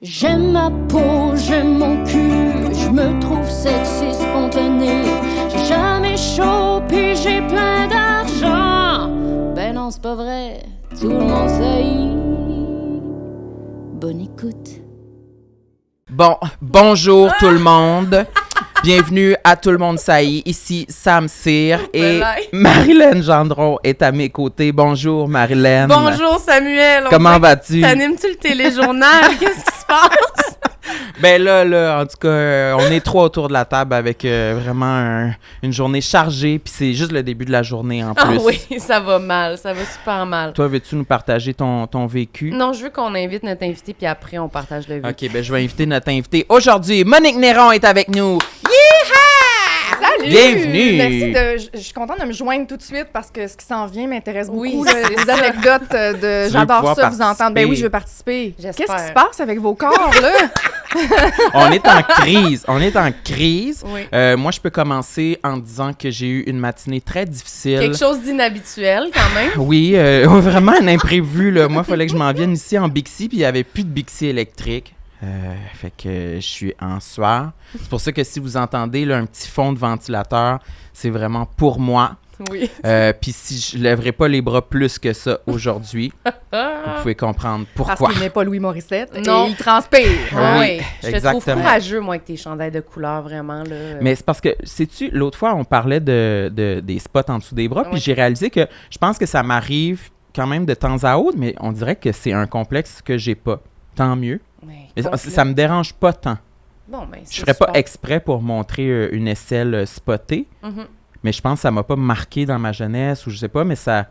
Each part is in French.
J'aime ma peau, j'aime mon cul, je me trouve sexy spontané. J'ai jamais chaud, puis j'ai plein d'argent. Ben non, c'est pas vrai, tout le monde sait. Bonne écoute. Bonjour tout le monde. Bienvenue à Tout le monde saillit. Ici Sam Cyr et Marilyn Gendron est à mes côtés. Bonjour Marilyn. Bonjour Samuel. Comment vas-tu? T'animes-tu le téléjournal? Qu'est-ce qui se passe? Ben là, en tout cas, on est trois autour de la table avec vraiment une journée chargée. Puis c'est juste le début de la journée en plus. Ah oui, ça va mal. Ça va super mal. Toi, veux-tu nous partager ton vécu? Non, je veux qu'on invite notre invité puis après on partage le vécu. OK, ben je vais inviter notre invité aujourd'hui. Monique Néron est avec nous. Salut! Bienvenue! Merci je suis contente de me joindre tout de suite parce que ce qui s'en vient m'intéresse beaucoup. Là, les anecdotes de... J'adore ça, vous entendre. Ben oui, je veux participer. J'espère. Qu'est-ce qui se passe avec vos corps, là? On est en crise. Oui. Moi, je peux commencer en disant que j'ai eu une matinée très difficile. Quelque chose d'inhabituel quand même. Oui, vraiment un imprévu. Là. Moi, il fallait que je m'en vienne ici en Bixi, puis il n'y avait plus de Bixi électrique. Fait que je suis en sueur. C'est pour ça que si vous entendez là, un petit fond de ventilateur, c'est vraiment pour moi. Oui. Puis si je lèverai pas les bras plus que ça aujourd'hui, vous pouvez comprendre pourquoi. Parce qu'il n'est pas Louis Morissette. Non. Et il transpire. Oui. Je te trouve exactement. courageux, moi, avec tes chandails de couleur, vraiment. Là. Mais c'est parce que, sais-tu, l'autre fois, on parlait des spots en dessous des bras, puis Oui. j'ai réalisé que je pense que ça m'arrive quand même de temps à autre, mais on dirait que c'est un complexe que j'ai pas. Tant mieux. Mais ça me dérange pas tant. Bon, ben, Je ferais pas exprès pour montrer une aisselle spotée, mais je pense que ça m'a pas marqué dans ma jeunesse ou je sais pas, mais ça,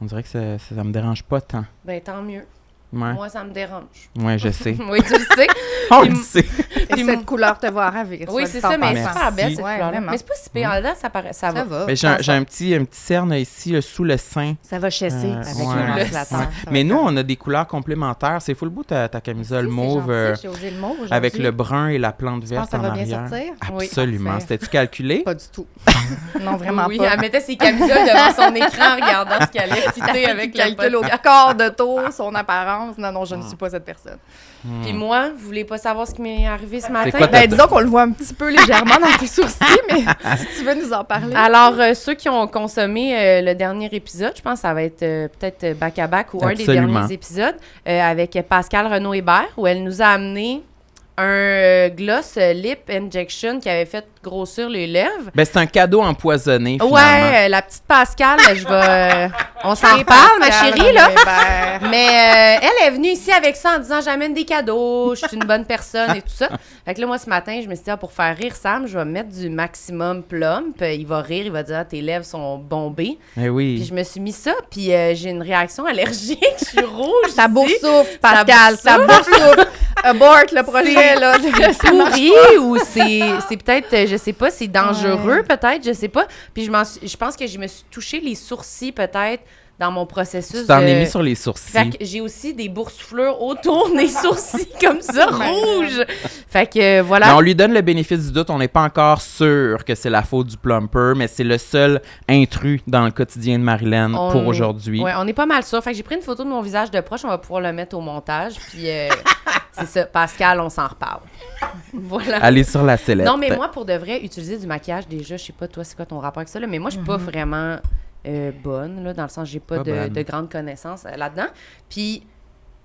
on dirait que ça me dérange pas tant. Ben, tant mieux. Ouais, Moi, ça me dérange. ouais, je sais. Oui, tu le sais. On Puis le sait. Et cette couleur te va ravir. Oui, soit c'est dit en ça, mais passant. c'est super belle, cette Ouais, couleur-là. vraiment. Mais c'est pas si pire. Là, ça paraît, ça va. Ça va. Mais j'ai un petit cerne ici, là, sous le sein. Ça va chasser avec ouais. le ventilateur. Ouais. Ça va Mais être nous, correct. on a des couleurs complémentaires. C'est full beau ta camisole Si, mauve c'est gentil, j'ai osé le mauve aujourd'hui. avec le brun et la plante Tu penses verte que ça en va bien arrière. sortir? Oui. Absolument. Parfait. C'était-tu calculé? Pas du tout. Non, vraiment Oui, pas. elle mettait ses camisoles devant son écran en regardant ce qu'elle allait citer avec le calcul au podcast. corps de tour, son apparence. Non, je ne suis pas cette personne. Puis moi, vous voulez pas savoir ce qui m'est arrivé ce matin? quoi ta- Ben, disons qu'on le voit un petit peu légèrement dans tes sourcils, mais si tu veux nous en parler. Alors, ceux qui ont consommé le dernier épisode, je pense que ça va être peut-être back-à-back ou un des Absolument. derniers épisodes, avec Pascal Renaud-Hébert, où elle nous a amené un gloss lip injection qui avait fait grossir les lèvres. Ben, c'est un cadeau empoisonné, finalement. Ouais, la petite Pascal, je vais... on s'en reparle, ma chérie, là. Mais elle est venue ici avec ça en disant « J'amène des cadeaux, je suis une bonne personne et tout ça. » Fait que là, moi, ce matin, je me suis dit pour faire rire Sam, je vais mettre du maximum plump. Il va rire, il va dire « Tes lèvres sont bombées. » Eh oui. Puis je me suis mis ça, puis j'ai une réaction allergique. Je suis rouge. Ça ici. boursoufle, Pascal, ça boursoufle. boursoufle. Abort le projet, là. C'est pourri ou c'est peut-être, je sais pas, c'est dangereux peut-être, je sais pas. Puis je pense que je me suis touché les sourcils peut-être dans mon processus. Tu t'en es mis sur les sourcils. Fait que j'ai aussi des boursouflures autour des sourcils comme ça, rouges. Fait que voilà. Mais on lui donne le bénéfice du doute. On n'est pas encore sûr que c'est la faute du plumper, mais c'est le seul intrus dans le quotidien de Marilyn pour aujourd'hui. Ouais, on est pas mal sûr. Fait que j'ai pris une photo de mon visage de proche, on va pouvoir le mettre au montage. Puis c'est ça, Pascal, on s'en reparle. Voilà. Allez sur la sellette. Non, mais moi, pour de vrai, utiliser du maquillage, déjà, je sais pas, toi, c'est quoi ton rapport avec ça, là, mais moi, je suis pas vraiment bonne, là, dans le sens, j'ai pas de grandes connaissances là-dedans. Puis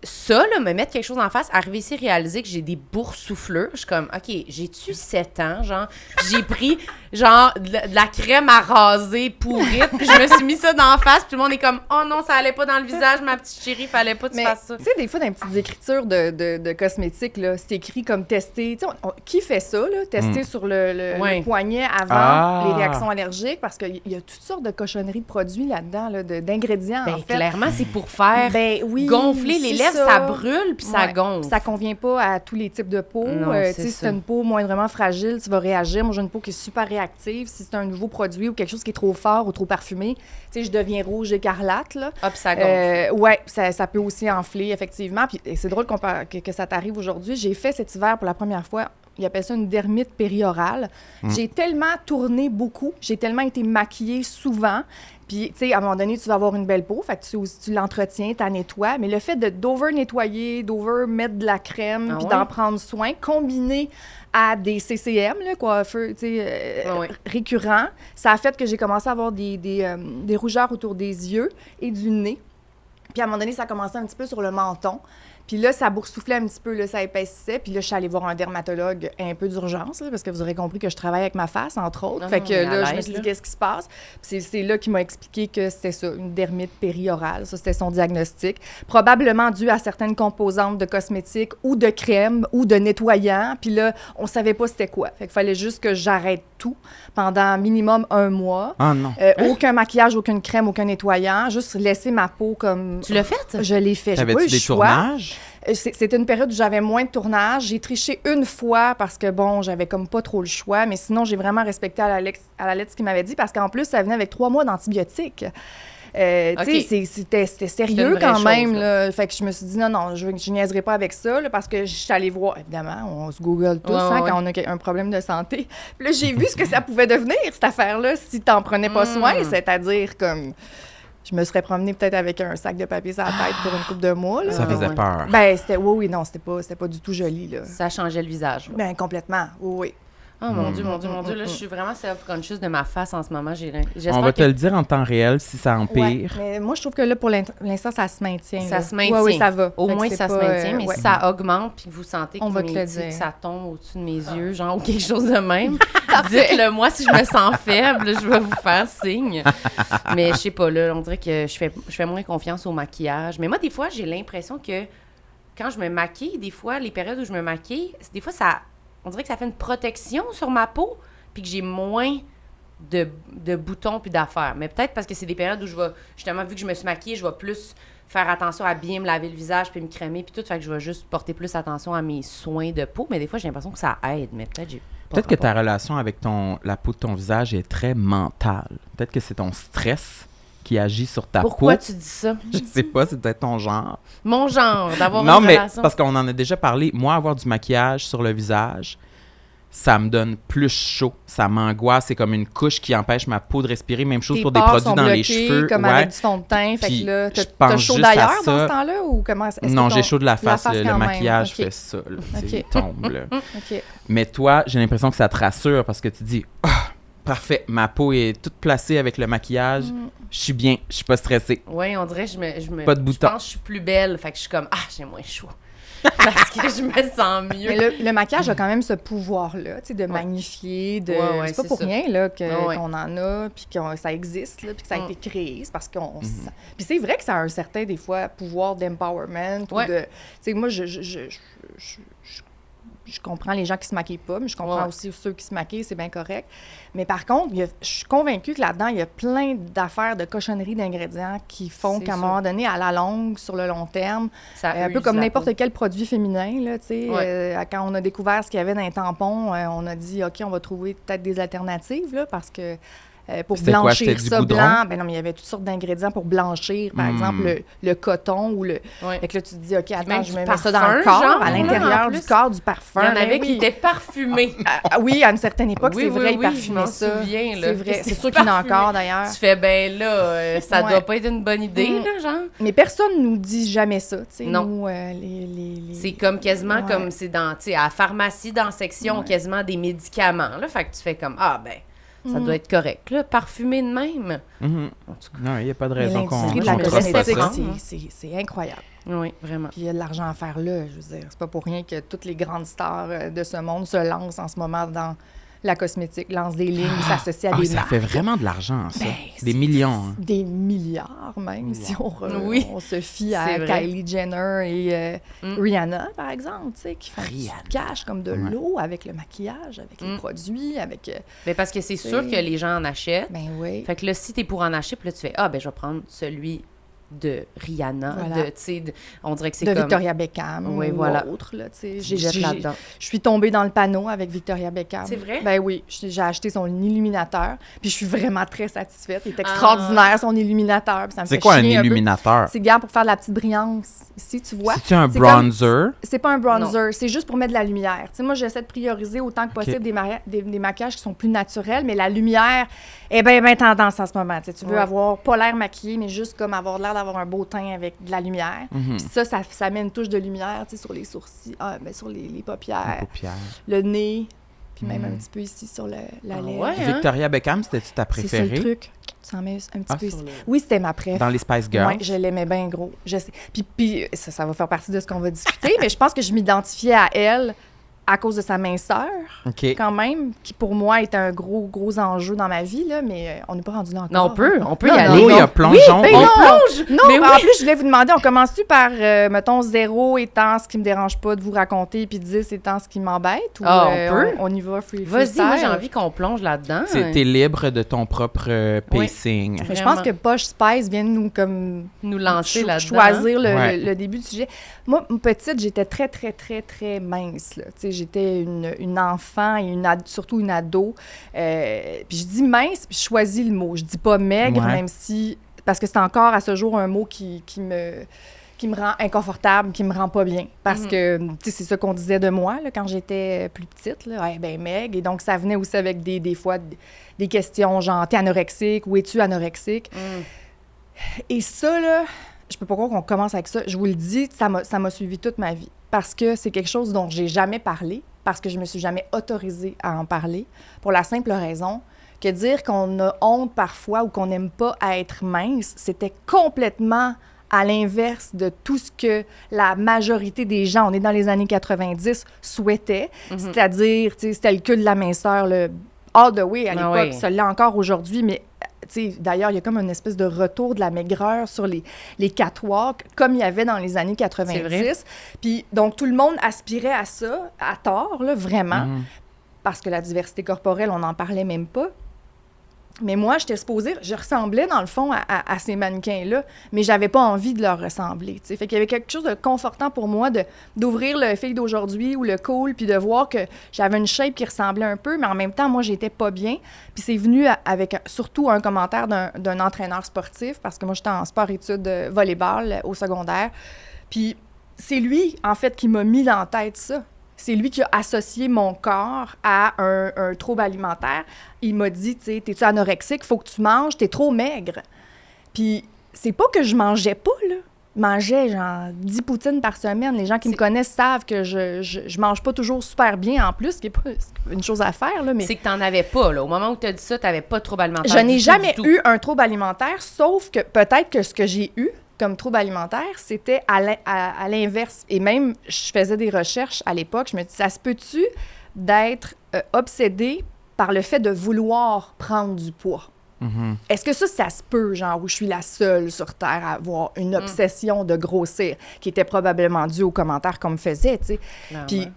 ça, là, me mettre quelque chose en face, arriver ici, réaliser que j'ai des boursouflures, je suis comme, OK, j'ai-tu 7 ans, genre, puis j'ai pris, genre, de la crème à raser pourrite, puis je me suis mis ça dans la face, puis tout le monde est comme, oh non, ça allait pas dans le visage, ma petite chérie, fallait pas que tu Mais fasses ça. tu sais, des fois, dans les petites écritures de cosmétiques, là, c'est écrit comme tester. Tu sais, qui fait ça, là? Tester sur le poignet avant les réactions allergiques? Parce qu'il y a toutes sortes de cochonneries de produits là-dedans, là, d'ingrédients, Ben, en fait. clairement, c'est pour faire Oui, gonfler les c'est lèvres, ça brûle, puis ça Ouais. gonfle. Ça convient pas à tous les types de peau. Non, Tu c'est sais, si ça. t'as une peau moindrement fragile, tu vas réagir. Moi, j'ai une peau qui est super réactive. Si c'est un nouveau produit ou quelque chose qui est trop fort ou trop parfumé, tu sais, je deviens rouge écarlate, là. Ah, puis ça gonfle. Ouais, ça peut aussi enfler, effectivement. Puis c'est drôle que ça t'arrive aujourd'hui. J'ai fait cet hiver pour la première fois ils appellent ça une dermite périorale. J'ai tellement tourné beaucoup, j'ai tellement été maquillée souvent. Puis, tu sais, à un moment donné, tu vas avoir une belle peau, fait que tu l'entretiens, tu la nettoies. Mais le fait d'over-nettoyer, d'over-mettre de la crème, puis d'en prendre soin, combiné à des CCM, là, coiffeurs, tu sais, récurrents, ça a fait que j'ai commencé à avoir des rougeurs autour des yeux et du nez. Puis, à un moment donné, ça a commencé un petit peu sur le menton. Puis là, ça boursouflait un petit peu, là, ça épaississait. Puis là, je suis allée voir un dermatologue un peu d'urgence, là, parce que vous aurez compris que je travaille avec ma face, entre autres. Fait que là, je me suis dit, qu'est-ce qui se passe? Puis c'est là qu'il m'a expliqué que c'était ça, une dermite périorale. Ça, c'était son diagnostic. Probablement dû à certaines composantes de cosmétiques ou de crème ou de nettoyants. Puis là, on savait pas c'était quoi. Fait qu'il fallait juste que j'arrête tout pendant minimum 1 mois. Ah non. Aucun maquillage, aucune crème, aucun nettoyant. Juste laisser ma peau comme... Tu l'as fait? Je l'ai fait. T'avais-tu des tournages? C'était une période où j'avais moins de tournage. J'ai triché une fois parce que, bon, j'avais comme pas trop le choix. Mais sinon, j'ai vraiment respecté à la lettre ce qu'il m'avait dit parce qu'en plus, ça venait avec 3 mois d'antibiotiques. Tu sais, c'était sérieux quand même. Là. Fait que je me suis dit, non, je niaiserai pas avec ça là, parce que je suis allée voir. Évidemment, on se google tous quand on a un problème de santé. Puis là, j'ai vu ce que ça pouvait devenir, cette affaire-là, si t'en prenais pas soin. C'est-à-dire comme... Je me serais promenée peut-être avec un sac de papier sur la tête pour une couple de mois. Là. Ça faisait peur. Ben, c'était pas du tout joli, là. Ça changeait le visage. Là. Ben, complètement, oui. Oh mon Dieu, là, je suis vraiment self-conscious de ma face en ce moment. On va te le dire en temps réel si ça empire. Ouais, mais moi, je trouve que là, pour l'instant, ça se maintient. Ça se maintient. Oui, ça va. Au moins, ça se maintient, mais si ça augmente puis que vous sentez que ça tombe au-dessus de mes yeux, genre, ou quelque chose de même, dites-le moi si je me sens faible, je vais vous faire signe. Mais je sais pas, là, on dirait que je fais moins confiance au maquillage. Mais moi, des fois, j'ai l'impression que quand je me maquille, des fois, les périodes où je me maquille, des fois, on dirait que ça fait une protection sur ma peau, puis que j'ai moins de boutons puis d'affaires. Mais peut-être parce que c'est des périodes où je vais, justement, vu que je me suis maquillée, je vais plus faire attention à bien me laver le visage puis me crémer puis tout, fait que je vais juste porter plus attention à mes soins de peau. Mais des fois, j'ai l'impression que ça aide, mais peut-être que ta relation avec la peau de ton visage est très mentale. Peut-être que c'est ton stress qui agit sur ta peau. Pourquoi tu dis ça? Je sais pas, c'est peut-être ton genre. Mon genre, d'avoir une relation. Non, mais parce qu'on en a déjà parlé. Moi, avoir du maquillage sur le visage, ça me donne plus chaud. Ça m'angoisse. C'est comme une couche qui empêche ma peau de respirer. Même chose pour des produits dans les cheveux. Comme avec du fond de teint. Fait que là, t'as chaud d'ailleurs dans ce temps-là? Ou comment, non, j'ai chaud de la face. Le maquillage fait ça. Là, il tombe. Là. Mais toi, j'ai l'impression que ça te rassure parce que tu dis... Parfait, ma peau est toute placée avec le maquillage. Je suis bien, je suis pas stressée. Oui, on dirait que pas de boutons. Je pense que je suis plus belle, fait que je suis comme j'ai moins chaud. Parce que je me sens mieux. Mais le maquillage a quand même ce pouvoir-là, tu sais, de magnifier, c'est pas pour rien là qu'on en a, puis que ça existe, là, puis que ça a été créé, c'est parce qu'on puis c'est vrai que ça a un certain, des fois, pouvoir d'empowerment ou de... Tu sais, moi, je comprends les gens qui se maquillent pas, mais je comprends aussi ceux qui se maquillent, c'est bien correct. Mais par contre, je suis convaincue que là-dedans, il y a plein d'affaires, de cochonneries d'ingrédients qui font qu'à un moment donné, à la longue, sur le long terme, un peu comme n'importe quel produit féminin, là, tu sais, quand on a découvert ce qu'il y avait dans les tampons, on a dit, OK, on va trouver peut-être des alternatives, là, parce que pour blanchir ça blanc, ben non, mais il y avait toutes sortes d'ingrédients pour blanchir, par exemple le coton ou le... Fait que là, tu te dis, OK, attends, je me mets ça dans le corps, à l'intérieur du corps, du parfum. Il y en avait qui étaient parfumés. Oui, à une certaine époque, c'est vrai, ils parfumaient ça. C'est vrai, c'est sûr qu'il y en a encore, d'ailleurs. Tu fais, ben là, ça doit pas être une bonne idée, là, genre. Mais personne nous dit jamais ça, tu sais. Non. C'est comme quasiment comme c'est dans, tu sais, à la pharmacie, dans la section, quasiment des médicaments, là. Fait que tu fais comme, ça doit être correct, là, parfumé de même. En tout cas. Non, il n'y a pas de raison qu'on l'industrie de la cosmétique, c'est incroyable. Oui, vraiment. Puis il y a de l'argent à faire là, je veux dire. C'est pas pour rien que toutes les grandes stars de ce monde se lancent en ce moment dans la cosmétique, lancent des lignes, s'associent à des marques. Ça fait vraiment de l'argent, ça. Des millions. Hein. Des milliards, même, si on se fie à Kylie Jenner et Rihanna, par exemple, tu sais, qui font du cash comme de l'eau avec le maquillage, avec les produits, avec... Mais parce que c'est sûr que les gens en achètent. Ben oui. Fait que là, si t'es pour en acheter, puis là, tu fais, je vais prendre celui de Rihanna, voilà. On dirait que c'est de comme... Victoria Beckham ou autre, là, tu sais. Je suis tombée dans le panneau avec Victoria Beckham. C'est vrai? Ben oui, j'ai acheté son illuminateur, puis je suis vraiment très satisfaite. Il est extraordinaire, son illuminateur. Puis ça me c'est quoi un illuminateur? C'est pour faire de la petite brillance. Ici, tu vois. C'est-tu un bronzer? C'est pas un bronzer, c'est juste pour mettre de la lumière. Tu sais, moi, j'essaie de prioriser autant que possible des maquillages qui sont plus naturels, mais la lumière est bien tendance en ce moment. Tu sais, tu veux avoir pas l'air maquillée, mais juste comme avoir l'air d'avoir un beau teint avec de la lumière. Puis ça met une touche de lumière, tu sais, sur les sourcils, sur les paupières, le nez, puis même un petit peu ici sur la lèvre. Ouais, Victoria Beckham, c'était-tu ta préférée? C'est ça le truc. Tu en mets un petit peu ici. Oui, c'était ma préférée. Dans les Spice Girls? Oui, je l'aimais bien gros. Je sais. Puis ça va faire partie de ce qu'on va discuter, mais je pense que je m'identifiais à elle à cause de sa minceur, quand même, qui pour moi était un gros enjeu dans ma vie, là, mais on n'est pas rendu là encore. Non, on peut y aller. Oui, plongeons. Oui, on plonge! Non, mais en plus, je voulais vous demander, on commence-tu par, mettons, 0 étant ce qui me dérange pas de vous raconter, puis 10 étant ce qui m'embête, ou on y va free Vas-y, moi, j'ai envie qu'on plonge là-dedans. T'es libre de ton propre pacing. Mais je pense que Posh Spice vient nous lancer là-dedans. Choisir le début du sujet. Moi, petite, j'étais très, très, très, très mince, là. Tu sais, j'étais une enfant et surtout une ado. Puis je dis mince, puis je choisis le mot. Je dis pas maigre, même si... Parce que c'est encore à ce jour un mot qui me rend inconfortable, qui me rend pas bien. Parce que, tu sais, c'est ça qu'on disait de moi là, quand j'étais plus petite. Là, maigre. Et donc, ça venait aussi avec des fois des questions genre, t'es anorexique ou es-tu anorexique? Et ça, là... Je peux pas croire qu'on commence avec ça. Je vous le dis, ça m'a suivi toute ma vie. Parce que c'est quelque chose dont j'ai jamais parlé, parce que je me suis jamais autorisée à en parler, pour la simple raison que dire qu'on a honte parfois ou qu'on n'aime pas être mince, c'était complètement à l'inverse de tout ce que la majorité des gens, on est dans les années 90, souhaitaient. C'est-à-dire, tu sais, c'était le cul de la minceur, all the way à l'époque. Ça l'est encore aujourd'hui, mais... D'ailleurs, il y a comme une espèce de retour de la maigreur sur les catwalks, comme il y avait dans les années 90. Puis, donc, tout le monde aspirait à ça, à tort, là, vraiment, parce que la diversité corporelle, on n'en parlait même pas. Mais moi, je ressemblais dans le fond à ces mannequins-là, mais j'avais pas envie de leur ressembler, tu sais. Fait qu'il y avait quelque chose de confortant pour moi d'ouvrir le fille d'aujourd'hui ou le cool, puis de voir que j'avais une shape qui ressemblait un peu, mais en même temps, moi, j'étais pas bien. Puis c'est venu avec surtout un commentaire d'un entraîneur sportif, parce que moi, j'étais en sport-études volleyball au secondaire. Puis c'est lui, en fait, qui m'a mis dans la tête ça. C'est lui qui a associé mon corps à un trouble alimentaire. Il m'a dit, tu sais, t'es-tu anorexique? Faut que tu manges, t'es trop maigre. Puis c'est pas que je mangeais pas, là. Je mangeais genre 10 poutines par semaine. Les gens qui me connaissent savent que je mange pas toujours super bien en plus, ce qui est pas une chose à faire, là. Mais c'est que t'en avais pas, là. Au moment où tu as dit ça, t'avais pas de trouble alimentaire. Je n'ai jamais eu un trouble alimentaire, sauf que peut-être que ce que j'ai eu comme trouble alimentaire, c'était à l'inverse. Et même, je faisais des recherches à l'époque, je me dis, ça se peut-tu d'être obsédée par le fait de vouloir prendre du poids? Est-ce que ça se peut, genre, où je suis la seule sur Terre à avoir une obsession de grossir, qui était probablement due aux commentaires qu'on me faisait, tu sais? Puis,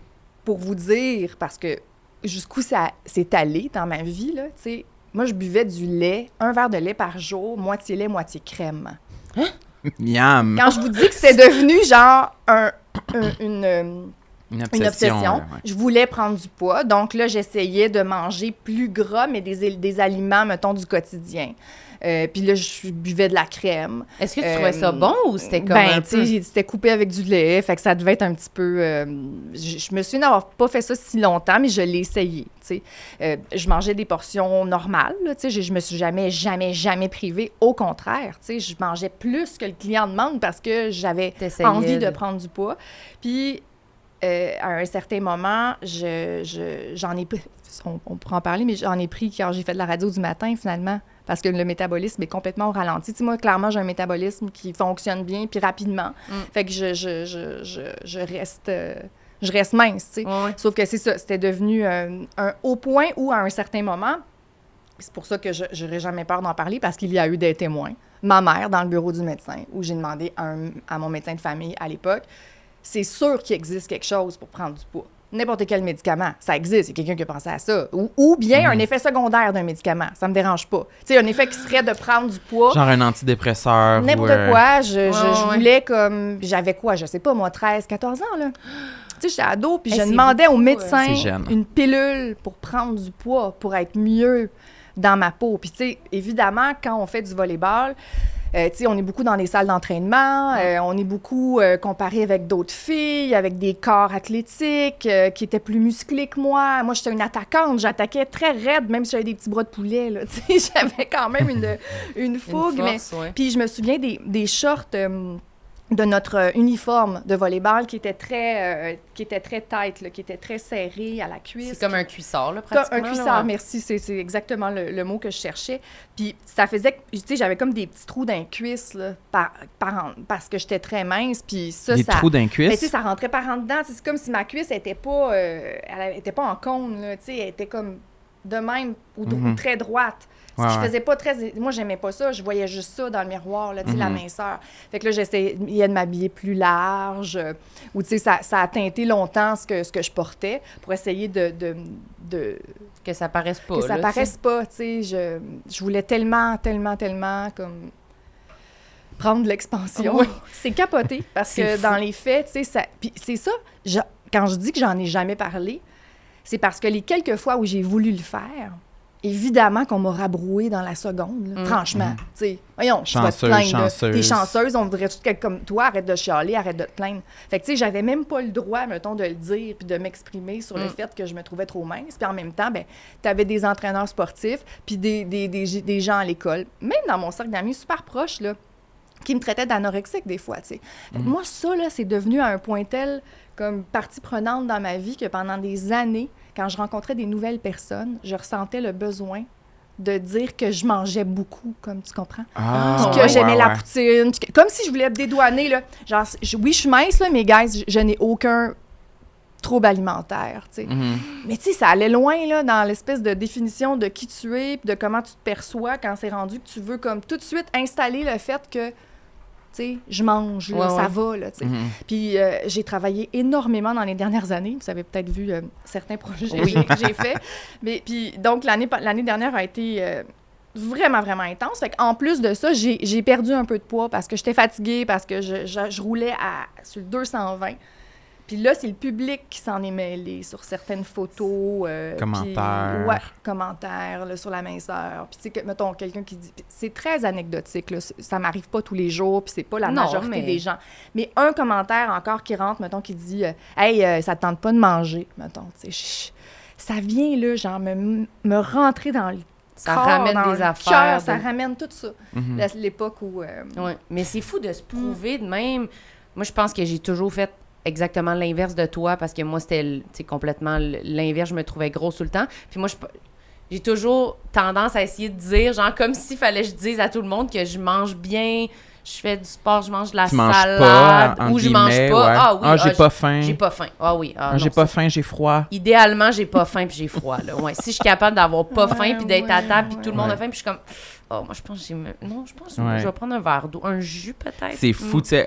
pour vous dire, parce que jusqu'où ça s'est allé dans ma vie, là, tu sais, moi, je buvais du lait, 1 verre de lait par jour, moitié lait, moitié crème. Hein? Miam! Quand je vous dis que c'est devenu genre une obsession, je voulais prendre du poids. Donc là, j'essayais de manger plus gras, mais des aliments, mettons, du quotidien. Puis là, je buvais de la crème. Est-ce que tu trouvais ça bon ou c'était comme un peu... c'était coupé avec du lait, fait que ça devait être un petit peu... je me souviens d'avoir pas fait ça si longtemps, mais je l'ai essayé, tu sais. Je mangeais des portions normales, tu sais. Je me suis jamais privée. Au contraire, tu sais, je mangeais plus que le client demande parce que j'avais envie de prendre du poids. Puis, à un certain moment, j'en ai pris... On pourra en parler, mais j'en ai pris quand j'ai fait de la radio du matin, finalement, parce que le métabolisme est complètement au ralenti. Tu sais, moi, clairement, j'ai un métabolisme qui fonctionne bien puis rapidement. Fait que je reste mince, tu sais. Sauf que c'est ça, c'était devenu au point où, à un certain moment, c'est pour ça que je n'aurais jamais peur d'en parler, parce qu'il y a eu des témoins. Ma mère, dans le bureau du médecin, où j'ai demandé à mon médecin de famille à l'époque, c'est sûr qu'il existe quelque chose pour prendre du poids. n'importe quel médicament. Ça existe, il y a quelqu'un qui a pensé à ça. Ou bien un effet secondaire d'un médicament. Ça me dérange pas. Tu sais, un effet qui serait de prendre du poids. Genre un antidépresseur. N'importe quoi. Je voulais comme... J'avais quoi? Je sais pas, moi, 13, 14 ans, là. Tu sais, j'étais ado, puis je demandais au médecin une pilule pour prendre du poids, pour être mieux dans ma peau. Puis, tu sais, évidemment, quand on fait du volleyball, tu sais, on est beaucoup dans des salles d'entraînement, on est beaucoup comparé avec d'autres filles, avec des corps athlétiques qui étaient plus musclés que moi. Moi, j'étais une attaquante, j'attaquais très raide, même si j'avais des petits bras de poulet, là. Tu sais, j'avais quand même une fougue. Une force, Puis je me souviens des shorts... de notre uniforme de volleyball qui était très tight, là, qui était très serré à la cuisse. C'est comme un cuissard, là, pratiquement. Comme un cuissard, merci. C'est exactement le mot que je cherchais. Puis ça faisait que, tu sais, j'avais comme des petits trous dans les cuisses, là, parce que j'étais très mince. Puis ça, trous dans les cuisses? Ben, tu sais, ça rentrait par en dedans. C'est comme si ma cuisse n'était pas, elle était pas en cône, là, tu sais, elle était comme de même ou très droite. Ouais, je faisais pas très... Moi, j'aimais pas ça. Je voyais juste ça dans le miroir, là, tu sais, la minceur. Fait que là, j'essayais de m'habiller plus large. Ou, tu sais, ça a teinté longtemps ce que je portais pour essayer de que ça paraisse pas. Que ça paraisse pas, tu sais. Je voulais tellement comme prendre de l'expansion. Oui. C'est capoté parce que dans les faits, tu sais, puis c'est ça, quand je dis que j'en ai jamais parlé, c'est parce que les quelques fois où j'ai voulu le faire, évidemment qu'on m'a rabroué dans la seconde, là. Franchement. Tu sais, voyons, tu vas te plaindre. T'es chanceuse, on voudrait tout être comme toi, arrête de chialer, arrête de te plaindre. Fait que, tu sais, j'avais même pas le droit, mettons, de le dire puis de m'exprimer sur le fait que je me trouvais trop mince. Puis en même temps, ben, t'avais des entraîneurs sportifs puis des gens à l'école, même dans mon cercle d'amis super proches, là, qui me traitaient d'anorexique des fois, tu sais. Moi, ça, là, c'est devenu à un point tel comme partie prenante dans ma vie que pendant des années, quand je rencontrais des nouvelles personnes, je ressentais le besoin de dire que je mangeais beaucoup, comme tu comprends. Puis que j'aimais la poutine. Comme si je voulais me dédouaner, là. Genre, oui, je suis mince, là, mais guys, je n'ai aucun trouble alimentaire, tu sais. Mais tu sais, ça allait loin, là, dans l'espèce de définition de qui tu es puis de comment tu te perçois quand c'est rendu que tu veux comme tout de suite installer le fait que tu sais, je mange, là, ça va, là, tu sais. Puis j'ai travaillé énormément dans les dernières années. Vous avez peut-être vu certains projets que j'ai faits. Mais puis, donc, l'année dernière a été vraiment, vraiment intense. Fait qu'en plus de ça, j'ai perdu un peu de poids parce que j'étais fatiguée, parce que je roulais sur le 220. Puis là, c'est le public qui s'en est mêlé sur certaines photos. Commentaires. Commentaires là, sur la minceur. Puis tu sais, mettons, quelqu'un qui dit... C'est très anecdotique, là. Ça m'arrive pas tous les jours, puis c'est pas la majorité des gens. Mais un commentaire encore qui rentre, mettons, qui dit « Hey, ça te tente pas de manger, mettons. » Tu sais, ça vient, là, genre, me rentrer dans le ça corps, ramène dans des le affaires. cœur, ça ramène tout ça. L'époque où... Oui, mais c'est fou de se prouver de même. Moi, je pense que j'ai toujours fait exactement l'inverse de toi parce que moi, c'était complètement l'inverse. Je me trouvais grosse tout le temps. Puis moi, j'ai toujours tendance à essayer de dire, genre, comme s'il fallait que je dise à tout le monde que je mange bien, je fais du sport, je mange de la salade, ou je mange pas. Ouais. Ah oui, j'ai pas faim. J'ai pas faim. Ah oui. J'ai pas faim, j'ai froid. Idéalement, j'ai pas faim puis j'ai froid. Là. Ouais. Si je suis capable d'avoir pas faim puis d'être à table puis tout le monde a faim puis je suis comme... Oh, moi, je pense que je vais prendre un verre d'eau. Un jus, peut-être. C'est fou, tu sais.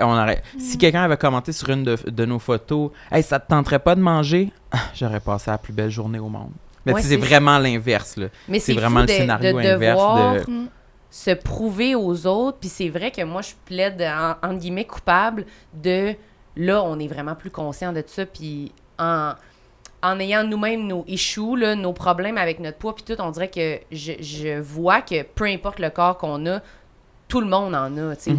Si quelqu'un avait commenté sur une de nos photos, « Hey, ça te tenterait pas de manger? » J'aurais passé la plus belle journée au monde. Mais c'est vraiment l'inverse, là. Mais c'est vraiment le scénario inverse de... se prouver aux autres. Puis c'est vrai que moi, je plaide, entre guillemets, coupable de... Là, on est vraiment plus conscient de ça. Puis en ayant nous-mêmes nos issues, là, nos problèmes avec notre poids, puis tout, on dirait que je vois que peu importe le corps qu'on a, tout le monde en a, tu sais.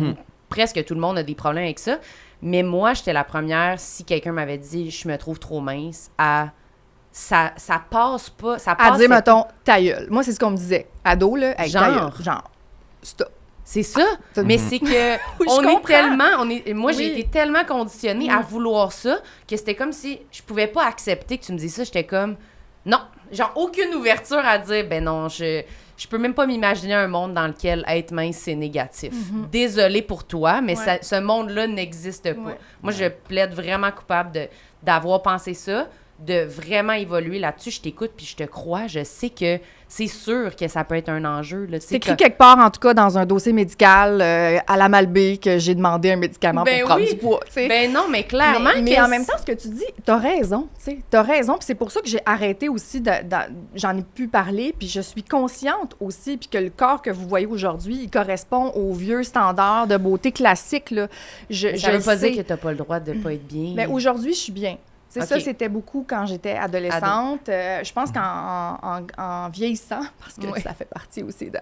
Presque tout le monde a des problèmes avec ça. Mais moi, j'étais la première, si quelqu'un m'avait dit « je me trouve trop mince », ça passe pas... Ça passe à dire, mettons, ta gueule. Moi, c'est ce qu'on me disait. Ado, là, avec genre, stop. C'est ça, mais c'est que moi, j'ai été tellement conditionnée à vouloir ça que c'était comme si je pouvais pas accepter que tu me dises ça. J'étais comme, non, genre aucune ouverture à dire, ben non, je peux même pas m'imaginer un monde dans lequel être mince, c'est négatif. Désolée pour toi, mais ce monde-là n'existe pas. Moi, je plaide vraiment coupable d'avoir pensé ça. de vraiment évoluer là-dessus. Je t'écoute, puis je te crois. Je sais que c'est sûr que ça peut être un enjeu. Là, c'est écrit quelque part, en tout cas, dans un dossier médical à la Malbaie que j'ai demandé un médicament pour prendre du poids. T'sais. Ben non, mais clairement... Mais en même temps, ce que tu dis, t'as raison. T'as raison, puis c'est pour ça que j'ai arrêté aussi, j'en ai pu parler, puis je suis consciente aussi, puis que le corps que vous voyez aujourd'hui, il correspond aux vieux standards de beauté classique. Là. Ça veut pas dire que t'as pas le droit de pas être bien. Mais aujourd'hui, je suis bien. Okay. Ça, c'était beaucoup quand j'étais adolescente. Je pense qu'en vieillissant, parce que ça fait partie aussi de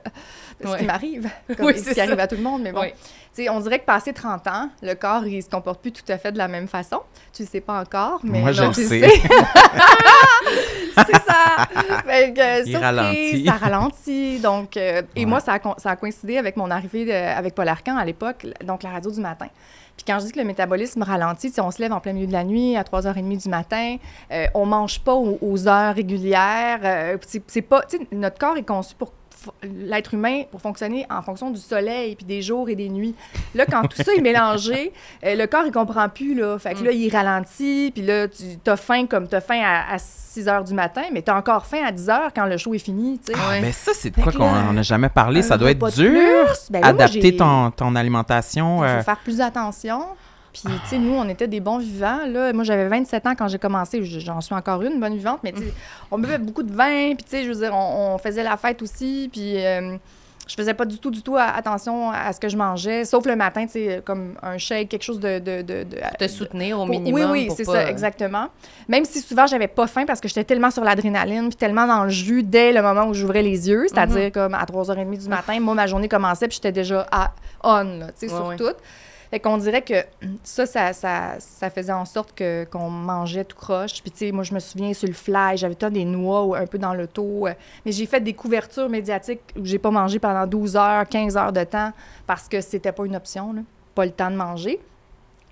ce qui m'arrive, comme ce qui arrive à tout le monde, mais bon, on dirait que passé 30 ans, le corps, il se comporte plus tout à fait de la même façon. Tu le sais pas encore, mais moi, je le sais. C'est ça. Il ralentit. Ça ralentit. Donc, et moi, ça a coïncidé avec mon arrivée avec Paul Arcand à l'époque, donc la radio du matin. Puis quand je dis que le métabolisme ralentit, on se lève en plein milieu de la nuit, à 3h30 du matin, on mange pas aux heures régulières. C'est pas, notre corps est conçu pour l'être humain pour fonctionner en fonction du soleil, puis des jours et des nuits. Là, quand tout ça est mélangé, le corps, il comprend plus, là. Fait que là, il ralentit, puis là, t'as faim comme t'as faim à 6 h du matin, mais t'as encore faim à 10 h quand le show est fini, tu sais. Mais ça, c'est de quoi qu'on n'a jamais parlé. Ça doit être dur, adapter ton alimentation. Il faut faire plus attention. Puis, tu sais, nous, on était des bons vivants, là. Moi, j'avais 27 ans quand j'ai commencé. J'en suis encore une bonne vivante, mais, tu sais, on buvait beaucoup de vin, puis, tu sais, je veux dire, on faisait la fête aussi, puis je faisais pas du tout attention à ce que je mangeais, sauf le matin, tu sais, comme un shake, quelque chose de te soutenir au minimum. Oui, c'est ça, exactement. Même si souvent, j'avais pas faim parce que j'étais tellement sur l'adrénaline, puis tellement dans le jus dès le moment où j'ouvrais les yeux, c'est-à-dire comme à 3h30 du matin, moi, ma journée commençait, puis j'étais déjà on, là, tu sais, sur tout. Fait qu'on dirait que ça faisait en sorte qu'on mangeait tout croche. Puis, tu sais, moi, je me souviens, sur le fly, j'avais des noix un peu dans l'auto. Mais j'ai fait des couvertures médiatiques où j'ai pas mangé pendant 12 heures, 15 heures de temps parce que c'était pas une option, là. Pas le temps de manger.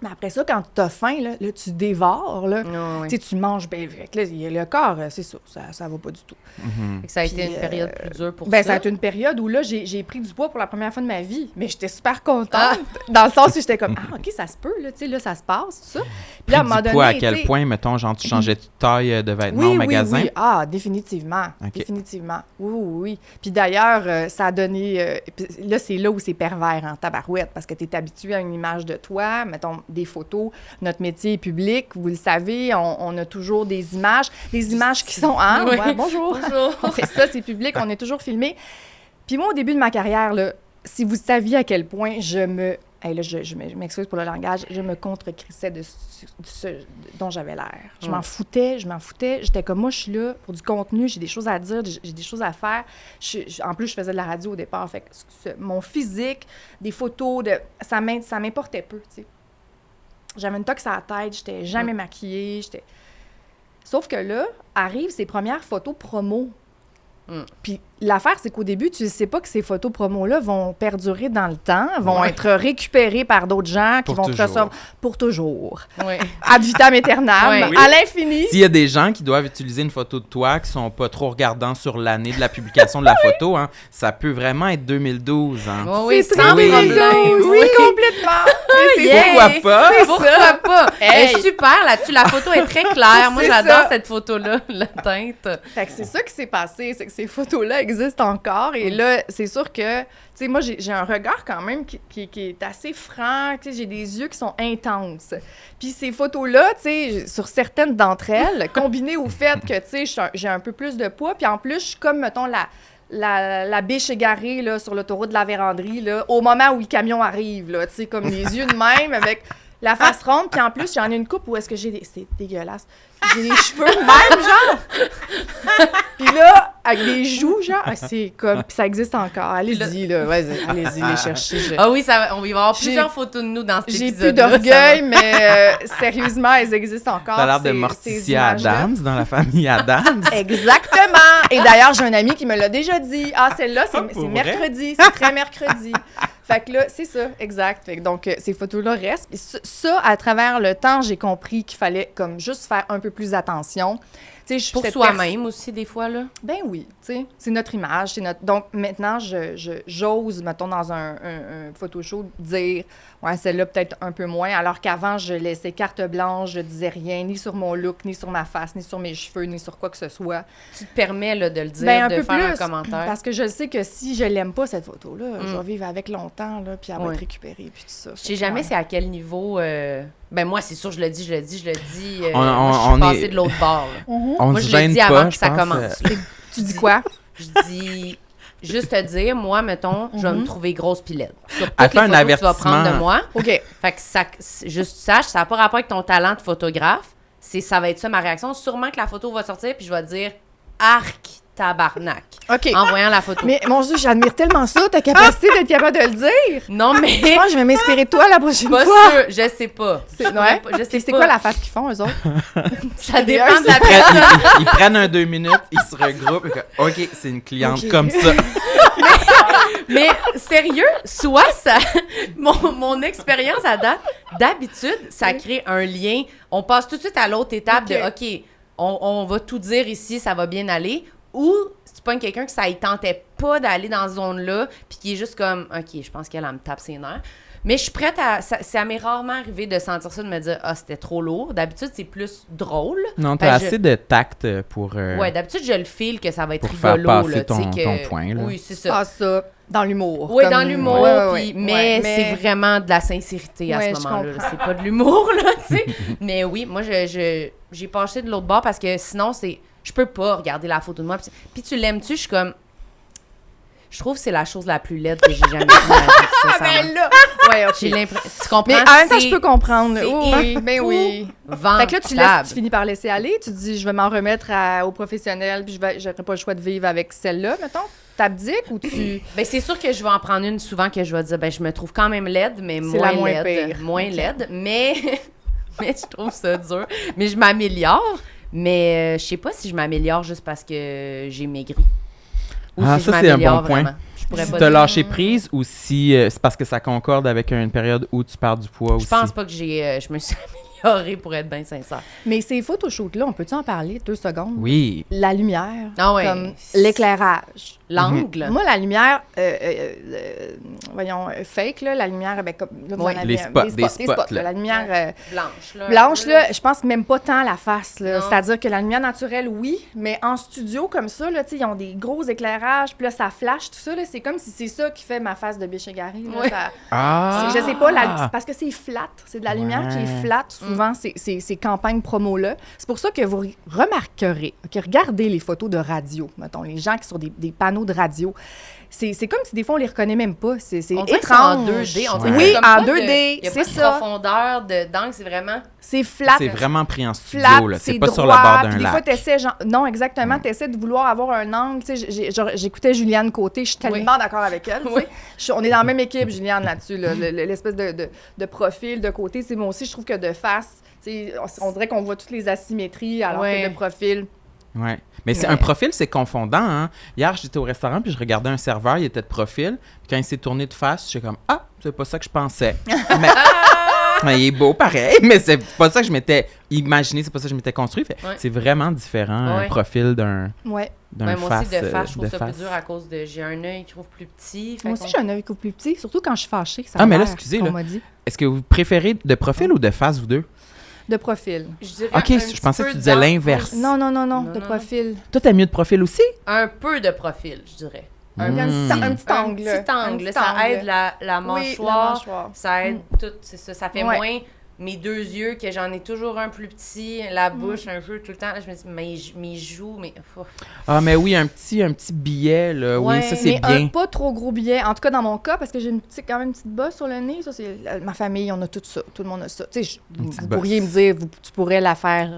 Mais après ça, quand tu as faim, là, tu dévores, là. Tu manges bien. Là, le corps, c'est ça va pas du tout. Mm-hmm. Ça a été une période plus dure pour ça? Ça a été une période où là, j'ai pris du poids pour la première fois de ma vie, mais j'étais super contente, dans le sens où j'étais comme, OK, ça se peut, là, tu sais, là, ça se passe, tout ça. Puis là, à un moment donné, à quel point, mettons, genre, tu changeais de taille de vêtements au magasin? Oui. Ah, définitivement. Okay. Définitivement. Oui. Puis d'ailleurs, ça a donné... là, c'est là où c'est pervers en tabarouette, parce que tu es habitué à une image de toi, mettons, des photos. Notre métier est public, vous le savez, on a toujours des images qui sont... Hein? Oui. Ouais, bonjour. On fait ça, c'est public, on est toujours filmé. Puis moi, au début de ma carrière, là, si vous saviez à quel point je m'excuse pour le langage, je me contre-crissais de ce dont j'avais l'air. Je m'en foutais. J'étais comme, moi, je suis là pour du contenu, j'ai des choses à dire, j'ai des choses à faire. En plus, je faisais de la radio au départ. Fait que mon physique, des photos, ça m'importait peu, tu sais. J'avais une tox à la tête, j'étais jamais maquillée, Sauf que là, arrivent ces premières photos promo. Puis l'affaire, c'est qu'au début, tu ne sais pas que ces photos promo-là vont perdurer dans le temps, vont être récupérées par d'autres gens qui vont te recevoir pour toujours. Oui. Ad vitam aeternam, à l'infini. S'il y a des gens qui doivent utiliser une photo de toi qui sont pas trop regardants sur l'année de la publication de la photo, hein, ça peut vraiment être 2012. Hein. Oui, sans problème. Oui, complètement. Pourquoi pas? Elle est super là-dessus. La photo est très claire. Moi, j'adore cette photo-là, la teinte. Fait que c'est ça qui s'est passé, c'est que ces photos-là existent encore. Et là, c'est sûr que, tu sais, moi, j'ai un regard quand même qui est assez franc. Tu sais, j'ai des yeux qui sont intenses. Puis ces photos-là, tu sais, sur certaines d'entre elles, combinées au fait que, tu sais, j'ai un peu plus de poids. Puis en plus, je suis comme, mettons, la biche égarée là, sur l'autoroute de la Vérandrie, là, au moment où le camion arrive, là, tu sais, comme les yeux de même, avec la face ronde. Puis en plus, j'en ai une coupe où est-ce que c'est dégueulasse. J'ai les cheveux de même, genre. Puis là, avec des joues, genre, c'est comme... Puis ça existe encore. Allez-y, là. Vas-y, allez-y, les chercher. Ah oui, on va y avoir plusieurs photos de nous dans cet épisode. J'ai plus d'orgueil, mais sérieusement, elles existent encore. T'as l'air de Morticia Adams dans la famille Adams. Exactement. Et d'ailleurs, j'ai un ami qui me l'a déjà dit. Ah, celle-là, c'est mercredi. C'est très mercredi. Fait que là, c'est ça, exact. Fait que donc, ces photos-là restent. Puis ça, à travers le temps, j'ai compris qu'il fallait comme juste faire un peu plus attention. Pour soi-même aussi, des fois, là. Ben oui, tu sais, c'est notre image, Donc, maintenant, j'ose, mettons, dans un photoshoot, dire « Ouais, celle-là, peut-être un peu moins », alors qu'avant, je laissais carte blanche, je disais rien, ni sur mon look, ni sur ma face, ni sur mes cheveux, ni sur quoi que ce soit. Tu te permets, là, de le dire, ben, de faire un commentaire. Parce que je sais que si je l'aime pas, cette photo-là, je vais vivre avec longtemps, là, puis elle va être récupérée, puis tout ça. Je sais jamais c'est à quel niveau... Ben moi, c'est sûr, je le dis. Moi, je suis passée de l'autre bord. Moi, je le dis avant que ça commence. Tu dis quoi? Je dis... Juste te dire, moi, mettons, je vais me trouver grosse pilette. Sur toutes elle fait les photos que tu vas prendre de moi. OK. Fait que juste sache, ça n'a pas rapport avec ton talent de photographe. Ça va être ça ma réaction. Sûrement que la photo va sortir, puis je vais dire « Arc, tabarnak ». OK. En voyant la photo. Mais mon Dieu, j'admire tellement ça, ta capacité d'être capable de le dire. Non, mais... Je pense que je vais m'inspirer de toi la prochaine fois. Pas sûr, je sais pas. C'est quoi la face qu'ils font, eux autres? Ça dépend de la personne. Ils prennent 2 minutes, ils se regroupent. OK, c'est une cliente comme ça. Mais sérieux, soit ça... Mon expérience à date, d'habitude, ça crée un lien. On passe tout de suite à l'autre étape de « OK, on va tout dire ici, ça va bien aller ». Ou si tu pognes quelqu'un que ça ne tentait pas d'aller dans cette zone-là, puis qui est juste comme, OK, je pense qu'elle me tape ses nerfs. Mais je suis prête à... Ça m'est rarement arrivé de sentir ça, de me dire, c'était trop lourd. D'habitude, c'est plus drôle. Non, t'as assez de tact pour... Ouais, d'habitude, je le file que ça va être pour rigolo. Faire passer là, ton point, là. Oui, c'est ça. Ah, ça, dans l'humour. Oui, dans l'humour, ouais, mais c'est vraiment de la sincérité à ce moment-là. C'est pas de l'humour, là, tu sais. Mais oui, moi, j'ai passé de l'autre bord parce que sinon, c'est... Je peux pas regarder la photo de moi. Puis tu l'aimes-tu? Je suis comme... Je trouve que c'est la chose la plus laide que j'ai jamais vue dans ma vie, ben là! Ouais, OK. J'ai l'impression... Tu comprends? Mais en même temps, je peux comprendre. Oui, ben oui. Fait que là, tu finis par laisser aller. Tu te dis, je vais m'en remettre aux professionnels, puis j'aurai pas le choix de vivre avec celle-là, mettons. T'abdiques ou tu... Ben c'est sûr que je vais en prendre une souvent que je vais dire, ben je me trouve quand même laide, mais moins laide. Moins laide, mais je trouve ça dur. Mais je m'améliore. Mais je sais pas si je m'améliore juste parce que j'ai maigri. Ou si ça, c'est un bon point. Si t'as lâché prise ou si c'est parce que ça concorde avec une période où tu perds du poids aussi? Je pense pas que je me suis améliorée pour être bien sincère. Mais ces photoshoots-là, on peut-tu en parler 2 secondes? Oui. La lumière, comme l'éclairage. L'angle. Moi, la lumière, fake, là, la lumière, comme... Là, les spots, là, la lumière blanche, là, je pense même pas tant la face, là. C'est-à-dire que la lumière naturelle, oui, mais en studio, comme ça, là, tu sais, ils ont des gros éclairages, puis là, ça flash, tout ça, là, c'est comme si c'est ça qui fait ma face de biche égarée, là. Je sais pas, parce que c'est flat, c'est de la lumière qui est flat, souvent, ces campagnes promo-là. C'est pour ça que vous remarquerez, regardez les photos de radio, mettons, les gens qui sont des panneaux de radio. C'est comme si des fois on les reconnaît même pas. C'est étrange. En 2D. Oui, en 2D, c'est ça. Il y a pas de profondeur d'angle, c'est vraiment... C'est flat. C'est vraiment pris en studio, flat, là. C'est pas droit, sur le bord d'un lac. Des fois, t'essaies, non, exactement, t'essaies de vouloir avoir un angle. Tu sais, j'écoutais Juliane Côté, je suis tellement d'accord avec elle. On est dans la même équipe, Juliane, là-dessus, là, l'espèce de profil de côté. C'est moi aussi, je trouve que de face, on dirait qu'on voit toutes les asymétries, alors que de profil... Ouais. Mais un profil, c'est confondant, hein? Hier, j'étais au restaurant, puis je regardais un serveur, il était de profil. Puis quand il s'est tourné de face, j'étais comme « Ah, c'est pas ça que je pensais. » Mais il est beau, pareil, mais c'est pas ça que je m'étais imaginé, c'est pas ça que je m'étais construit. C'est vraiment différent, un profil d'un Ouais. Moi aussi, de face, je trouve ça plus dur à cause de... J'ai un œil qui trouve plus petit. Moi aussi, j'ai un œil qui trouve plus petit, surtout quand je suis fâchée. Mais là, excusez, là. Est-ce que vous préférez de profil ou de face, vous deux? De profil. Je dirais je pensais que tu disais l'inverse. Non, de profil. Toi, t'as mieux de profil aussi? Un peu de profil, je dirais. Un petit angle. Un petit angle. Ça aide la mâchoire. Ça aide tout, c'est ça. Ça fait moins mes 2 yeux, que j'en ai toujours un plus petit, la bouche un peu tout le temps. Là, je me dis, mes joues, mais... mais oui, un petit billet, là. Oui, ça, c'est bien. Mais un pas trop gros billet. En tout cas, dans mon cas, parce que j'ai quand même une petite bosse sur le nez. Ça, c'est ma famille, on a tout ça. Tout le monde a ça. Tu sais, vous pourriez me dire, tu pourrais la faire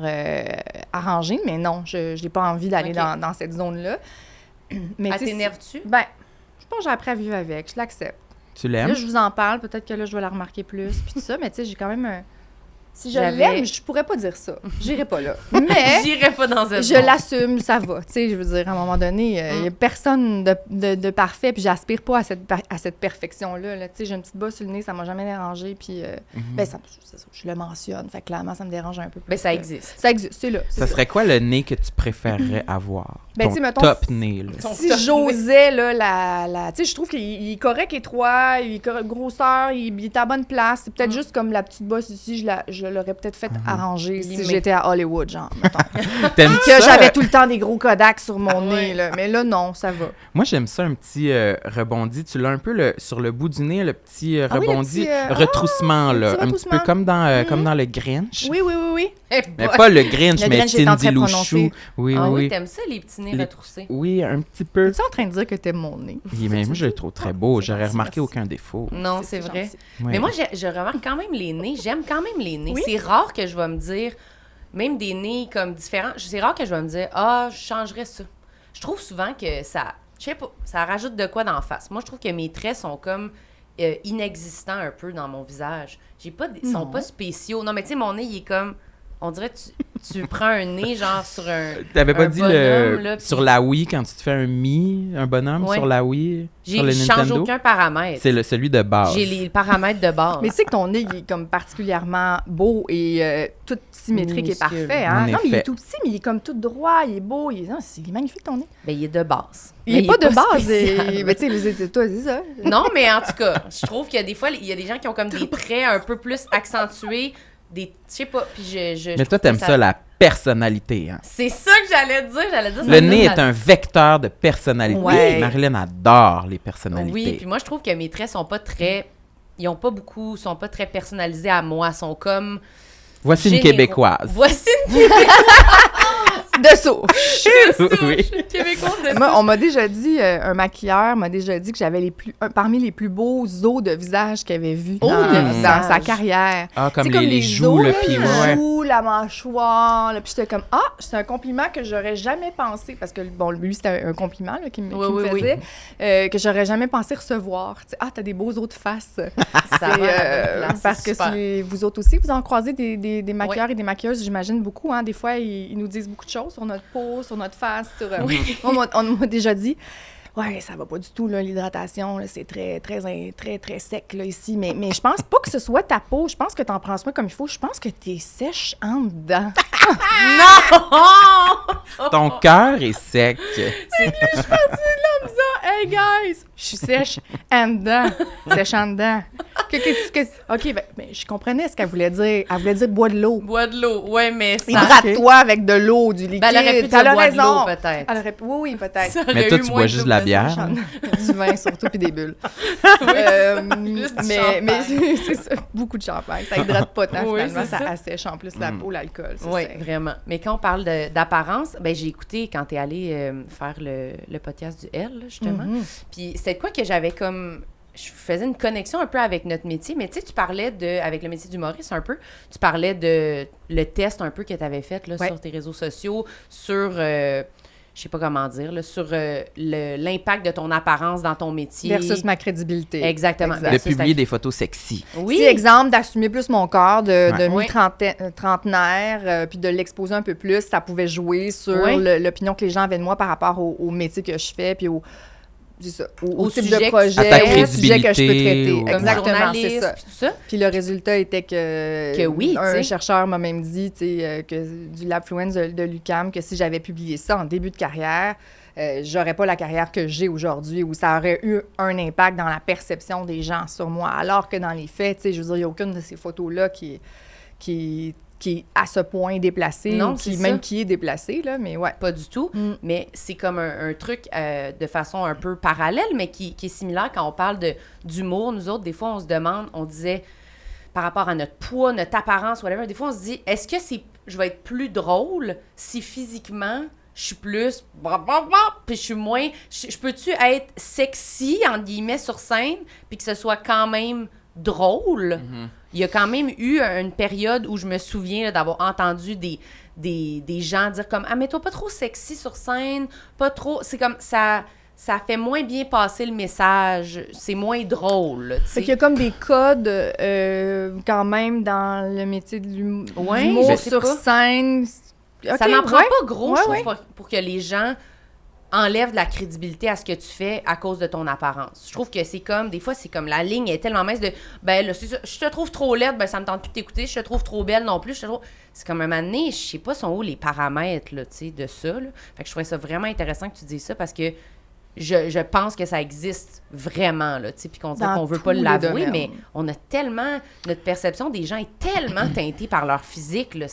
arranger, mais non, je n'ai pas envie d'aller dans cette zone-là. Mais t'énerves-tu? Ben, je pense que j'ai appris à vivre avec. Je l'accepte. Tu l'aimes? Là, je vous en parle. Peut-être que là, je vais la remarquer plus. Puis tout ça, mais tu sais, j'ai quand même Si je l'aime, je pourrais pas dire ça. J'irais pas là. Mais j'irais pas dans cette je l'assume, ça va. Tu sais, je veux dire, à un moment donné, il y a personne de parfait, puis j'aspire pas à cette perfection-là. Là. Tu sais, j'ai une petite bosse sur le nez, ça m'a jamais dérangé, puis je le mentionne. Fait que clairement, ça me dérange un peu. Mais ça existe. Ça existe, c'est là. Ça serait quoi le nez que tu préférerais avoir? Ben, ton mettons, top nez, là. Si j'osais, là, tu sais, je trouve qu'il est correct étroit, il est grosseur, il est à bonne place. C'est peut-être juste comme la petite bosse ici, je l'aurais peut-être fait arranger si j'étais à Hollywood, genre, mettons. Que j'avais tout le temps des gros Kodak sur mon nez, là. Mais là, non, ça va. Moi, j'aime ça, un petit rebondi. Tu l'as un peu sur le bout du nez, le petit rebondi, retroussement, là. Un petit peu comme dans le Grinch. Oui. Mais pas le Grinch, mais Grinch étant Cindy très Lou prononcé. Chou. Oui, Ah oui, oui. t'aimes ça, les petits nez retroussés? Oui, un petit peu. Es-tu en train de dire que t'aimes mon nez? Oui, mais moi, je le trouve très beau. J'aurais gentil, remarqué merci. aucun défaut. Non, c'est vrai. gentil. Ouais. Mais moi, je remarque quand même les nez. J'aime quand même les nez. Oui? C'est rare que je vais me dire, même des nez comme différents, c'est rare que je vais me dire, je changerais ça. Je trouve souvent que ça, je sais pas, ça rajoute de quoi d'en face. Moi, je trouve que mes traits sont comme inexistants un peu dans mon visage. Ils sont pas spéciaux. Non, mais tu sais, mon nez, il est comme, on dirait que tu prends un nez genre sur un T'avais pas un dit bonhomme, là, sur puis la Wii, quand tu te fais un bonhomme Ouais. sur la Wii, sur le je change Nintendo? aucun paramètre. C'est celui de base. J'ai les paramètres de base. Mais tu sais que ton nez, il est comme particulièrement beau et tout symétrique et Minuscule. parfait. Hein? En Non, mais il effet. est tout petit, mais il est comme tout droit, il est beau. Il est magnifique, ton nez. Ben, il est de base. Il est pas de base. spécial. Mais tu sais, toi, c'est ça. Non, mais en tout cas, je trouve qu'il y a des fois, il y a des gens qui ont comme des traits un peu plus accentués, je sais pas, puis je Mais toi, trouve t'aimes que ça, la personnalité, hein? C'est ça que j'allais dire, Le nez est un vecteur de personnalité. Ouais. Marilyn adore les personnalités. Oui, puis moi, je trouve que mes traits sont pas très personnalisés à moi, sont comme Voici une généraux. Québécoise. Voici une De souche. Oui. Québécoise de Moi, on m'a déjà dit, un maquilleur m'a déjà dit que j'avais parmi les plus beaux os de visage qu'il avait vu Os de dans visage. sa carrière. Ah, comme C'est les joues, os, le là, puis les ouais. joues, la mâchoire. Là, puis j'étais comme, c'est un compliment que j'aurais jamais pensé, parce que, bon, lui, c'était un compliment là, qu'il me faisait, que j'aurais jamais pensé recevoir. Tu sais, t'as des beaux os de face. Ça va, là, parce c'est que super. vous autres aussi, vous en croisez des maquilleurs et des maquilleuses, j'imagine beaucoup. Hein? Des fois, ils nous disent beaucoup de choses sur notre peau, sur notre face. On m'a déjà dit, ouais, ça va pas du tout, là, l'hydratation, là, c'est très, très, très, très sec là, ici. Mais je pense pas que ce soit ta peau. Je pense que t'en prends soin comme il faut. Je pense que t'es sèche en dedans. Ton cœur est sec. Hey, guys! Je suis sèche en dedans. Sèche en dedans. OK, ben, je comprenais ce qu'elle voulait dire. Elle voulait dire bois de l'eau. Bois de l'eau, ouais, mais ça... Hydrate-toi avec de l'eau, du liquide. Ben, elle aurait pu dire bois de l'eau, peut-être. Oui, peut-être. Ça aurait Mais toi, eu tu moins bois juste de la bière. Du vin surtout, puis des bulles. Juste du mais champagne. c'est ça, beaucoup de champagne. Ça hydrate pas tant, Oui, finalement. c'est Ça ça. assèche en plus la peau, l'alcool. Oui, vraiment. Mais quand on parle d'apparence, ben j'ai écouté quand t'es allé faire le podcast du L, là, justement. Puis c'était quoi que j'avais comme... Je faisais une connexion un peu avec notre métier, mais tu sais, tu parlais avec le métier d'humoriste un peu, tu parlais de le test un peu que tu avais fait là, sur tes réseaux sociaux, sur, je sais pas comment dire, là, sur l'impact de ton apparence dans ton métier. Versus ma crédibilité. Exactement. Exact. De publier des photos sexy. Oui. Si, exemple, d'assumer plus mon corps de Oui. mi-trentenaire, puis de l'exposer un peu plus, ça pouvait jouer sur l'opinion que les gens avaient de moi par rapport au métier que je fais, puis au type sujet de projet, à ta au sujet que je peux traiter. crédibilité, Comme Exactement, c'est journaliste, ça. puis tout ça. Puis le résultat était que oui, un tu sais. chercheur m'a même dit, tu sais, que du Labfluence de l'UQAM, que si j'avais publié ça en début de carrière, j'aurais pas la carrière que j'ai aujourd'hui, où ça aurait eu un impact dans la perception des gens sur moi. Alors que dans les faits, tu sais, je veux dire, il n'y a aucune de ces photos-là qui est à ce point déplacée, Non, ou c'est qui est déplacée, là, mais ouais. Pas du tout, mais c'est comme un truc de façon un peu parallèle, mais qui est similaire quand on parle d'humour. Nous autres, des fois, on se demande, on disait, par rapport à notre poids, notre apparence, whatever, des fois, on se dit, est-ce que je vais être plus drôle si physiquement, je suis plus... puis je suis moins... Je peux-tu être sexy, entre guillemets, sur scène, puis que ce soit quand même drôle? Il y a quand même eu une période où je me souviens là, d'avoir entendu des gens dire comme « Ah, mais toi, pas trop sexy sur scène, pas trop... » C'est comme ça ça fait moins bien passer le message, c'est moins drôle. Fait qu'il y a comme des codes quand même dans le métier de l'humour sur scène. Okay, ça n'en prend pas gros, je trouve, pour que les gens enlèvent de la crédibilité à ce que tu fais à cause de ton apparence. Je trouve que c'est comme, des fois, c'est comme la ligne est tellement mince de, ben là, je te trouve trop laide, ben ça me tente plus de t'écouter, je te trouve trop belle non plus, c'est comme un moment donné, je sais pas sont où les paramètres, là, tu sais, de ça, là. Fait que je trouvais ça vraiment intéressant que tu dises ça parce que je pense que ça existe vraiment, là, tu sais, puis qu'on dit qu'on veut pas l'avouer, mais on a tellement, notre perception des gens est tellement teintée par leur physique, là,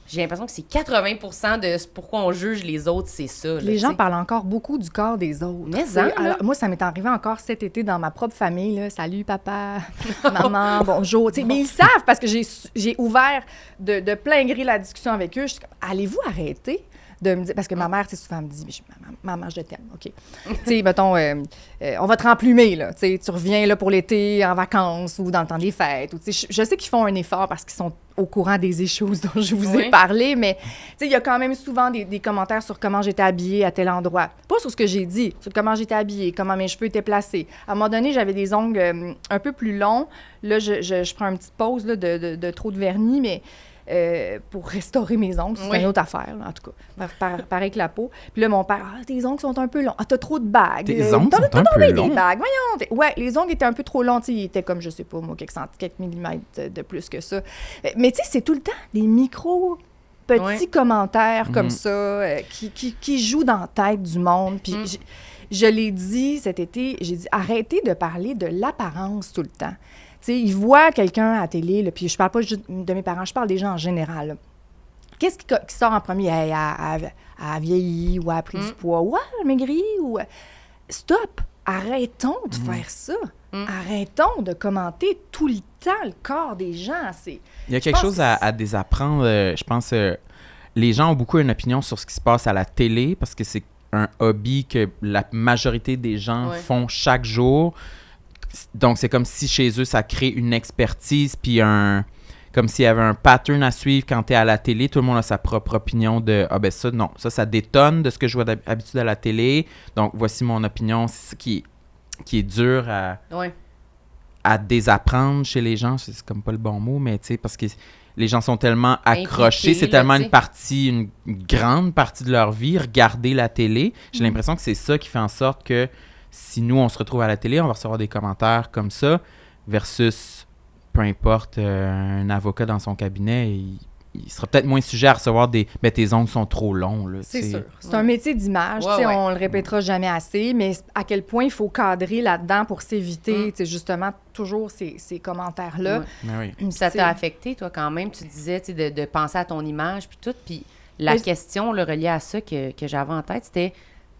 j'ai l'impression que c'est 80% de pourquoi on juge les autres, c'est ça. Là, les gens parlent encore beaucoup du corps des autres. Mais alors, moi, ça m'est arrivé encore cet été dans ma propre famille. Là. Salut, papa, maman, bonjour. Mais ils savent parce que j'ai ouvert de plein gré la discussion avec eux. Je suis comme, allez-vous arrêter de me dire... Parce que ma mère, souvent, me dit, maman, je t'aime, OK. Tu sais, mettons, on va te remplumer, là. Tu reviens là pour l'été, en vacances ou dans le temps des fêtes. Ou, je sais qu'ils font un effort parce qu'ils sont au courant des issues dont je vous ai parlé, mais il y a quand même souvent des commentaires sur comment j'étais habillée à tel endroit. Pas sur ce que j'ai dit, sur comment j'étais habillée, comment mes cheveux étaient placés. À un moment donné, j'avais des ongles un peu plus longs. Là, je prends une petite pause là, de trop de vernis, mais... pour restaurer mes ongles, c'est une autre affaire, là, en tout cas. Pareil que la peau. Puis là, mon père, tes ongles sont un peu longs. Ah, t'as trop de bagues. Tes ongles sont un peu longs? Des bagues. Voyons. Ouais, les ongles étaient un peu trop longs. Ils étaient comme, je sais pas, moi, quelques millimètres de plus que ça. Mais tu sais, c'est tout le temps des petits commentaires comme ça qui jouent dans la tête du monde. Puis je l'ai dit cet été, j'ai dit, arrêtez de parler de l'apparence tout le temps. Tu sais, ils voient quelqu'un à la télé, là, puis je parle pas juste de mes parents, je parle des gens en général. Là. Qu'est-ce qui sort en premier? Elle a vieilli ou a pris du poids ou elle a maigri ou... Stop! Arrêtons de faire ça. Arrêtons de commenter tout le temps le corps des gens. Il y a quelque chose à désapprendre. Je pense les gens ont beaucoup une opinion sur ce qui se passe à la télé parce que c'est un hobby que la majorité des gens font chaque jour. Donc, c'est comme si chez eux, ça crée une expertise, puis comme s'il y avait un pattern à suivre quand tu es à la télé. Tout le monde a sa propre opinion de « Ah ben ça, non, ça détonne de ce que je vois d'habitude à la télé. Donc, voici mon opinion. » C'est ça qui est dur à désapprendre chez les gens. C'est comme pas le bon mot, mais tu sais, parce que les gens sont tellement accrochés. C'est tellement une grande partie de leur vie, regarder la télé. J'ai l'impression que c'est ça qui fait en sorte que si nous, on se retrouve à la télé, on va recevoir des commentaires comme ça, versus, peu importe, un avocat dans son cabinet, il sera peut-être moins sujet à recevoir des « tes ongles sont trop longs ». C'est sûr. C'est un métier d'image, on le répétera jamais assez, mais à quel point il faut cadrer là-dedans pour s'éviter justement toujours ces commentaires-là. Ça t'a affecté, toi, quand même, tu disais de penser à ton image, puis tout, puis la question reliée à ça que j'avais en tête, c'était...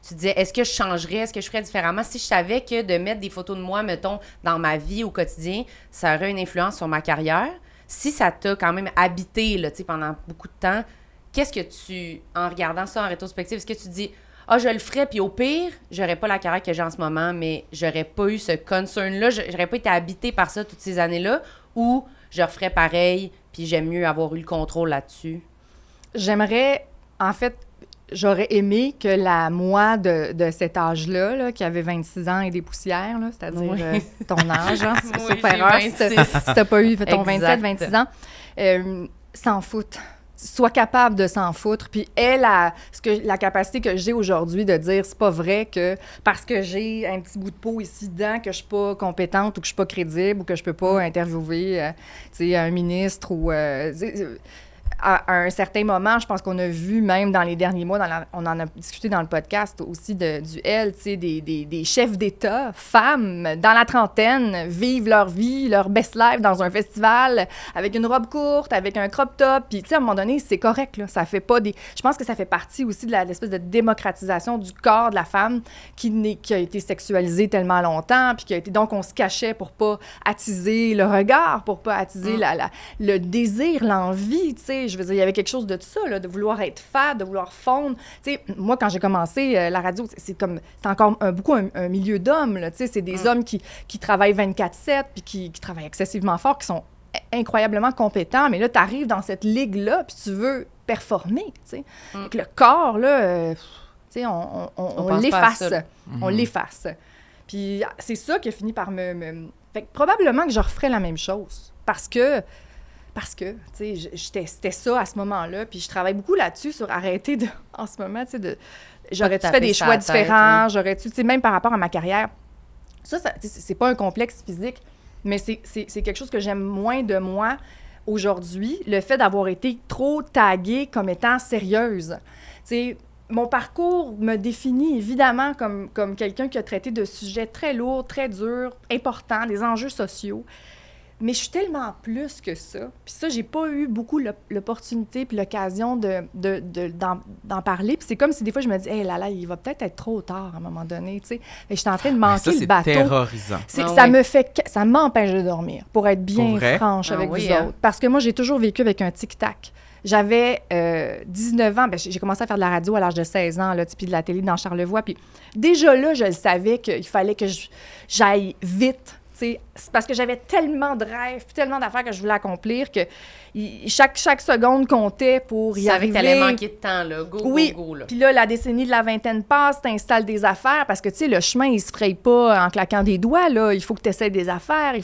Tu disais, est-ce que je changerais, est-ce que je ferais différemment? Si je savais que de mettre des photos de moi, mettons, dans ma vie au quotidien, ça aurait une influence sur ma carrière, si ça t'a quand même habité là, pendant beaucoup de temps, qu'est-ce que tu, en regardant ça en rétrospective, est-ce que tu dis, je le ferais, puis au pire, j'aurais pas la carrière que j'ai en ce moment, mais j'aurais pas eu ce concern-là, j'aurais pas été habitée par ça toutes ces années-là, ou je referais pareil, puis j'aime mieux avoir eu le contrôle là-dessus? J'aimerais, en fait, j'aurais aimé que la moi de cet âge-là, qui avait 26 ans et des poussières, là, c'est-à-dire ton âge, hein, sauf erreur, si t'as pas eu ton 27, 26 ans, s'en foutre. Soit capable de s'en foutre. Puis elle a la capacité que j'ai aujourd'hui de dire c'est pas vrai que parce que j'ai un petit bout de peau ici dedans que je suis pas compétente ou que je suis pas crédible ou que je peux pas interviewer un ministre ou... à un certain moment, je pense qu'on a vu, même dans les derniers mois, on en a discuté dans le podcast aussi du L, tu sais, des chefs d'État, femmes, dans la trentaine, vivent leur vie, leur best life dans un festival, avec une robe courte, avec un crop top, puis tu sais, à un moment donné, c'est correct, là, ça fait pas des... Je pense que ça fait partie aussi de l'espèce de démocratisation du corps de la femme qui a été sexualisée tellement longtemps, puis qui a été... Donc, on se cachait pour pas attiser le regard, pour pas attiser le désir, l'envie, tu sais. Je veux dire, il y avait quelque chose de tout ça, là, de vouloir être fade, de vouloir fondre. Tu sais, moi, quand j'ai commencé la radio, c'est encore beaucoup un milieu d'hommes, là, tu sais, c'est des hommes qui travaillent 24/7 puis qui travaillent excessivement fort, qui sont incroyablement compétents, mais là, tu arrives dans cette ligue-là puis tu veux performer, tu sais. Le corps, là... Tu sais, on l'efface. On l'efface. Puis c'est ça qui a fini par me... Fait que probablement que je referais la même chose. Parce que tu sais, c'était ça à ce moment-là. Puis je travaille beaucoup là-dessus, sur arrêter de... En ce moment, tu sais, j'aurais-tu fait des choix différents? Oui. J'aurais-tu... Tu sais, même par rapport à ma carrière. Ça c'est pas un complexe physique, mais c'est quelque chose que j'aime moins de moi aujourd'hui, le fait d'avoir été trop taguée comme étant sérieuse. Tu sais, mon parcours me définit évidemment comme quelqu'un qui a traité de sujets très lourds, très durs, importants, des enjeux sociaux. Mais je suis tellement plus que ça. Puis ça, j'ai pas eu beaucoup l'opportunité puis l'occasion d'en parler. Puis c'est comme si des fois, je me dis, « Hey, là, il va peut-être être trop tard à un moment donné. » Tu sais, je suis en train de manquer le bateau. C'est terrorisant. Ça m'empêche de dormir, pour être bien franche avec vous autres. Parce que moi, j'ai toujours vécu avec un tic-tac. J'avais 19 ans, j'ai commencé à faire de la radio à l'âge de 16 ans, là, puis de la télé dans Charlevoix. Puis déjà là, je le savais qu'il fallait que j'aille vite. C'est parce que j'avais tellement de rêves, tellement d'affaires que je voulais accomplir que chaque seconde comptait pour y arriver. Tu savais que t'allais manquer de temps, là. Go, là. Puis là, la décennie de la vingtaine passe, t'installes des affaires parce que, tu sais, le chemin, il se fraye pas en claquant des doigts, là. Il faut que tu essaies des affaires,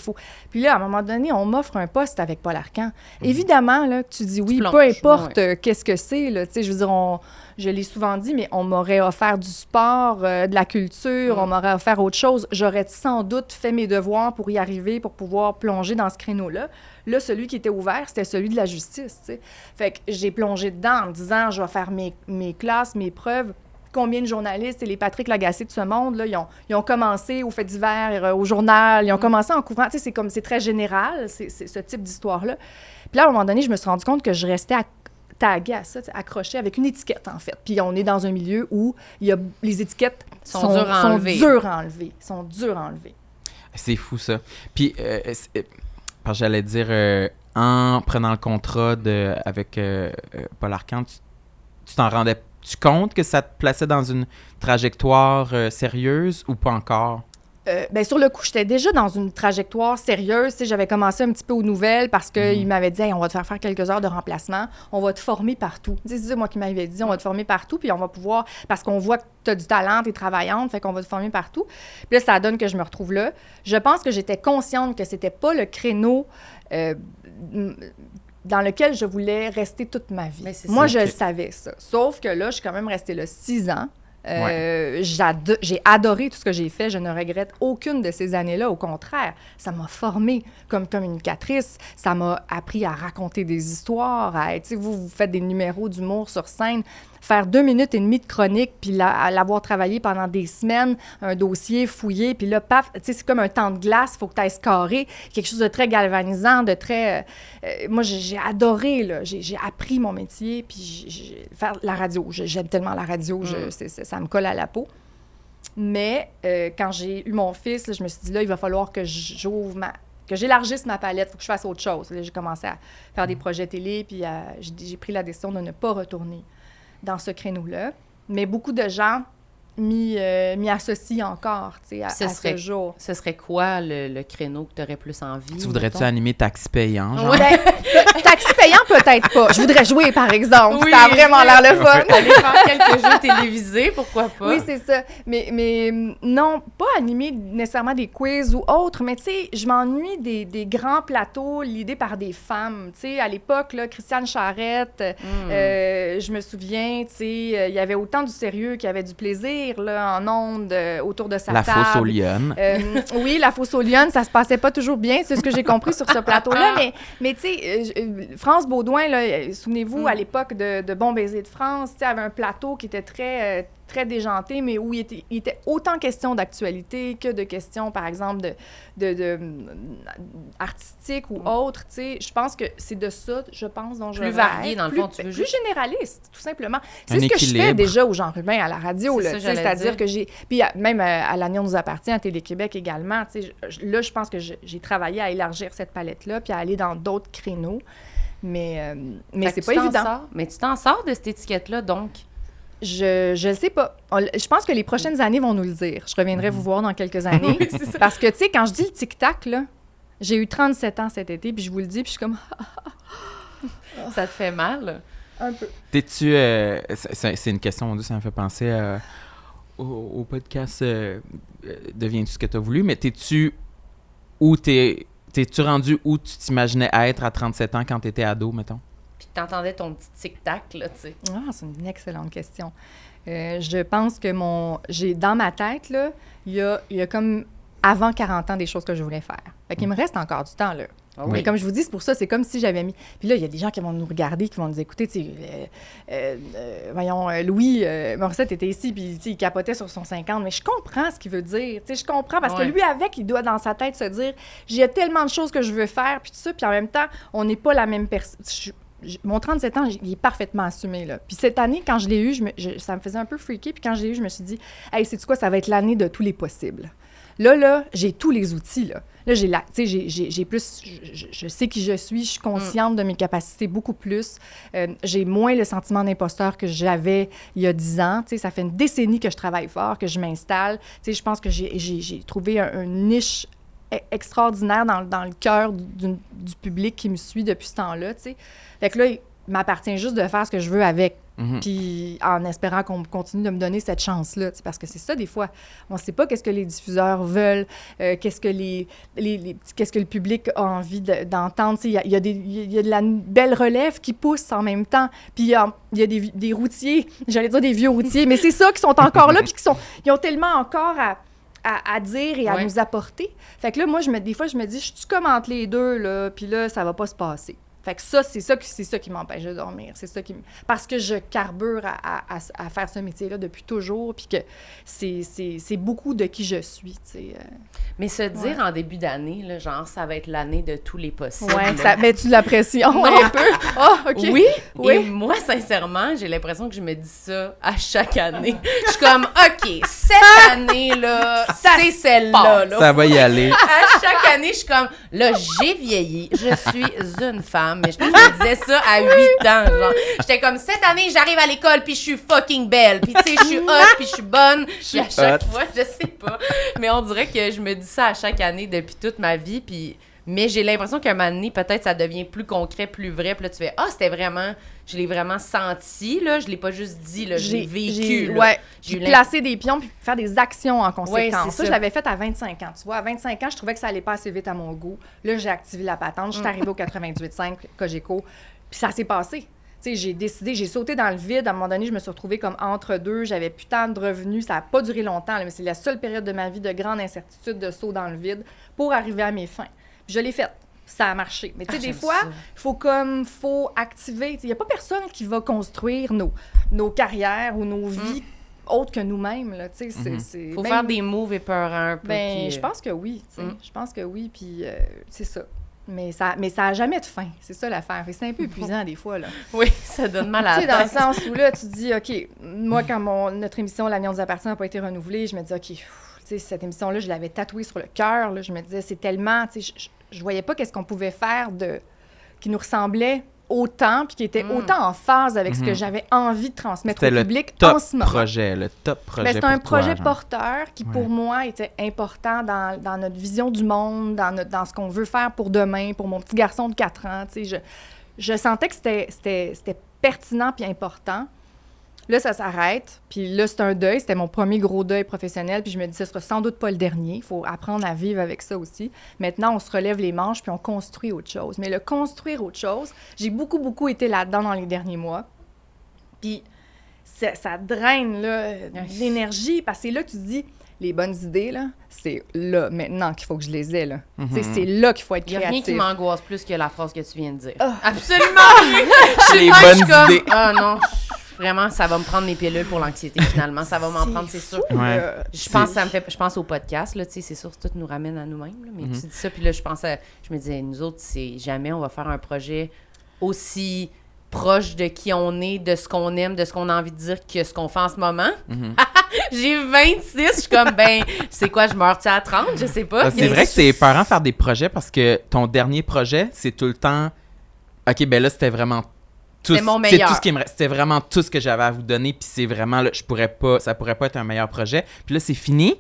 Puis là, à un moment donné, on m'offre un poste avec Paul Arcand. Évidemment, là, tu dis oui, peu importe qu'est-ce que c'est, là. Tu sais, je veux dire, je l'ai souvent dit, mais on m'aurait offert du sport, de la culture, on m'aurait offert autre chose. J'aurais sans doute fait mes devoirs pour y arriver, pour pouvoir plonger dans ce créneau-là. Là, celui qui était ouvert, c'était celui de la justice, tu sais. Fait que j'ai plongé dedans en me disant, je vais faire mes classes, mes preuves. Combien de journalistes et les Patrick Lagacé de ce monde, là, ils ont commencé au fait divers, au journal, ils ont commencé en couvrant. Tu sais, c'est très général, c'est ce type d'histoire-là. Puis là, à un moment donné, je me suis rendu compte que je restais taguée à ça, accrochée avec une étiquette, en fait. Puis on est dans un milieu où les étiquettes sont dures à enlever. C'est fou, ça. Puis, parce que j'allais dire, en prenant le contrat avec Paul Arcand, tu t'en rendais-tu compte que ça te plaçait dans une trajectoire sérieuse ou pas encore? Bien, sur le coup, j'étais déjà dans une trajectoire sérieuse. Tu sais, j'avais commencé un petit peu aux nouvelles parce qu'il m'avait dit hey, « on va te faire quelques heures de remplacement. On va te former partout. » C'est ça, moi, qui m'avait dit « on va te former partout, puis on va pouvoir... » Parce qu'on voit que tu as du talent, tu es travaillante, fait qu'on va te former partout. Puis là, ça donne que je me retrouve là. Je pense que j'étais consciente que c'était pas le créneau... dans lequel je voulais rester toute ma vie. Moi, je le savais, ça. Sauf que là, je suis quand même restée là 6 ans. J'ai adoré tout ce que j'ai fait. Je ne regrette aucune de ces années-là. Au contraire, ça m'a formée comme communicatrice. Ça m'a appris à raconter des histoires. Vous faites des numéros d'humour sur scène. Faire 2 minutes et demie de chronique, puis l'avoir travaillé pendant des semaines, un dossier fouillé, puis là, paf, tu sais, c'est comme un temps de glace, il faut que tu ailles scorer, quelque chose de très galvanisant, de très... moi, j'ai adoré, là, j'ai appris mon métier, puis faire la radio. J'aime tellement la radio, ça me colle à la peau. Mais quand j'ai eu mon fils, là, je me suis dit, là, il va falloir que j'élargisse ma palette, il faut que je fasse autre chose. Là, j'ai commencé à faire des projets télé, puis j'ai pris la décision de ne pas retourner dans ce créneau-là. Mais beaucoup de gens m'y associent encore, tu sais, à ce jour. Ce serait quoi le créneau que tu aurais plus envie? Tu voudrais-tu animer Taxi payant, genre? Ben, Taxi payant, peut-être pas. Je voudrais jouer, par exemple. Oui, ça a vraiment l'air le fun. Aller faire quelques jeux télévisés, pourquoi pas? Oui, c'est ça. Mais non, pas animer nécessairement des quiz ou autres, mais tu sais, je m'ennuie des grands plateaux lidés par des femmes. Tu sais, à l'époque, là, Christiane Charette, je me souviens, tu sais, il y avait autant du sérieux qu'il y avait du plaisir. Là, en ondes, autour de sa table. La fosse aux lionnes. Oui, la fosse aux lionnes, ça se passait pas toujours bien, c'est ce que j'ai compris sur ce plateau-là, mais tu sais, France Baudouin, là, souvenez-vous, à l'époque de Bon baiser de France, tu sais, avait un plateau qui était très déjanté, mais où il était autant question d'actualité que de questions, par exemple, de artistiques ou autres, tu sais. Je pense que c'est de ça, dont je plus varié, dans le fond, tu veux plus généraliste, tout simplement. C'est ce que je fais déjà aux Jean Rubin à la radio, là, c'est-à-dire que j'ai... Puis même à l'Union nous appartient, à Télé-Québec également, tu sais. Là, je pense que j'ai travaillé à élargir cette palette-là, puis à aller dans d'autres créneaux, mais c'est pas évident. Mais tu t'en sors de cette étiquette-là, donc? Je ne sais pas. Je pense que les prochaines années vont nous le dire. Je reviendrai vous voir dans quelques années. Oui, c'est ça. Parce que, tu sais, quand je dis le tic-tac, là, j'ai eu 37 ans cet été, puis je vous le dis, puis je suis comme... Ça te fait mal? Un peu. T'es-tu... c'est une question, mon Dieu, ça me fait penser au podcast Deviens-tu ce que t'as voulu, mais t'es-tu rendu où tu t'imaginais être à 37 ans quand t'étais ado, mettons? Puis t'entendais ton petit tic-tac, là, tu sais. Ah, c'est une excellente question. Je pense que dans ma tête, là, il y a comme avant 40 ans des choses que je voulais faire. Fait qu'il me reste encore du temps, là. Ah Mais comme je vous dis, c'est pour ça, c'est comme si j'avais mis... Puis là, il y a des gens qui vont nous regarder, qui vont nous écouter, tu sais, voyons, Louis Morissette était ici, puis il capotait sur son 50, mais je comprends ce qu'il veut dire, tu sais, je comprends, parce que lui, il doit dans sa tête se dire, j'ai tellement de choses que je veux faire, puis tout ça, puis en même temps, on n'est pas la même personne. Mon 37 ans, il est parfaitement assumé, là. Puis cette année, quand je l'ai eu, ça me faisait un peu freaky, puis quand je l'ai eu, je me suis dit, hey, sais-tu quoi, ça va être l'année de tous les possibles. Là, j'ai tous les outils, là. Là, j'ai plus... Je sais qui je suis consciente de mes capacités beaucoup plus. J'ai moins le sentiment d'imposteur que j'avais il y a 10 ans. Tu sais, ça fait une décennie que je travaille fort, que je m'installe. Tu sais, je pense que j'ai trouvé une niche extraordinaire dans le cœur du public qui me suit depuis ce temps-là, tu sais. Fait que là, il m'appartient juste de faire ce que je veux avec. Puis en espérant qu'on continue de me donner cette chance-là, parce que c'est ça, des fois, on ne sait pas qu'est-ce que les diffuseurs veulent, qu'est-ce que qu'est-ce que le public a envie d'entendre. Il y a de la belle relève qui pousse en même temps, puis il y a des routiers, j'allais dire des vieux routiers, mais c'est ça qui sont encore là, puis ils ont tellement encore à dire et à nous apporter. Fait que là, moi, des fois, je me dis, je suis comme entre les deux, là, puis là, ça va pas se passer. Fait que c'est ça qui m'empêche de dormir. C'est ça parce que je carbure à faire ce métier-là depuis toujours, puis que c'est beaucoup de qui je suis, tu sais. Mais se dire en début d'année, là, genre, ça va être l'année de tous les possibles. Ouais, ça met-tu de la pression un peu? Ah, OK. Oui. Et moi, sincèrement, j'ai l'impression que je me dis ça à chaque année. Je suis comme, OK, cette année-là, c'est celle-là. Là. Ça va y aller. À chaque année, je suis comme, là, j'ai vieilli, je suis une femme. Mais je pense que je me disais ça à 8 ans, genre. J'étais comme, cette année, j'arrive à l'école, puis je suis fucking belle. Puis tu sais, je suis hot, puis je suis bonne. Puis à chaque fois, je sais pas. Mais on dirait que je me dis ça à chaque année depuis toute ma vie, puis... Mais j'ai l'impression qu'à un moment donné, peut-être ça devient plus concret, plus vrai. Puis là, tu fais, c'était vraiment... Je l'ai vraiment senti, là. Je l'ai pas juste dit, là. Je l'ai vécu, là. Ouais. J'ai placé des pions puis faire des actions en conséquence. Ouais, ça, je l'avais fait à 25 ans, tu vois. À 25 ans, je trouvais que ça allait pas assez vite à mon goût. Là, j'ai activé la patente. Je suis arrivée au 98.5 Cogeco. Puis ça s'est passé. Tu sais, j'ai sauté dans le vide. À un moment donné, je me suis retrouvée comme entre deux. J'avais plus tant de revenus. Ça n'a pas duré longtemps, là, mais c'est la seule période de ma vie de grande incertitude, de saut dans le vide pour arriver à mes fins. Puis je l'ai faite. Ça a marché. Mais tu sais, des fois, il faut activer. Il n'y a pas personne qui va construire nos carrières ou nos vies autres que nous-mêmes. Il faut faire des moves épeurants un peu. Je pense que oui. Je pense que oui. Puis c'est ça. Mais ça n'a jamais de fin. C'est ça l'affaire. Et c'est un peu épuisant des fois, là. Oui, ça donne mal à la tête. Dans le sens où là, tu te dis, OK, moi, quand notre émission L'Avenir nous appartient n'a pas été renouvelée, je me dis, OK, cette émission-là, je l'avais tatouée sur le cœur. Là, je me disais, c'est tellement... Je voyais pas qu'est-ce qu'on pouvait faire qui nous ressemblait autant, puis qui était autant en phase avec ce que j'avais envie de transmettre au public en ce moment. Le top projet. C'était un projet porteur qui, pour moi, était important dans notre vision du monde, dans ce qu'on veut faire pour demain, pour mon petit garçon de 4 ans. Je sentais que c'était pertinent puis important. Là, ça s'arrête. Puis là, c'est un deuil. C'était mon premier gros deuil professionnel. Puis je me dis, ce sera sans doute pas le dernier. Il faut apprendre à vivre avec ça aussi. Maintenant, on se relève les manches puis on construit autre chose. Mais le construire autre chose, j'ai beaucoup, beaucoup été là-dedans dans les derniers mois. Puis ça draine là, de l'énergie parce que c'est là que tu te dis, les bonnes idées, là, c'est là, maintenant, qu'il faut que je les ai, là. C'est là qu'il faut être créatif. Il n'y a rien qui m'angoisse plus que la phrase que tu viens de dire. Absolument! Les bonnes idées. Ah non, vraiment, ça va me prendre mes pilules pour l'anxiété, finalement. Ça va m'en prendre, c'est sûr. Ouais. Je pense au podcast, là, tu sais, c'est sûr que tout nous ramène à nous-mêmes, là, mais tu dis ça, puis là, je me disais, nous autres, c'est jamais on va faire un projet aussi proche de qui on est, de ce qu'on aime, de ce qu'on a envie de dire que ce qu'on fait en ce moment. J'ai 26, je suis comme, c'est quoi, je meurs-tu à 30? Je sais pas. C'est vrai que c'est épeurant faire des projets parce que ton dernier projet, c'est tout le temps, OK, ben là, c'était vraiment tout. C'est mon meilleur. C'est tout ce qui me reste. C'était vraiment tout ce que j'avais à vous donner, puis c'est vraiment, là, ça pourrait pas être un meilleur projet. Puis là, c'est fini.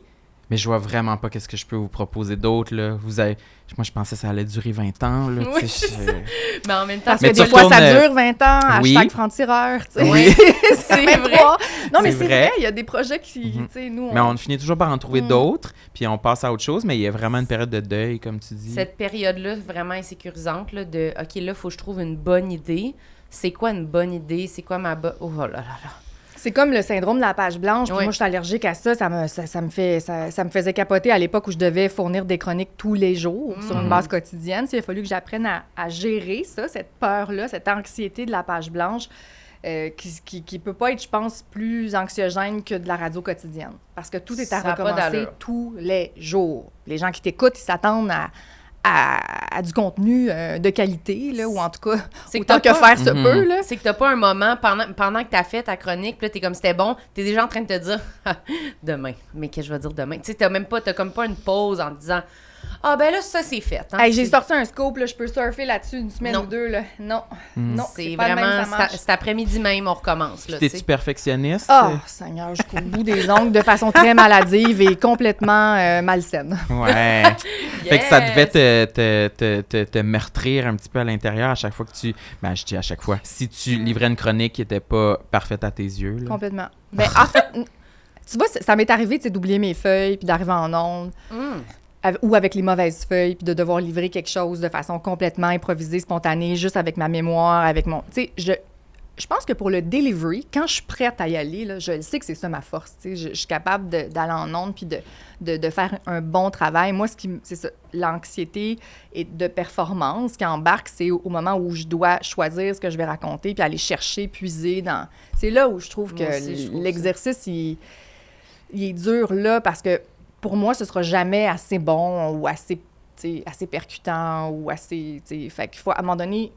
Mais je vois vraiment pas qu'est-ce que je peux vous proposer d'autre, là. Moi, je pensais que ça allait durer 20 ans, là. Oui, mais en même temps... Parce que des fois, ça dure 20 ans, hashtag franc-tireur, tu sais. Oui. C'est vrai. Non, mais c'est vrai, il y a des projets qui, tu sais, nous... Mais on finit toujours par en trouver d'autres, puis on passe à autre chose, mais il y a vraiment une période de deuil, comme tu dis. Cette période-là, vraiment insécurisante, là, de « OK, là, il faut que je trouve une bonne idée. C'est quoi une bonne idée? C'est quoi ma bonne... » Oh là là là. C'est comme le syndrome de la page blanche. Puis moi, je suis allergique à ça. Ça me faisait capoter à l'époque où je devais fournir des chroniques tous les jours sur une base quotidienne. Il a fallu que j'apprenne à gérer ça, cette peur-là, cette anxiété de la page blanche qui peut pas être, je pense, plus anxiogène que de la radio quotidienne. Parce que tout est à recommencer tous les jours. Les gens qui t'écoutent, ils s'attendent à du contenu de qualité, là, ou en tout cas, autant que faire se peut. Là. C'est que t'as pas un moment, pendant que t'as fait ta chronique, puis là, t'es comme c'était bon, t'es déjà en train de te dire « demain ». Mais qu'est-ce que je vais dire demain? Tu sais, t'as comme pas une pause en te disant « ah ben là, ça, c'est fait. Hein? » Hey, j'ai sorti un scoop, là, je peux surfer là-dessus une semaine ou deux. Là. Non, c'est vraiment, même, ça cet après-midi même, on recommence. Là, t'es-tu perfectionniste? Oh, Seigneur, jusqu'au bout des ongles de façon très maladive et complètement malsaine. Ouais. Fait que ça devait te meurtrir un petit peu à l'intérieur à chaque fois que tu... Ben, je dis à chaque fois. Si tu livrais une chronique qui était pas parfaite à tes yeux. Là. Complètement. Ben, en fait, tu vois, ça m'est arrivé d'oublier mes feuilles puis d'arriver en ondes. Ou avec les mauvaises feuilles, puis de devoir livrer quelque chose de façon complètement improvisée, spontanée, juste avec ma mémoire, avec mon... Tu sais, je pense que pour le delivery, quand je suis prête à y aller, là, je sais que c'est ça ma force, tu sais. Je suis capable d'aller en ondes puis de faire un bon travail. Moi, c'est ça, l'anxiété et de performance qui embarque, c'est au moment où je dois choisir ce que je vais raconter puis aller chercher, puiser dans... C'est là où je trouve que l'exercice, il est dur, là, parce que pour moi, ce sera jamais assez bon ou assez percutant ou assez... Fait qu'il faut, à un moment donné...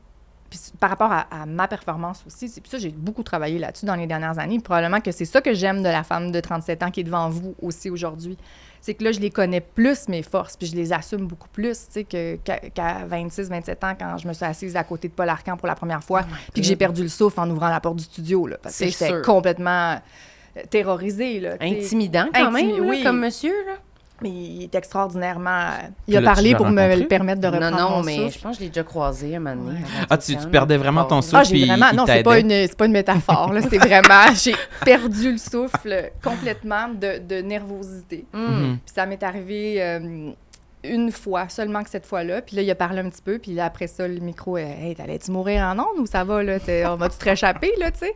Puis par rapport à ma performance aussi, puis ça, j'ai beaucoup travaillé là-dessus dans les dernières années. Probablement que c'est ça que j'aime de la femme de 37 ans qui est devant vous aussi aujourd'hui. C'est que là, je les connais plus, mes forces, puis je les assume beaucoup plus, tu sais, qu'à 26, 27 ans, quand je me suis assise à côté de Paul Arcand pour la première fois, puis que j'ai perdu le souffle en ouvrant la porte du studio, là, parce que j'étais complètement... terrorisé, là. Intimidant quand même, oui. Là, comme monsieur, là. Mais il est extraordinairement... Il a parlé pour me le permettre de reprendre Non, mon mais souffle. je pense que je l'ai déjà croisé un moment donné. Ah, tu perdais vraiment ton souffle, puis vraiment... Non, c'est pas une métaphore, là. C'est vraiment... J'ai perdu le souffle complètement de nervosité. Puis ça m'est arrivé... une fois, seulement que cette fois-là. Puis là, il a parlé un petit peu. Puis là, après ça, le micro, « Hey, t'allais-tu mourir en ondes ou ça va, là? On va-tu te réchapper, là, tu sais? »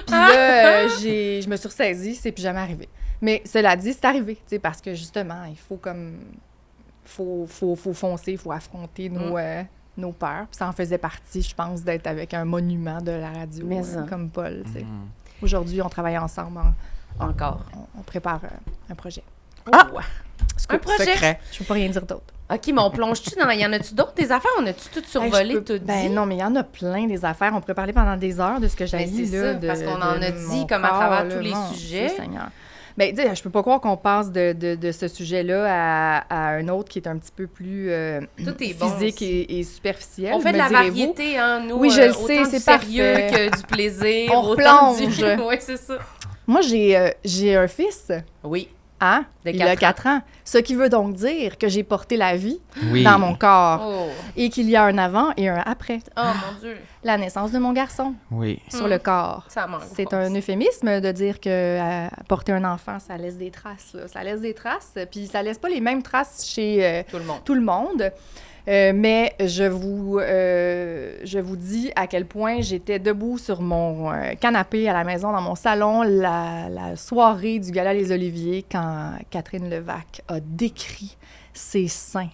Puis là, je me suis ressaisie. C'est plus jamais arrivé. Mais cela dit, c'est arrivé, tu sais, parce que justement, il faut comme... faut foncer, il faut affronter nos peurs. Puis ça en faisait partie, je pense, d'être avec un monument de la radio, comme Paul, tu sais. Aujourd'hui, on travaille ensemble encore. On prépare un projet. Ah! Un projet? Secret. Je peux pas rien dire d'autre. OK, mais on plonge-tu dans... Y en a-tu d'autres, des affaires? On a-tu tout survolé, tout dit? Ben non, mais il y en a plein des affaires. On pourrait parler pendant des heures de ce que j'ai dit, là. Parce qu'on en a dit comme à travers tous les sujets. Seigneur. Bien, je peux pas croire qu'on passe de ce sujet-là à un autre qui est un petit peu plus physique et superficiel. On fait de la variété, hein, nous. Oui, je le sais, c'est sérieux que du plaisir. On replonge. Oui, c'est ça. Moi, j'ai un fils. Oui. Hein? Il a 4 ans. Ce qui veut donc dire que j'ai porté la vie dans mon corps et qu'il y a un avant et un après. Oh, mon Dieu! La naissance de mon garçon sur le corps. Ça manque. C'est un euphémisme de dire que porter un enfant, ça laisse des traces. Là. Ça laisse des traces, puis ça laisse pas les mêmes traces chez tout le monde. Mais je vous dis à quel point j'étais debout sur mon canapé à la maison, dans mon salon, la soirée du Gala Les Oliviers, quand Catherine Levac a décrit ses seins.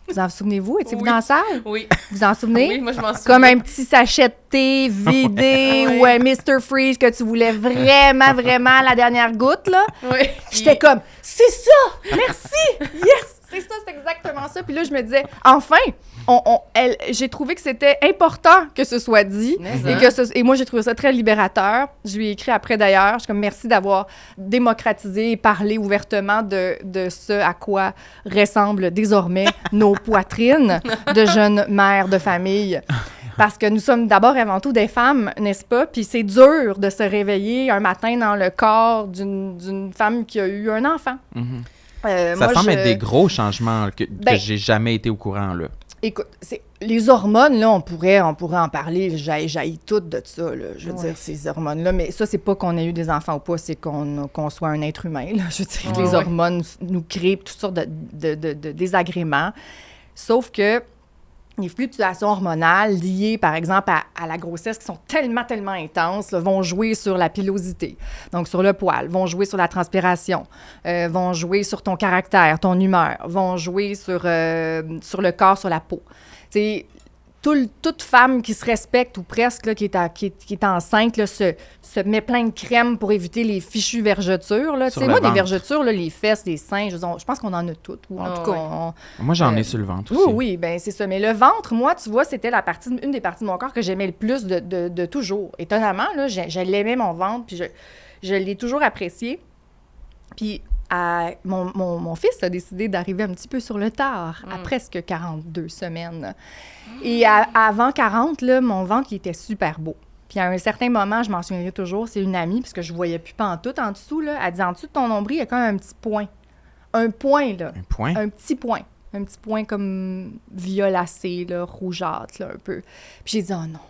Vous en souvenez-vous? Étiez-vous dans la salle? Oui. Vous en souvenez? Oui, moi, je m'en souviens. Comme un petit sachet de thé vidé ou un Mr. Freeze que tu voulais vraiment, vraiment la dernière goutte, là. Oui. J'étais comme, c'est ça! Merci! Yes! C'est ça, c'est exactement ça. Puis là, je me disais, enfin, j'ai trouvé que c'était important que ce soit dit. Et moi, j'ai trouvé ça très libérateur. Je lui ai écrit après, d'ailleurs. Je suis comme, merci d'avoir démocratisé et parlé ouvertement de ce à quoi ressemblent désormais nos poitrines de jeunes mères de famille. Parce que nous sommes d'abord et avant tout des femmes, n'est-ce pas? Puis c'est dur de se réveiller un matin dans le corps d'une femme qui a eu un enfant. Ça semble être des gros changements que j'ai jamais été au courant, là. Écoute, les hormones, là, on pourrait en parler. J'haïs toutes de ça, là. Je veux dire, ces hormones-là. Mais ça, c'est pas qu'on ait eu des enfants ou pas, c'est qu'on soit un être humain, là. Je veux dire, les hormones nous créent toutes sortes de désagréments. Sauf que les fluctuations hormonales liées, par exemple, à la grossesse, qui sont tellement, tellement intenses, là, vont jouer sur la pilosité, donc sur le poil, vont jouer sur la transpiration, vont jouer sur ton caractère, ton humeur, vont jouer sur le corps, sur la peau. Tu sais, toute femme qui se respecte, ou presque, là, qui est enceinte, là, se met plein de crème pour éviter les fichues vergetures. Là. Moi, des vergetures, là, les fesses, les seins, je pense qu'on en a toutes. Ou en tout cas, moi, j'en ai sur le ventre aussi. Oui, bien, c'est ça. Mais le ventre, moi, tu vois, c'était une des parties de mon corps que j'aimais le plus de toujours. Étonnamment, là, je l'aimais, mon ventre, puis je l'ai toujours apprécié. Puis mon fils a décidé d'arriver un petit peu sur le tard, à presque 42 semaines. Et avant 40, là, mon ventre, il était super beau. Puis à un certain moment, je m'en souviendrai toujours, c'est une amie, parce que je ne voyais plus pantoute en dessous, là, elle dit, en dessous de ton nombril, il y a quand même un petit point. Un point, là. Un point? Un petit point. Un petit point comme violacé, là, rougeâtre, là, un peu. Puis j'ai dit, oh non.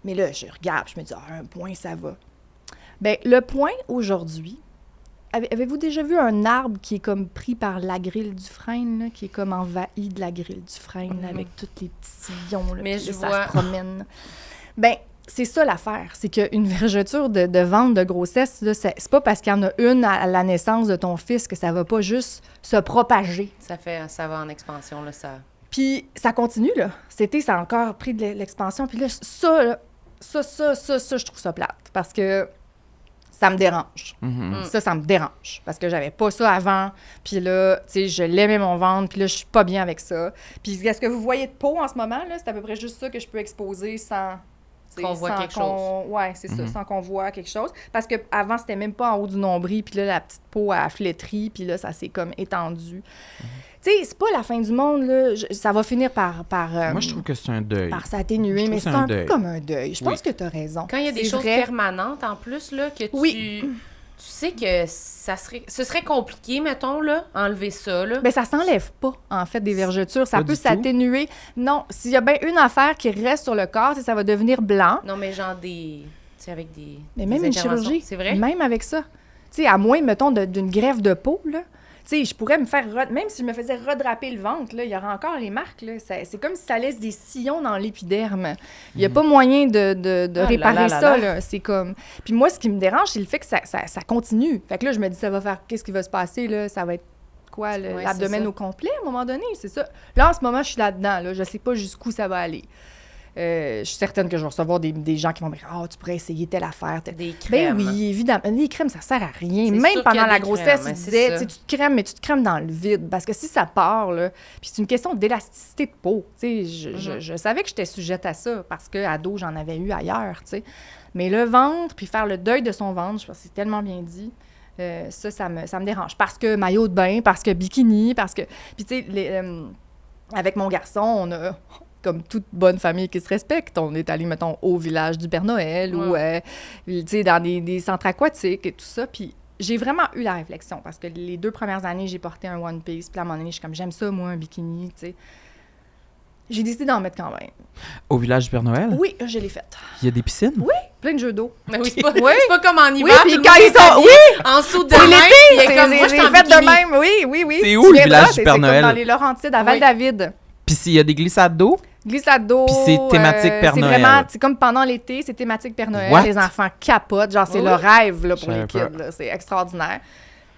Mais là, je regarde, je me dis, un point, ça va. Bien, le point, aujourd'hui, avez-vous déjà vu un arbre qui est comme pris par la grille du frêne, là, qui est comme envahi de la grille du frêne, là, avec tous les petits sillons, là, puis ça se promène? Bien, c'est ça l'affaire, c'est qu'une vergeture de ventre de grossesse, là, c'est pas parce qu'il y en a une à la naissance de ton fils que ça va pas juste se propager. Ça va en expansion, là, ça... Puis ça continue, là. Ça a encore pris de l'expansion. Puis là, ça, je trouve ça plate, parce que ça me dérange. Ça me dérange. Parce que j'avais pas ça avant. Puis là, tu sais, je l'aimais mon ventre. Puis là, je suis pas bien avec ça. Puis est-ce que vous voyez de peau en ce moment, là? C'est à peu près juste ça que je peux exposer sans... Qu'on voit quelque chose. Oui, c'est ça, sans qu'on voit quelque chose. Parce qu'avant, c'était même pas en haut du nombril. Puis là, la petite peau a flétri. Puis là, ça s'est comme étendu. Tu sais, c'est pas la fin du monde, là. Ça va finir par moi, je trouve que c'est un deuil. Par s'atténuer, mais c'est un peu comme un deuil. Je pense que tu as raison. Quand il y a des choses permanentes, en plus, là, que tu sais que ce serait compliqué, mettons, là, enlever ça, là. Bien, ça s'enlève pas, en fait, des vergetures. Ça peut s'atténuer. Non, s'il y a bien une affaire qui reste sur le corps, c'est que ça va devenir blanc. Non, mais genre des... Tu sais, avec des... Mais même une chirurgie, c'est vrai? Même avec ça. Tu sais, à moins, mettons, d'une greffe de peau, là. Tu sais, je pourrais me faire... Même si je me faisais redraper le ventre, là, il y aurait encore les marques, là. C'est comme si ça laisse des sillons dans l'épiderme. Il n'y a pas moyen de réparer ça, là. C'est comme... Puis moi, ce qui me dérange, c'est le fait que ça continue. Fait que là, je me dis, ça va faire... Qu'est-ce qui va se passer, là? Ça va être quoi, l'abdomen au complet, à un moment donné? C'est ça. Là, en ce moment, je suis là-dedans, là. Je sais pas jusqu'où ça va aller. Je suis certaine que je vais recevoir des gens qui vont me dire « Ah, tu pourrais essayer telle affaire. » Des crèmes. Ben oui, évidemment. Les crèmes, ça sert à rien. Même pendant la grossesse, ils disaient « Tu te crèmes, mais tu te crèmes dans le vide. » Parce que si ça part, là, puis c'est une question d'élasticité de peau. Tu sais, je savais que j'étais sujette à ça parce qu'à dos, j'en avais eu ailleurs, tu sais. Mais le ventre, puis faire le deuil de son ventre, je pense que c'est tellement bien dit. Ça me dérange. Parce que maillot de bain, parce que bikini, parce que... Puis tu sais, avec mon garçon, on a... Comme toute bonne famille qui se respecte, on est allé, mettons, au village du Père Noël ou, tu sais, dans des centres aquatiques et tout ça. Puis j'ai vraiment eu la réflexion parce que les 2 premières années, j'ai porté un One Piece. Puis à un moment donné, je suis comme, j'aime ça, moi, un bikini, tu sais. J'ai décidé d'en mettre quand même. Au village du Père Noël? Oui, je l'ai fait. Il y a des piscines? Oui, plein de jeux d'eau. Mais oui, c'est pas comme en hiver. Oui, puis quand ils sont... Oui! En dessous de l'été, j'ai fait de même. Oui. C'est où le village du Père Noël? C'est comme dans les Laurentides, à Val-David. Puis s'il y a des glissades d'eau? Glissade d'eau. Puis c'est thématique Père Noël. C'est vraiment, c'est comme pendant l'été, c'est thématique Père Noël. What? Les enfants capotent. Genre, c'est le rêve là, pour les kids. Là. C'est extraordinaire.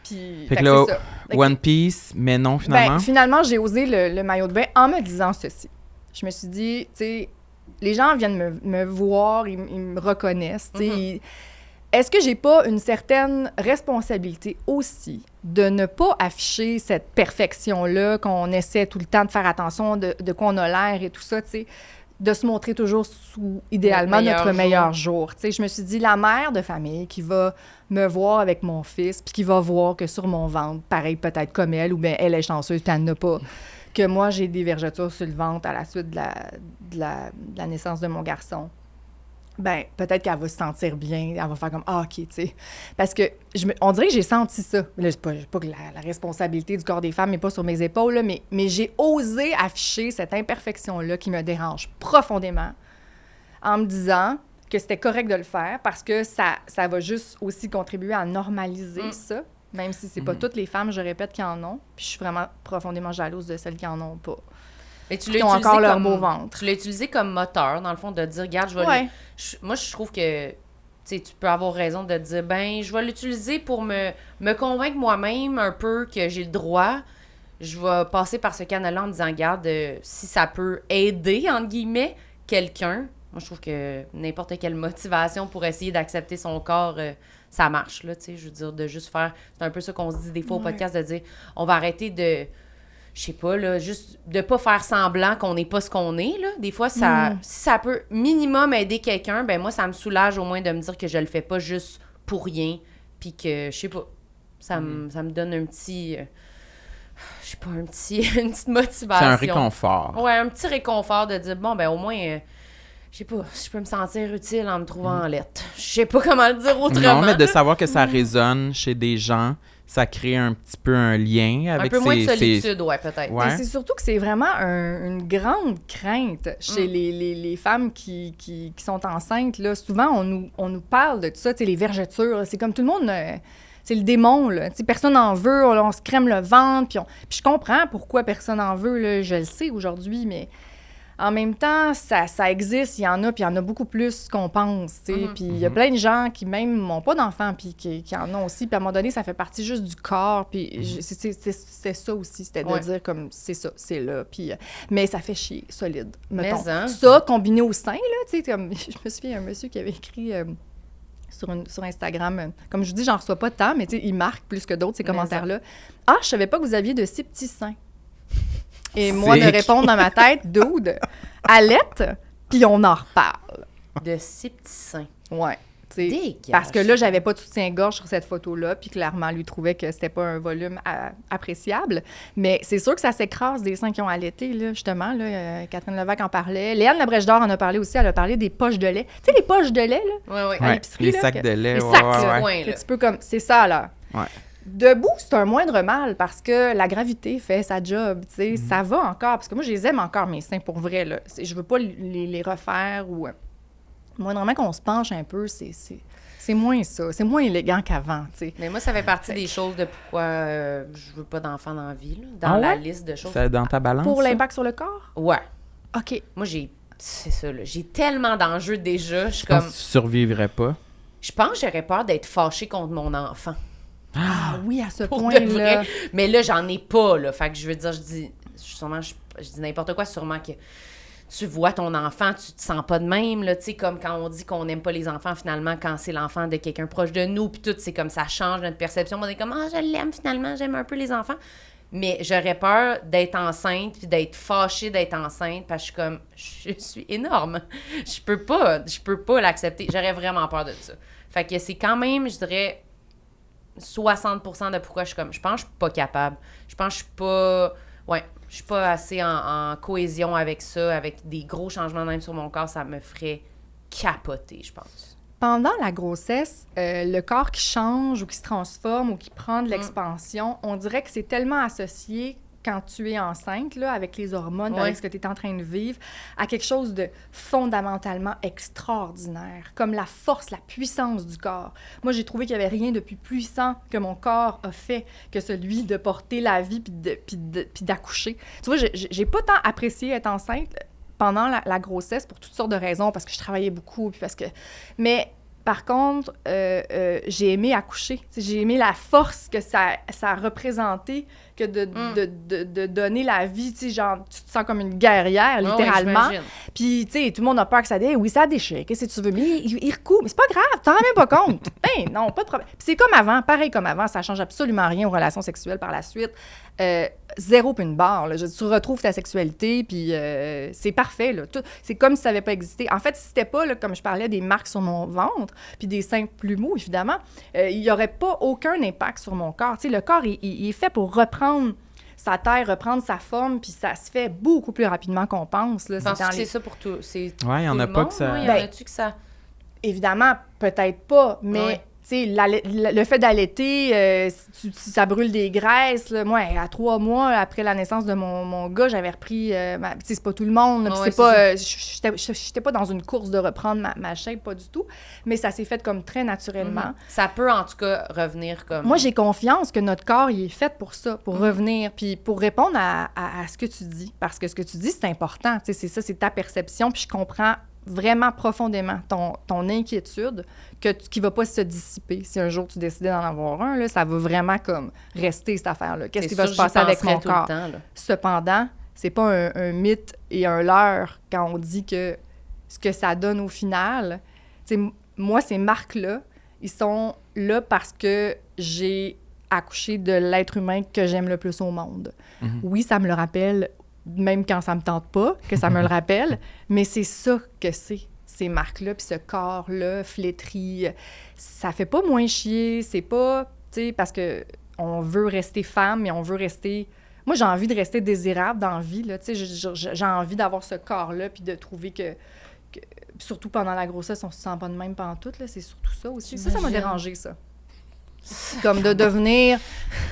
Puis, fait que là, c'est ça. One Piece, mais non, finalement. Ben, finalement, j'ai osé le maillot de bain en me disant ceci. Je me suis dit, tu sais, les gens viennent me voir, ils me reconnaissent. Tu sais, est-ce que j'ai pas une certaine responsabilité aussi de ne pas afficher cette perfection-là, qu'on essaie tout le temps de faire attention de quoi on a l'air et tout ça, tu sais, de se montrer toujours sous, idéalement, notre meilleur jour. Tu sais, je me suis dit, la mère de famille qui va me voir avec mon fils, puis qui va voir que sur mon ventre, pareil peut-être comme elle, ou bien elle est chanceuse, puis elle n'a pas, que moi, j'ai des vergetures sur le ventre à la suite de la naissance de mon garçon. ben peut-être qu'elle va se sentir bien, elle va faire comme OK, tu sais. Parce que on dirait que j'ai senti ça. Là, c'est pas que la responsabilité du corps des femmes n'est pas sur mes épaules, là, mais j'ai osé afficher cette imperfection-là qui me dérange profondément en me disant que c'était correct de le faire parce que ça va juste aussi contribuer à normaliser ça, même si c'est pas toutes les femmes, je répète, qui en ont. Puis je suis vraiment profondément jalouse de celles qui en ont pas. Mais tu l'as utilisé encore leur beau ventre. Tu l'as utilisé comme moteur, dans le fond, de dire, regarde, je vais moi, je trouve que tu peux avoir raison de dire, ben, je vais l'utiliser pour me convaincre moi-même un peu que j'ai le droit. Je vais passer par ce canal-là en me disant, regarde, si ça peut aider, entre guillemets, quelqu'un. Moi, je trouve que n'importe quelle motivation pour essayer d'accepter son corps, ça marche, là, tu sais. Je veux dire, de juste faire... C'est un peu ça qu'on se dit des fois au podcast, de dire, on va arrêter de... Je sais pas, là, juste de pas faire semblant qu'on n'est pas ce qu'on est, là. Des fois, si ça peut minimum aider quelqu'un, ben moi, ça me soulage au moins de me dire que je le fais pas juste pour rien, puis que, je sais pas, ça me donne un petit... je sais pas, une petite motivation. C'est un réconfort. Ouais, un petit réconfort de dire, bon, ben au moins... je sais pas, si je peux me sentir utile en me trouvant en lettres. Je sais pas comment le dire autrement. Non, mais de savoir que ça résonne chez des gens, ça crée un petit peu un lien avec un peu moins de solitude, ouais, peut-être. Ouais. Et c'est surtout que c'est vraiment une grande crainte chez les femmes qui sont enceintes. Là. Souvent, on nous parle de tout ça, les vergetures. C'est comme tout le monde... c'est le démon, là. T'sais, personne n'en veut, on se crème le ventre. Puis je comprends pourquoi personne n'en veut, là, je le sais aujourd'hui, mais... En même temps, ça existe, il y en a, puis il y en a beaucoup plus qu'on pense, tu sais. Puis il y a plein de gens qui même n'ont pas d'enfants, puis qui en ont aussi. Puis à un moment donné, ça fait partie juste du corps, puis c'est ça aussi, c'était de dire comme, c'est ça, c'est là. Puis, mais ça fait chier, solide, mettons. Ça, combiné au sein, là, tu sais, comme, je me souviens, il y a un monsieur qui avait écrit... sur Instagram. Comme je vous dis, j'en reçois pas tant, mais tu sais, il marque plus que d'autres, ces commentaires-là. « Ah, je savais pas que vous aviez de si petits seins. » Et moi, de répondre dans ma tête, « Dude, allette, puis on en reparle. » De si petits seins. Ouais. Parce que là, j'avais pas de soutien-gorge sur cette photo-là, puis clairement, lui trouvait que c'était pas un volume appréciable. Mais c'est sûr que ça s'écrase des seins qui ont allaité, là, justement. Là, Catherine Levac en parlait. Léane Labrèche d'Or en a parlé aussi. Elle a parlé des poches de lait. Tu sais, les poches de lait, là? Oui. À l'épicerie, les sacs de lait. Les sacs, un petit peu comme... C'est ça, là. Ouais. Debout, c'est un moindre mal parce que la gravité fait sa job, tu sais. Ça va encore. Parce que moi, je les aime encore, mes seins, pour vrai, là. Je veux pas les refaire ou... Moindrement qu'on se penche un peu, c'est moins ça. C'est moins élégant qu'avant, tu sais. Mais moi, ça fait partie des choses de pourquoi je veux pas d'enfant dans la vie, là, dans la liste de choses. C'est dans ta balance? Pour l'impact sur le corps? Ouais. OK. Moi, c'est ça, là. J'ai tellement d'enjeux déjà. Je suis comme... Tu survivrais pas? Je pense que j'aurais peur d'être fâchée contre mon enfant. Ah oui, à ce point-là. Mais là, j'en ai pas, là. Fait que je veux dire, je dis n'importe quoi, sûrement que tu vois ton enfant, tu te sens pas de même, là, tu sais, comme quand on dit qu'on n'aime pas les enfants, finalement, quand c'est l'enfant de quelqu'un proche de nous, puis tout, c'est comme ça change notre perception. On est comme, je l'aime, finalement, j'aime un peu les enfants. Mais j'aurais peur d'être enceinte, puis d'être fâchée d'être enceinte, parce que je suis énorme. Je peux pas l'accepter. J'aurais vraiment peur de ça. Fait que c'est quand même, je dirais... 60% de pourquoi je pense que je suis pas capable. Je pense que je suis pas assez en cohésion avec ça, avec des gros changements même sur mon corps, ça me ferait capoter, je pense. Pendant la grossesse, le corps qui change ou qui se transforme ou qui prend de l'expansion, on dirait que c'est tellement associé quand tu es enceinte, là, avec les hormones, avec ce que tu es en train de vivre, à quelque chose de fondamentalement extraordinaire, comme la force, la puissance du corps. Moi, j'ai trouvé qu'il n'y avait rien de plus puissant que mon corps a fait que celui de porter la vie puis d'accoucher. Tu vois, j'ai pas tant apprécié être enceinte pendant la grossesse pour toutes sortes de raisons, parce que je travaillais beaucoup, puis parce que... Mais... Par contre, j'ai aimé accoucher. T'sais, j'ai aimé la force que ça a représenté que de donner la vie. Genre, tu te sens comme une guerrière, littéralement. Puis, tu sais, tout le monde a peur que ça déchire. Oui, ça déchire. Qu'est-ce que tu veux? Mais il recouvre. Mais c'est pas grave, t'en rends même pas compte. Ben non, pas de problème. Puis c'est comme avant, pareil comme avant. Ça change absolument rien aux relations sexuelles par la suite. Zéro puis une barre. Là. Tu retrouves ta sexualité, puis c'est parfait. Là. C'est comme si ça n'avait pas existé. En fait, si c'était pas, là, comme je parlais, des marques sur mon ventre, puis des seins plus mous, évidemment, il n'y aurait pas aucun impact sur mon corps. Tu sais, le corps, il est fait pour reprendre sa taille, reprendre sa forme, puis ça se fait beaucoup plus rapidement qu'on pense. Là. Penses-tu que c'est ça pour tout? Oui, il n'y en a pas que ça... Il y en a-tu que ça... évidemment, peut-être pas, mais tu sais, le fait d'allaiter, ça brûle des graisses. Là. Moi, à 3 mois après la naissance de mon gars, j'avais repris... tu sais, c'est pas tout le monde. C'est pas... J'étais pas dans une course de reprendre ma shape, pas du tout. Mais ça s'est fait comme très naturellement. Ça peut, en tout cas, revenir comme... Moi, j'ai confiance que notre corps, il est fait pour ça, pour revenir. Puis pour répondre à ce que tu dis. Parce que ce que tu dis, c'est important. Tu sais, c'est ça, c'est ta perception. Puis je comprends vraiment profondément ton inquiétude qui va pas se dissiper. Si un jour tu décidais d'en avoir un, là, ça va vraiment comme rester cette affaire-là. Qu'est-ce qui va se passer avec mon corps? Cependant, c'est pas un mythe et un leurre quand on dit que ce que ça donne au final, tu sais, moi, ces marques-là, ils sont là parce que j'ai accouché de l'être humain que j'aime le plus au monde. Mm-hmm. Oui, ça me le rappelle, même quand ça me tente pas, que ça me le rappelle, mais c'est ça que c'est, ces marques-là, puis ce corps-là, flétri, ça fait pas moins chier, c'est pas, tu sais, parce que on veut rester femme, mais on veut rester... Moi, j'ai envie de rester désirable dans la vie, là, tu sais, j'ai envie d'avoir ce corps-là, puis de trouver que surtout pendant la grossesse, on se sent pas de même pantoute, là, c'est surtout ça aussi. Ça m'a dérangé, ça. Comme de devenir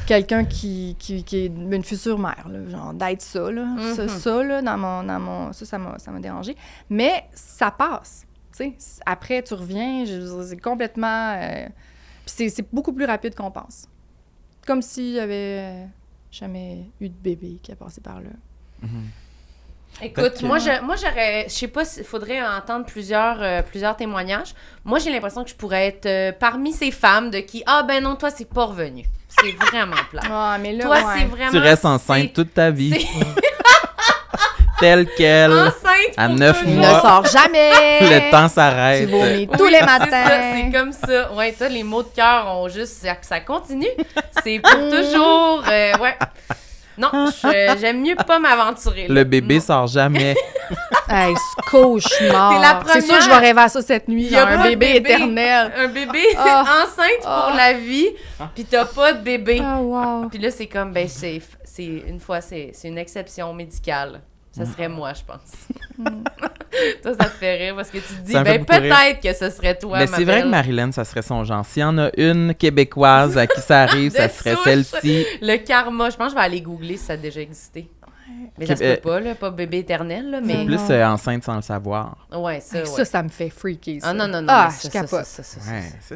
quelqu'un qui est une future mère, là, genre d'être ça, là, ça là, dans mon ça m'a dérangé. Mais ça passe, tu sais. Après, tu reviens, c'est complètement... puis c'est beaucoup plus rapide qu'on pense. Comme s'il y avait jamais eu de bébé qui a passé par là. Écoute, moi j'aurais, je sais pas, il faudrait entendre plusieurs témoignages. Moi, j'ai l'impression que je pourrais être parmi ces femmes de qui, ben non, toi, c'est pas revenu. C'est vraiment plat. Ah, mais là, toi, c'est vraiment... Tu restes enceinte toute ta vie. Telle quelle. Enceinte à 9 mois. Ne sors jamais. Le temps s'arrête. Tu vomis tous les matins. C'est comme ça. Ouais, toi, les mots de cœur ont juste... Ça continue. C'est pour toujours. Ouais. Non, j'aime mieux pas m'aventurer. Là. Le bébé sort jamais. Hey, ce cauchemar. T'es la première. C'est sûr que je vais rêver à ça cette nuit. Un bébé éternel. Un bébé enceinte pour la vie, puis t'as pas de bébé. Oh, wow. Puis là, c'est comme, c'est une exception médicale. Ça serait moi, je pense. Toi, ça te fait rire parce que tu te dis, peut-être que ce serait toi, mais c'est vrai que Marilyn, ça serait son genre. S'il y en a une québécoise à qui ça arrive, ça serait celle-ci. Le karma, je pense que je vais aller googler si ça a déjà existé. Mais ça se peut pas, là, pas bébé éternel, là, mais... Plus enceinte sans le savoir. Ouais, ça, ça me fait freaker, ça. Ah non, je capote.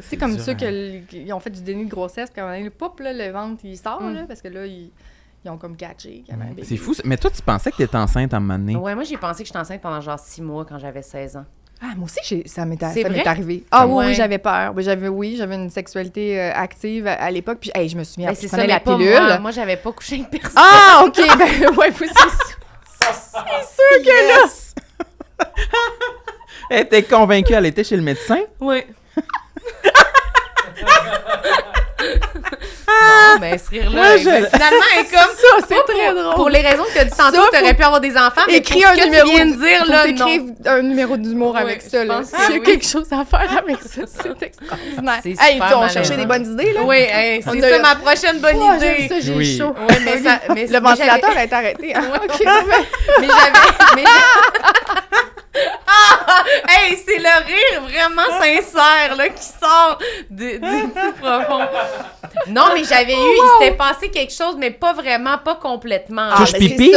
C'est comme ceux qui ont fait du déni de grossesse, puis quand le ventre, il sort, là, parce que là, ils ont comme catché qu'il y avait un bébé. C'est fou. Mais toi, tu pensais que tu étais enceinte à un moment donné? Ouais, moi, j'ai pensé que j'étais enceinte pendant genre 6 mois quand j'avais 16 ans. Ah, moi aussi, ça m'est arrivé. Ah oui, j'avais peur. J'avais une sexualité active à l'époque. Puis, je me souviens, je prenais la pilule. Moi, j'avais pas couché avec personne. Ah, OK. Ouais, c'est sûr que là... Elle était convaincue, elle était chez le médecin? Oui. Non, mais ce rire-là, finalement, elle est comme ça, c'est très drôle. Pour les raisons que tu as dit tantôt, tu aurais pu avoir des enfants, mais écris un numéro de dire, là, non. Un numéro d'humour avec ça, là. S'il y a quelque chose à faire avec ça, c'est extraordinaire. Hey, on cherchait des bonnes idées, là. Oui, c'est ça ma prochaine bonne idée. Ça, j'ai chaud. Oui, mais le ventilateur est arrêté. OK, mais j'avais... Hey, c'est le rire vraiment sincère là, qui sort du plus profond. Non, mais j'avais il s'était passé quelque chose, mais pas vraiment, pas complètement.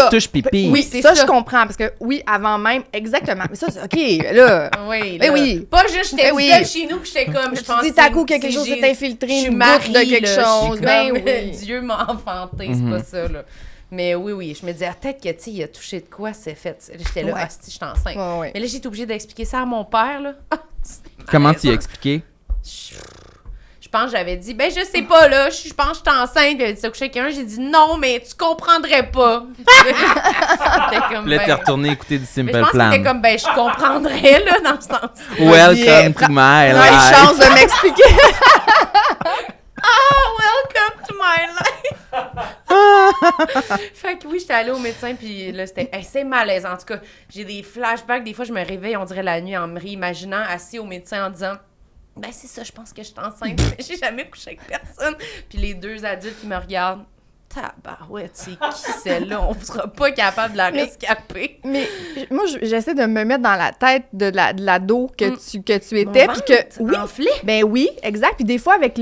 Touche pipi. Oui, c'est ça, je comprends, parce que oui, avant même, exactement. Mais ça, c'est OK, là. Oui, là. Oui. Pas juste, j'étais seule chez nous, puis j'étais comme, je pense. Tu dis, t'as coup quelque chose s'est infiltré, une goutte de quelque chose. Ben oui. Dieu m'a enfanté, c'est pas ça, là. Mais oui, je me disais, peut-être que, tu sais, il a touché de quoi, c'est fait. J'étais là, je suis enceinte. Ouais. Mais là, j'ai été obligée d'expliquer ça à mon père, là. Comment tu y as expliqué? Je pense que j'avais dit, je sais pas, là, je pense que je suis enceinte. Puis elle a dit ça coucher quelqu'un. J'ai dit, non, mais tu comprendrais pas. Comme, là, t'es retourné écouter du Simple Plan. Je pense que c'était comme, je comprendrais, là, dans ce sens. Welcome to my life. Une chance de m'expliquer. Welcome to my life! Fait que oui, j'étais allée au médecin, puis là, c'était assez malaisant. En tout cas, j'ai des flashbacks. Des fois, je me réveille, on dirait la nuit, en me réimaginant assis au médecin en disant c'est ça, je pense que je suis enceinte. J'ai jamais couché avec personne. Puis les 2 adultes qui me regardent, tabarouette, c'est qui celle-là? On ne sera pas capable de la rescaper. Mais moi, j'essaie de me mettre dans la tête de l'ado que tu étais. Puis que, oui, enflé. Ben oui, exact. Puis des fois, avec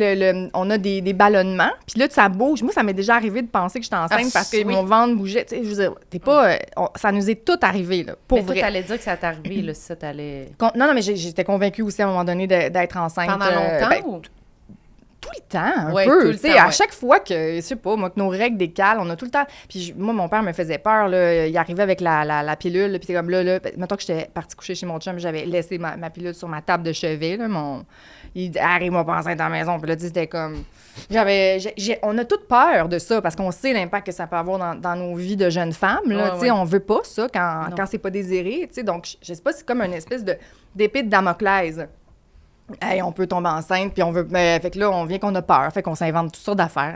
on a des ballonnements. Puis là, ça bouge. Moi, ça m'est déjà arrivé de penser que j'étais enceinte parce que mon ventre bougeait. Tu sais, je veux dire, t'es pas... ça nous est tout arrivé, là, pour vrai. Mais toi, t'allais dire que ça t'est arrivé, là, si ça t'allait... Non, mais j'étais convaincue aussi, à un moment donné, d'être enceinte. Pendant longtemps, ou... Tout le temps, un ouais, peu. Tu sais, à chaque fois que, je sais pas, moi, que nos règles décalent, on a tout le temps... Puis moi, mon père me faisait peur, là. Il arrivait avec la pilule, puis t'es comme là, mettons que j'étais partie coucher chez mon chum, j'avais laissé ma pilule sur ma table de chevet, là, il dit, arrive-moi pas enceinte à la maison. Puis là, c'était comme... On a toute peur de ça, parce qu'on sait l'impact que ça peut avoir dans nos vies de jeunes femmes, là. Tu sais, on veut pas ça quand c'est pas désiré, tu sais. Donc, je sais pas, c'est comme une espèce d'épée de Damoclès. Hey, on peut tomber enceinte, puis on veut... fait que là, on vient qu'on a peur, fait qu'on s'invente toutes sortes d'affaires.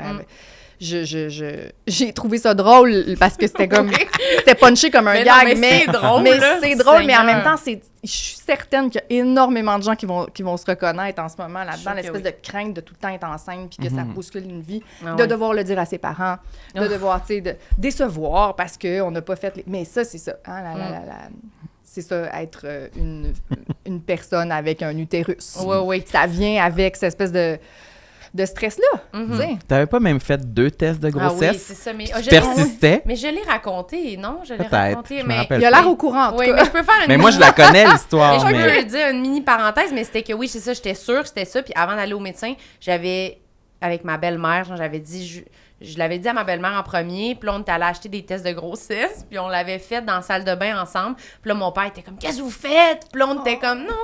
J'ai trouvé ça drôle, parce que c'était comme... C'était punché comme un gag, mais c'est drôle, mais en même temps, je suis certaine qu'il y a énormément de gens qui vont se reconnaître en ce moment là-dedans, l'espèce de crainte de tout le temps être enceinte, puis que ça bouscule une vie, devoir le dire à ses parents, de devoir, tu sais, de décevoir parce qu'on n'a pas fait... Mais ça, c'est ça. Hein, c'est ça, être une personne avec un utérus. Oui. Ça vient avec cette espèce de stress-là. T'avais pas même fait 2 tests de grossesse? Ah oui, c'est ça. Mais, tu persistais? Mais je l'ai raconté, non? Je l'ai Peut-être, raconté. mais il a l'air au courant, en tout cas. Mais je peux faire une mais moi, je la connais, l'histoire. Mais je peux dire une mini parenthèse, mais c'était que oui, c'est ça, j'étais sûre que c'était ça. Puis avant d'aller au médecin, j'avais, avec ma belle-mère, j'avais dit... Je l'avais dit à ma belle-mère en premier, puis là, on était allé acheter des tests de grossesse, puis on l'avait fait dans la salle de bain ensemble. Puis là, mon père était comme « Qu'est-ce que vous faites? » Puis là, on était comme « Non. »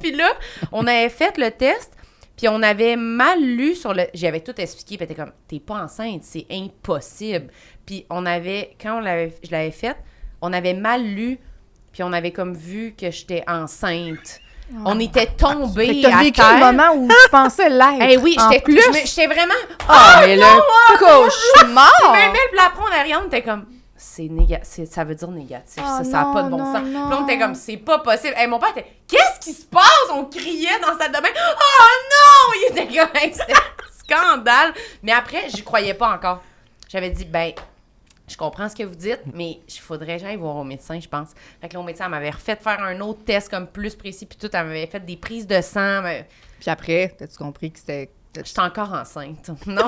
Puis là, on avait fait le test, puis on avait mal lu sur le... J'avais tout expliqué, puis elle était comme « T'es pas enceinte, c'est impossible. » Puis on avait... Quand je l'avais fait, on avait mal lu, puis on avait comme vu que j'étais enceinte. On était tombés à terre. T'as vécu le moment où tu pensais l'être. Eh oui, j'étais vraiment... mais le cauchemar! Mais puis après, on a rien, on était comme... Ça veut dire négatif, ça n'a pas de bon sens. Puis là, on était comme, c'est pas possible. Hey, mon père était, qu'est-ce qui se passe? On criait dans sa domaine. Oh non! Il était comme, c'était scandale. Mais après, j'y croyais pas encore. J'avais dit, je comprends ce que vous dites, mais il faudrait que j'aille voir au médecin, je pense. Fait que là, au médecin, elle m'avait refait faire un autre test comme plus précis, puis tout, elle m'avait fait des prises de sang. Puis après, t'as-tu compris que c'était... J'étais encore enceinte. Non,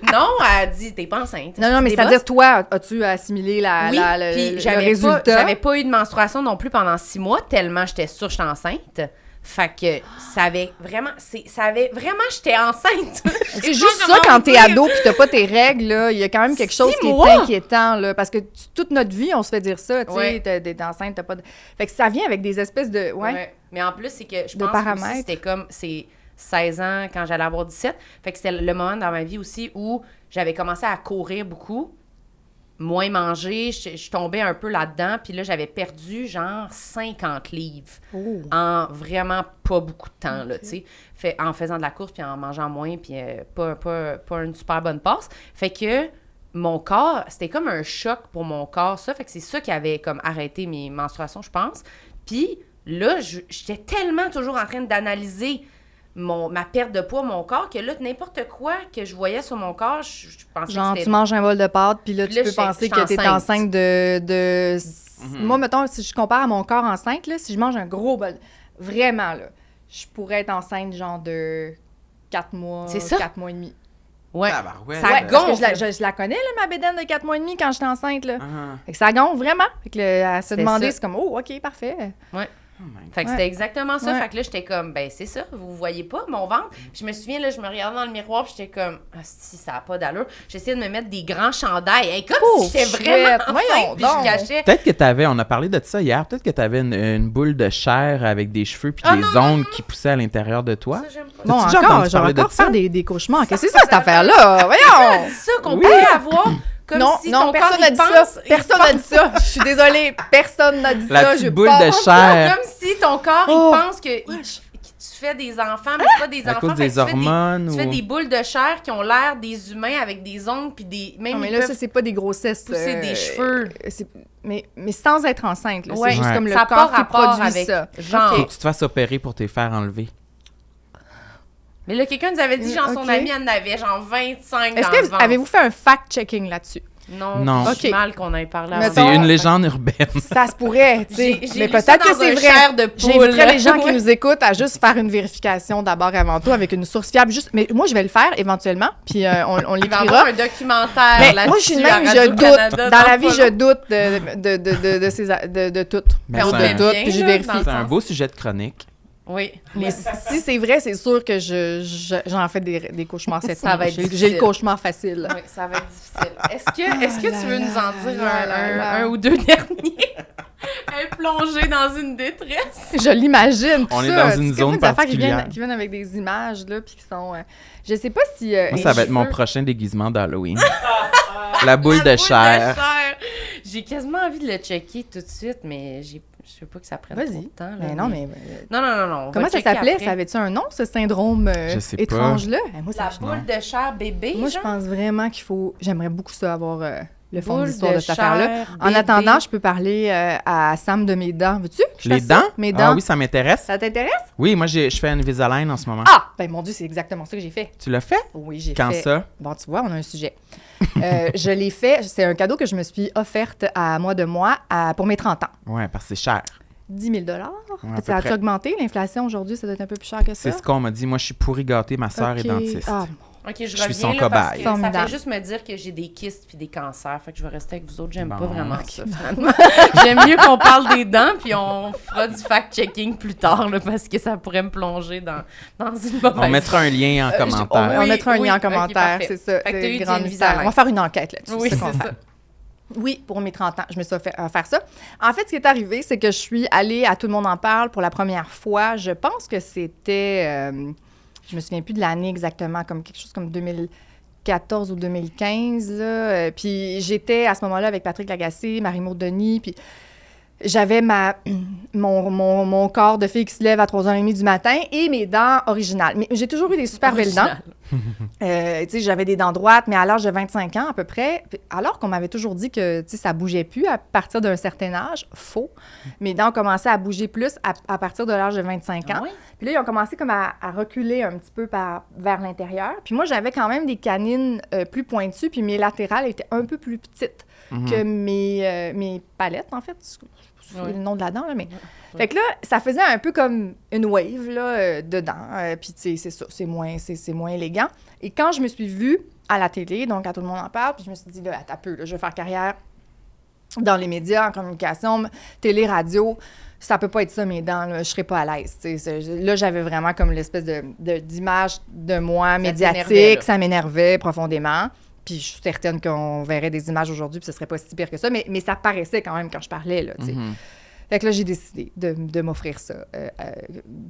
elle a dit, t'es pas enceinte. Non, mais c'est-à-dire, toi, as-tu assimilé le résultat? J'avais pas eu de menstruation non plus pendant 6 mois, tellement j'étais sûre que j'étais enceinte. Fait que ça avait vraiment, j'étais enceinte. C'est juste ça, quand t'es ado pis t'as pas tes règles, là, il y a quand même quelque chose qui est inquiétant, là, parce que toute notre vie, on se fait dire ça, tu sais, t'es enceinte, t'as pas de... Fait que ça vient avec des espèces de... Ouais. Mais en plus, c'est que je pense que c'était comme... C'est 16 ans quand j'allais avoir 17. Fait que c'était le moment dans ma vie aussi où j'avais commencé à courir beaucoup, moins manger, je tombais un peu là-dedans, puis là, j'avais perdu genre 50 livres en vraiment pas beaucoup de temps, là, tu sais, en faisant de la course, puis en mangeant moins, puis pas une super bonne passe. Fait que mon corps, c'était comme un choc pour mon corps, ça, fait que c'est ça qui avait comme arrêté mes menstruations, je pense. Puis là, j'étais tellement toujours en train d'analyser ma perte de poids, mon corps, que là, n'importe quoi que je voyais sur mon corps, je pensais genre, que c'était... tu manges un bol de pâtes, puis là, tu peux penser que t'es enceinte de... Moi, mettons, si je compare à mon corps enceinte, là, si je mange un gros bol, vraiment, là, je pourrais être enceinte, genre, de 4 mois, 4 mois et demi. Ouais. Ça gonfle. Parce que je la connais, là, ma bédaine de 4 mois et demi quand j'étais enceinte, là. Fait que ça gonfle vraiment. Fait que à se demander, c'est comme, oh, OK, parfait. Ouais. Fait que c'était exactement ça. Fait que là, j'étais comme, c'est ça, vous voyez pas mon ventre. Puis je me souviens, là, je me regardais dans le miroir, puis j'étais comme, si ça a pas d'allure. J'essayais de me mettre des grands chandails. Comme si j'étais vraiment enceinte, puis je cachais. Peut-être que on a parlé de ça hier, peut-être que t'avais une boule de chair avec des cheveux puis des ongles qui poussaient à l'intérieur de toi. Ça, j'aime pas. Bon, encore faire des cauchemars. Qu'est-ce que c'est ça, cette affaire-là? Voyons! C'est ça qu'on pourrait avoir. Comme si ton personne n'a dit ça. Personne n'a dit ça. Je suis désolée, personne n'a dit ça. La petite boule de chair. Comme si ton corps, il pense que tu fais des enfants, mais c'est pas des enfants. À cause des hormones. Tu fais des boules de chair qui ont l'air des humains avec des ongles puis des... Non, mais là, ça, c'est pas des grossesses. Pousser des cheveux. Mais sans être enceinte. Ouais, c'est juste comme le ça corps qui part produit avec ça. Genre... Faut que tu te fasses opérer pour te faire enlever. Mais là, quelqu'un nous avait dit, genre, son amie en avait, genre, 25 dans le ventre. Avez-vous fait un fact-checking là-dessus? Non. C'est mal qu'on ait parlé avant. C'est une légende urbaine. Ça se pourrait, tu sais. Mais peut-être que c'est vrai. J'inviterais les gens qui nous écoutent à juste faire une vérification d'abord et avant tout avec une source fiable. Mais moi, je vais le faire éventuellement, puis on l'écrira. Il va y avoir un documentaire là-dessus. Moi, je suis même, je doute. Dans la vie, je doute de tout. De tout, puis je vérifie. C'est un beau sujet de chronique. Oui. Mais si c'est vrai, c'est sûr que j'en fais des cauchemars cette nuit. Ça va être J'ai le cauchemar facile. Oui, ça va être difficile. Est-ce que tu veux nous en dire un ou deux derniers? Un plongé dans une détresse. Je l'imagine. On est dans une zone particulière. Qui viennent avec des images, là, puis qui sont... je sais pas si... Moi, ça va être mon prochain déguisement d'Halloween. La boule de chair. J'ai quasiment envie de le checker tout de suite, mais je veux pas que ça prenne trop de temps. Là, mais non, mais... Non. Comment ça s'appelait? Ça avait-tu un nom, ce syndrome étrange-là? Moi, la boule de chair bébé, moi, je pense vraiment qu'il faut... J'aimerais beaucoup ça, avoir le fond d'histoire de cette chair, affaire-là. En attendant, je peux parler à Sam de mes dents. Veux-tu? Les dents? Mes dents. Ah oui, ça m'intéresse. Ça t'intéresse? Oui, moi, je fais un Invisalign en ce moment. Ah! Ben mon Dieu, c'est exactement ça que j'ai fait. Tu l'as fait? Oui, j'ai fait. Quand ça? Bon, tu vois, on a un sujet. Je l'ai fait. C'est un cadeau que je me suis offerte à moi de moi pour mes 30 ans. Oui, parce que c'est cher. 10 000 Ouais, ça a-tu augmenté? L'inflation aujourd'hui, ça doit être un peu plus cher que ça? C'est ce qu'on m'a dit. Moi, je suis pourri gâtée. Ma sœur est dentiste. OK, je suis reviens son là parce cobaye. que ça fait juste me dire que j'ai des kystes puis des cancers. Fait que je vais rester avec vous autres. J'aime pas vraiment ça, finalement. J'aime mieux qu'on parle des dents puis on fera du fact-checking plus tard là, parce que ça pourrait me plonger dans une mauvaise... On mettra un lien en commentaire. On mettra un lien en commentaire, c'est ça. Fait que t'as eu grand mystère. On va faire une enquête là-dessus. Oui, c'est ça. Oui, pour mes 30 ans, je me suis fait faire ça. En fait, ce qui est arrivé, c'est que je suis allée à Tout le monde en parle pour la première fois. Je pense que c'était... je me souviens plus de l'année exactement, comme quelque chose comme 2014 ou 2015. Là. Puis j'étais à ce moment-là avec Patrick Lagacé, Marie-Maud Denis, puis j'avais mon corps de fille qui se lève à 3h30 du matin et mes dents originales. Mais j'ai toujours eu des super belles dents. Tu sais, j'avais des dents droites, mais à l'âge de 25 ans à peu près, alors qu'on m'avait toujours dit que ça bougeait plus à partir d'un certain âge, faux. Mes dents ont commencé à bouger plus à partir de l'âge de 25 ans. Ah oui? Puis là, ils ont commencé comme à reculer un petit peu vers l'intérieur. Puis moi, j'avais quand même des canines plus pointues, puis mes latérales étaient un peu plus petites que mes palettes, en fait. C'est le nom de la dent, là, mais... Fait que là, ça faisait un peu comme une wave, là, dedans. Puis, tu sais, c'est ça, c'est moins élégant. Et quand je me suis vue à la télé, donc à Tout le monde en parle, puis je me suis dit, là, attends un peu, là, je vais faire carrière dans les médias, en communication, télé, radio. Ça peut pas être ça, mes dents, là, je serais pas à l'aise, tu sais. Là, j'avais vraiment comme l'espèce d'image de moi médiatique. Ça m'énervait profondément. Puis je suis certaine qu'on verrait des images aujourd'hui, puis ce serait pas si pire que ça, mais ça paraissait quand même quand je parlais, là, tu sais. Fait que là, j'ai décidé de m'offrir ça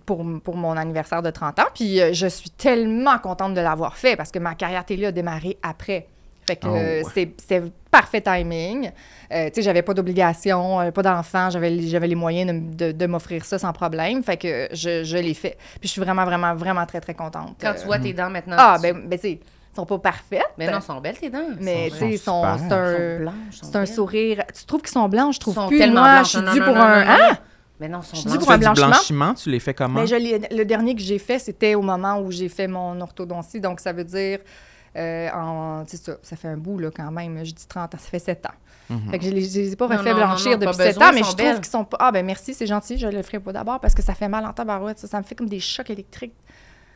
pour mon anniversaire de 30 ans. Puis je suis tellement contente de l'avoir fait parce que ma carrière télé a démarré après. Fait que c'est parfait timing. Tu sais, j'avais pas d'obligation, pas d'enfant, j'avais les moyens de m'offrir ça sans problème. Fait que je l'ai fait. Puis je suis vraiment, vraiment, vraiment très, très contente. Quand tu vois tes dents maintenant... Ah, ben tu sais... sont pas parfaites. Mais non, elles sont belles, tes dents. Mais tu sais, c'est un sourire. Tu trouves qu'ils sont blancs? Je trouve plus. Tellement moi, blanches. je suis due pour un... Hein? Mais non, ils sont blancs. Tu fais du blanchiment, tu les fais comment? Mais le dernier que j'ai fait, c'était au moment où j'ai fait mon orthodontie. Donc, ça veut dire... c'est ça fait un bout, là, quand même. Je dis 30 ans, ça fait 7 ans. Fait que je les ai pas refait blanchir depuis 7 ans, mais je trouve qu'ils sont pas... Ah, ben merci, c'est gentil. Je le ferai pas d'abord parce que ça fait mal en tabarouette. Ça me fait comme des chocs électriques.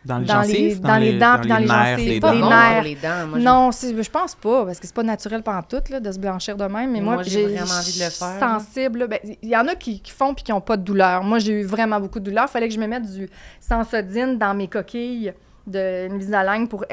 Dans les gencives? Dans les dents, puis dans les gencives. C'est pas bon pour les dents. Moi, non, je pense pas, parce que c'est pas naturel pantoute, là, de se blanchir de même. Mais moi j'ai vraiment envie de le faire. Sensible. Ben, il y en a qui font puis qui n'ont pas de douleur. Moi, j'ai eu vraiment beaucoup de douleur. Il fallait que je me mette du Sensodine dans mes coquilles de Invisalign pour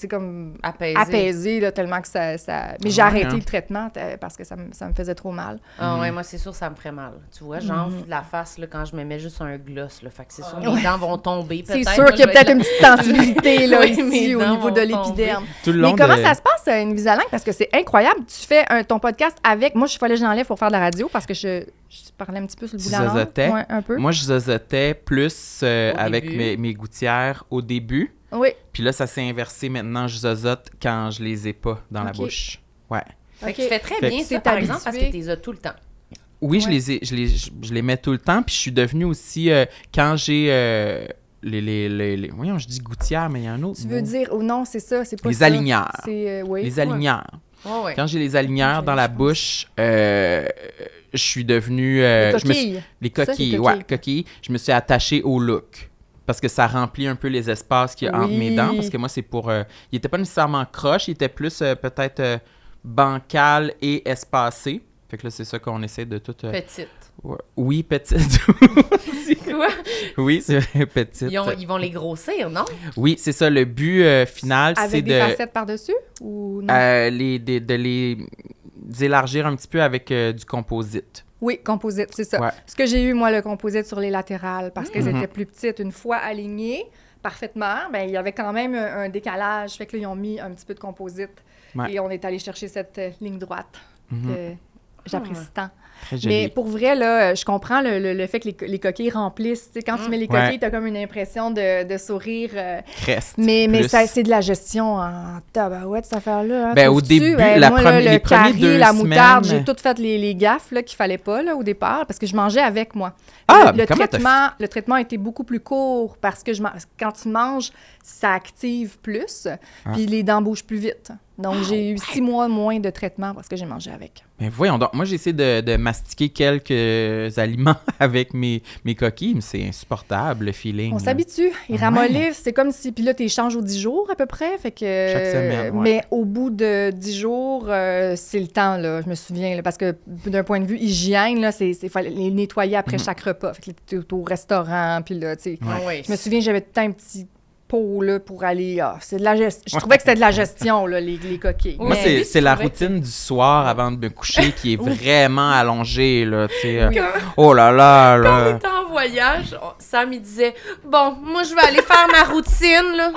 comme apaiser là, tellement que ça... Mais j'ai arrêté le traitement parce que ça me faisait trop mal. Ah ouais, moi, c'est sûr ça me ferait mal. Tu vois, j'enfle de la face là, quand je me mets juste un gloss. Là, fait que c'est sûr mes dents vont tomber peut-être. C'est sûr qu'il y a peut-être une petite sensibilité là, ici au niveau de l'épiderme. Mais comment ça se passe, Invisalign? Parce que c'est incroyable. Tu fais ton podcast avec... Moi, je fallait que je l'enlève pour faire de la radio parce que je parlais un petit peu sur le bout de la langue. Ouais, un peu. Moi, je zozotais plus avec mes gouttières au début. Oui. Puis là, ça s'est inversé. Maintenant, je zozote quand je les ai pas dans la bouche. Ouais. Fait que tu fais très bien ça, par exemple, parce que tu les as tout le temps. Oui, je les mets tout le temps. Puis je suis devenue aussi, quand j'ai voyons, je dis gouttières, mais il y a un autre Tu veux dire... Oh non, c'est ça, c'est pas les ça. aligneurs. Oui. Les aligneurs. Ouais. Quand j'ai les aligneurs dans la bouche, je suis devenue... les coquilles. Les coquilles, coquilles. Je me suis attachée au look. Parce que ça remplit un peu les espaces qu'il y a entre mes dents. Parce que moi, c'est pour... il n'était pas nécessairement croche, il était plus peut-être bancal et espacé. Fait que là, c'est ça qu'on essaie de tout... Petite. Ouais. Oui, petite. Quoi? Oui, c'est vrai, petite. Ils vont les grossir, non? Oui, c'est ça. Le but final, c'est Avec des facettes par-dessus? Ou non? de les élargir un petit peu avec du composite. Oui, composite, c'est ça. Ouais. Ce que j'ai eu, moi, le composite sur les latérales, parce qu'elles étaient plus petites. Une fois alignées parfaitement, ben il y avait quand même un décalage. Fait que là, ils ont mis un petit peu de composite. Ouais. Et on est allé chercher cette ligne droite que j'apprécie tant. Très joli. Mais pour vrai, là, je comprends le fait que les coquilles remplissent. Tu sais, quand tu mets les coquilles, t'as comme une impression de sourire. Creste. Mais ça, c'est de la gestion en tabarouette, cette affaire-là. Hein, ben, au début, les premiers 2 la semaines... moutarde, j'ai tout fait les gaffes là, qu'il fallait pas là, au départ, parce que je mangeais avec moi. Le traitement était beaucoup plus court parce que quand tu manges, ça active plus, puis les dents bougent plus vite. Donc, j'ai eu 6 mois moins de traitement parce que j'ai mangé avec. Mais voyons donc, moi, j'essaie de mastiquer quelques aliments avec mes coquilles, mais c'est insupportable, le feeling. On s'habitue. Ils ramollissent. C'est comme si... Puis là, tu échanges aux 10 jours, à peu près. Fait que, chaque semaine, Mais au bout de 10 jours, c'est le temps, là. Je me souviens, là, parce que d'un point de vue hygiène, là, il fallait les nettoyer après chaque repas. Fait que tu es au restaurant, puis là, tu sais... Je me souviens, j'avais tout le temps un petit... Là, pour aller... c'est de la Je trouvais que c'était de la gestion, là, les coquilles. Moi, c'est la routine du soir avant de me coucher qui est vraiment allongée, là, tu sais. Oh là là, là! Quand on était en voyage, Sam, il disait « Bon, moi, je vais aller faire ma routine, là.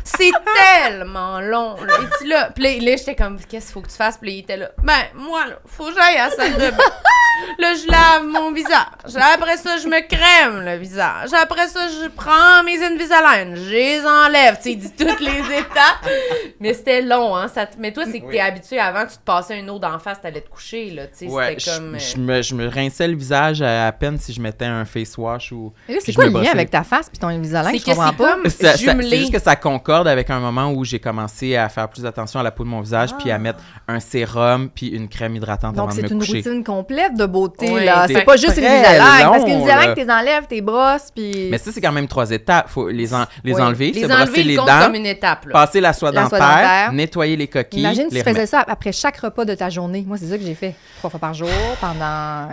C'est tellement long, là. » Et tu là, puis là, j'étais comme « Qu'est-ce qu'il faut que tu fasses? » Puis il était là « Ben, moi, là, faut que j'aille à la salle de bain. Là, je lave mon visage. Après ça, je me crème le visage. Après ça, je prends mes Invisalign. Je les enlève. Tu sais, il dit toutes les étapes. Mais c'était long, hein. Mais toi, c'est que t'es habitué avant, tu te passais une eau d'en face, t'allais te coucher, là. Tu sais, c'était comme... Je me rinçais le visage à peine si je mettais un face wash ou... Et là, c'est quoi le lien avec ta face puis ton Invisalign? C'est que c'est comme jumelé. C'est juste que ça concorde avec un moment où j'ai commencé à faire plus attention à la peau de mon visage puis à mettre un sérum puis une crème hydratante avant de me coucher. Donc, c'est une routine complète de beauté, oui, là. C'est pas juste une Invisalign. Parce qu'une Invisalign, t'es enlèves, t'es brosses, puis... Mais ça, c'est quand même 3 étapes. Faut les enlever, les se brosser les dents, comme une étape, là. passer la soie dentaire, nettoyer les coquilles. Imagine si tu faisais ça après chaque repas de ta journée. Moi, c'est ça que j'ai fait 3 fois par jour pendant...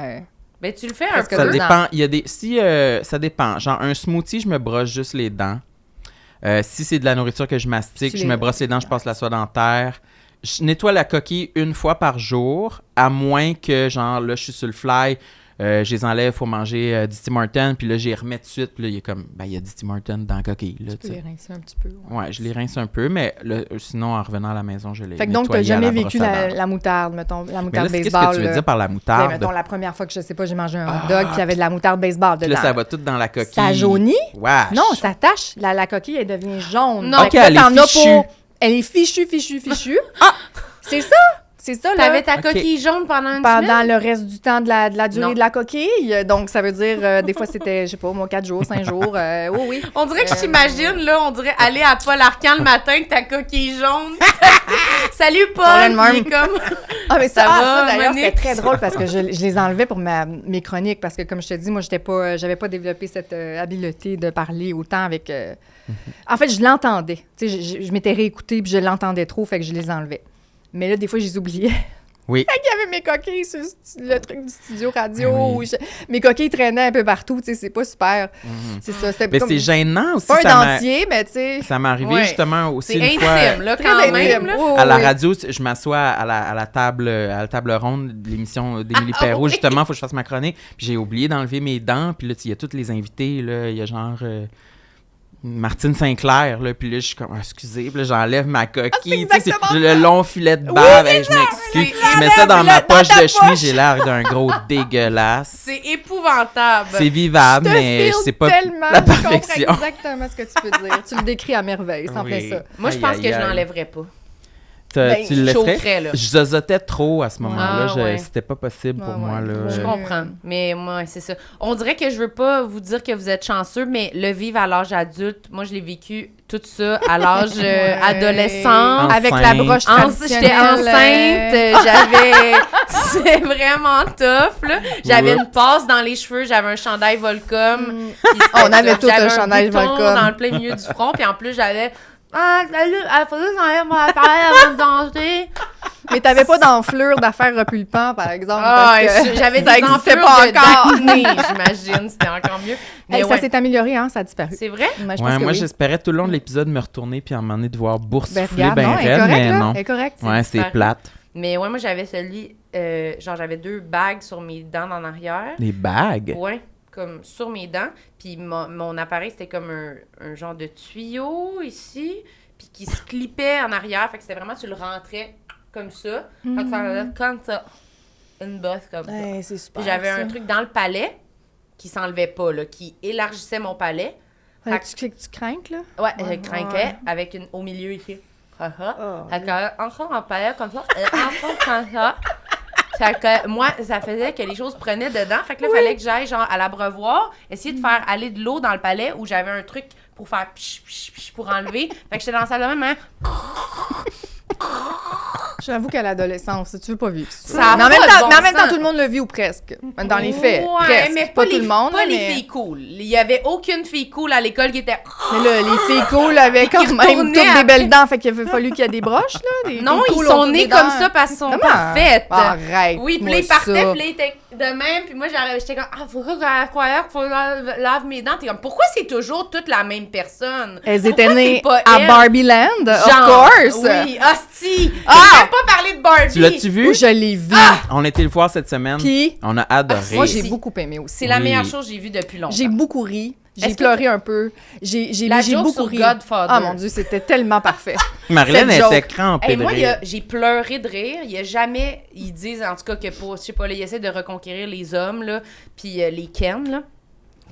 Ben, tu le fais un peu. Ça dépend. Il y a des... ça dépend. Genre, un smoothie, je me brosse juste les dents. Si c'est de la nourriture que je mastique, je me brosse les dents, je passe la soie dentaire. Je nettoie la coquille 1 fois par jour, à moins que, genre, là, je suis sur le fly, je les enlève, il faut manger du Tim Hortons, puis là, j'y remets tout de suite, puis là, il y a comme, il y a du Tim Hortons dans la coquille. Là, tu peux les rincer un petit peu. Ouais, je les rince un peu, mais là, sinon, en revenant à la maison, je les Fait que donc, tu n'as jamais vécu la moutarde, mettons, la moutarde baseball. Qu'est-ce que tu veux dire par la moutarde? Mettons, la première fois que, je sais pas, j'ai mangé un hot dog, puis il y avait de la moutarde baseball dedans. Là, ça va tout dans la coquille. Ça jaunit? Wesh. Non, ça tache. La coquille, elle devient jaune. Non, OK, elle est fichue. Elle est fichue. C'est ça! C'est ça, là. T'avais ta coquille jaune pendant une semaine? Pendant le reste du temps de la durée de la coquille. Donc, ça veut dire, des fois, c'était, je sais pas, moi, 4 jours, 5 jours. Oui. On dirait que je t'imagine, là, on dirait aller à Paul Arcand le matin avec ta coquille jaune. Salut, Paul! Il est comme... Ah, mais ça d'ailleurs, c'était très drôle parce que je les enlevais pour mes chroniques. Parce que, comme je te dis, moi, j'avais pas développé cette habileté de parler autant avec... En fait, je l'entendais. Tu sais, je m'étais réécoutée puis je l'entendais trop, fait que je les enlevais. Mais là, des fois, je les oubliais. Oui. Fait qu'il y avait mes coquilles sur le truc du studio radio. Oui. Mes coquilles traînaient un peu partout, tu sais, c'est pas super. C'est ça. Mais c'est gênant aussi. Pas un dentier, mais tu sais. Ça m'est arrivé justement aussi une fois. C'est intime, là, quand même. À la radio, je m'assois à la table ronde de l'émission d'Émilie Perrault. Justement, il faut que je fasse ma chronique. Puis j'ai oublié d'enlever mes dents. Puis là, il y a tous les invités. Là, il y a genre... Martine Sinclair, là, puis là, je suis comme, excusez, puis là, j'enlève ma coquille, tu sais, le long filet de bave, je m'excuse, je mets ça dans ma poche de chemise, j'ai l'air d'un gros dégueulasse. C'est épouvantable. C'est vivable, mais c'est pas la perfection. Je comprends exactement ce que tu peux dire. Tu le décris à merveille, c'est en fait ça. Moi, je pense que je l'enlèverais pas. tu le laisserais? Chaufferais, là. Je zozotais trop à ce moment-là. Ah, ouais. C'était pas possible pour moi. Là. Je comprends. Mais moi, c'est ça. On dirait que je veux pas vous dire que vous êtes chanceux, mais le vivre à l'âge adulte, moi, je l'ai vécu tout ça à l'âge adolescent. Avec la broche traditionnelle. J'étais enceinte, j'avais... C'est vraiment tough, là. J'avais une passe dans les cheveux, j'avais un chandail Volcom. On avait tout un chandail Volcom. Dans le plein milieu du front, puis en plus, j'avais... Ah, salut, il faudrait que j'enlève mon appareil avant de danser. Mais t'avais pas d'enflure d'affaires repulpants, par exemple. Ah, parce que j'avais ça des enflures pas encore. d'acné, j'imagine. C'était encore mieux. Mais Ça s'est amélioré, hein, ça a disparu. C'est vrai? Mais je pense que moi, oui. j'espérais tout le long de l'épisode me retourner puis à un moment donné devoir boursoufler regarde, ben non, elle est raide, correcte, mais là. non. Elle est correcte. Ouais, c'est plate. Mais ouais, moi, j'avais celui... genre, j'avais 2 bagues sur mes dents en arrière. Des bagues? Ouais, comme sur mes dents. Puis mon appareil, c'était comme un genre de tuyau ici, puis qui se clippait en arrière. Fait que c'était vraiment, tu le rentrais comme ça. Fait que ça faisait comme ça. Une bosse comme ça. Ouais, c'est super. Puis j'avais un truc dans le palais qui s'enlevait pas, là, qui élargissait mon palais. Tu craques, là? Ouais, je craquais avec une au milieu ici. Encore en palais comme ça. Encore comme ça. Fait que moi, ça faisait que les choses prenaient dedans. Fait que là, il fallait que j'aille genre à l'abreuvoir, essayer de faire aller de l'eau dans le palais où j'avais un truc pour faire psh, psh, psh, pour enlever. Fait que j'étais dans la salle de même, hein. J'avoue qu'à l'adolescence, tu veux pas vivre ça. Ça a mais en pas de même bon temps, sens. tout le monde le vit ou presque. Dans les faits. Ouais, presque. mais pas tout le monde. Pas mais... les filles cool. Il y avait aucune fille cool à l'école qui était... Mais là, les filles cool avaient quand même retournaient toutes après. des belles dents, fait qu'il a fallu qu'il y ait des broches, là. Des Non, filles ils cool sont ont toutes nés des comme dents. ça parce qu'ils sont Comment? parfaites. Arrête. Oui, puis là, ils partaient, puis là, ils étaient de même, puis moi, j'étais comme, faut que je lave mes dents. T'es comme, pourquoi c'est toujours toute la même personne? Elles étaient Pourquoi nées c'est pas à elle? Barbie Land, of Genre, course. Oui, hostie. Ah! Je vais pas parler de Barbie. Tu l'as-tu vu? Je l'ai vu. On était le voir cette semaine. Puis, On a adoré. moi, j'ai Si. beaucoup aimé aussi. C'est la Oui. meilleure chose que j'ai vue depuis longtemps. J'ai beaucoup ri. J'ai Est-ce que pleuré un peu. J'ai La joke beaucoup sur ri. Godfather. Ah mon Dieu, c'était tellement parfait. Marilyn cette était joke. crampée Hey, de moi, rire. j'ai pleuré de rire. Il y a jamais... Ils disent, en tout cas, que pour... Je sais pas, là, ils essaient de reconquérir les hommes, là, puis les Ken, là.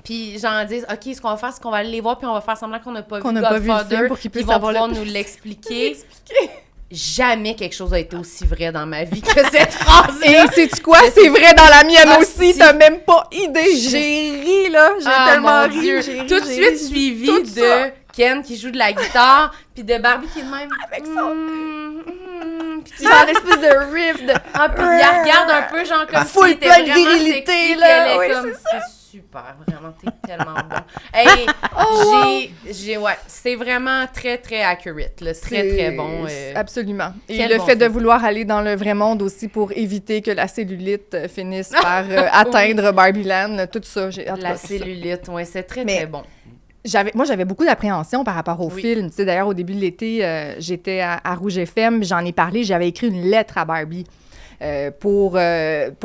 Puis, genre, ils disent, OK, ce qu'on va faire, c'est qu'on va aller les voir, puis on va faire semblant qu'on n'a pas vu Godfather. film pour qu'ils puissent vont avoir pouvoir le... nous l'expliquer. Jamais quelque chose a été aussi vrai dans ma vie que cette phrase-là. Et sais-tu quoi? C'est vrai dans la mienne Ah, aussi. si. T'as même pas idée. J'ai ri, là. J'ai tellement mon ri. Dieu. J'ai ri, Tout de j'ai suite ri. suivi Tout de ça. Ken qui joue de la guitare, puis de Barbie qui est de même. Avec son... Puis Genre l'espèce de riff de... ah, puis il la regarde un peu, genre, comme Full si était plein de vraiment virilité, sexy, là. puis elle est Oui, comme, c'est ça. c'est super, vraiment, t'es tellement bon. Hey, ouais, c'est vraiment très, très accurate, là, très, très bon. Absolument. Et Quel le bon fait de film. vouloir aller dans le vrai monde aussi pour éviter que la cellulite finisse par atteindre Barbie Land, tout ça. En tout cas, La tout ça. cellulite, ouais, c'est très, Mais- très bon. Moi, j'avais beaucoup d'appréhension par rapport au Oui. film. Tu sais, d'ailleurs, au début de l'été, j'étais à Rouge FM, j'en ai parlé, j'avais écrit une lettre à Barbie pour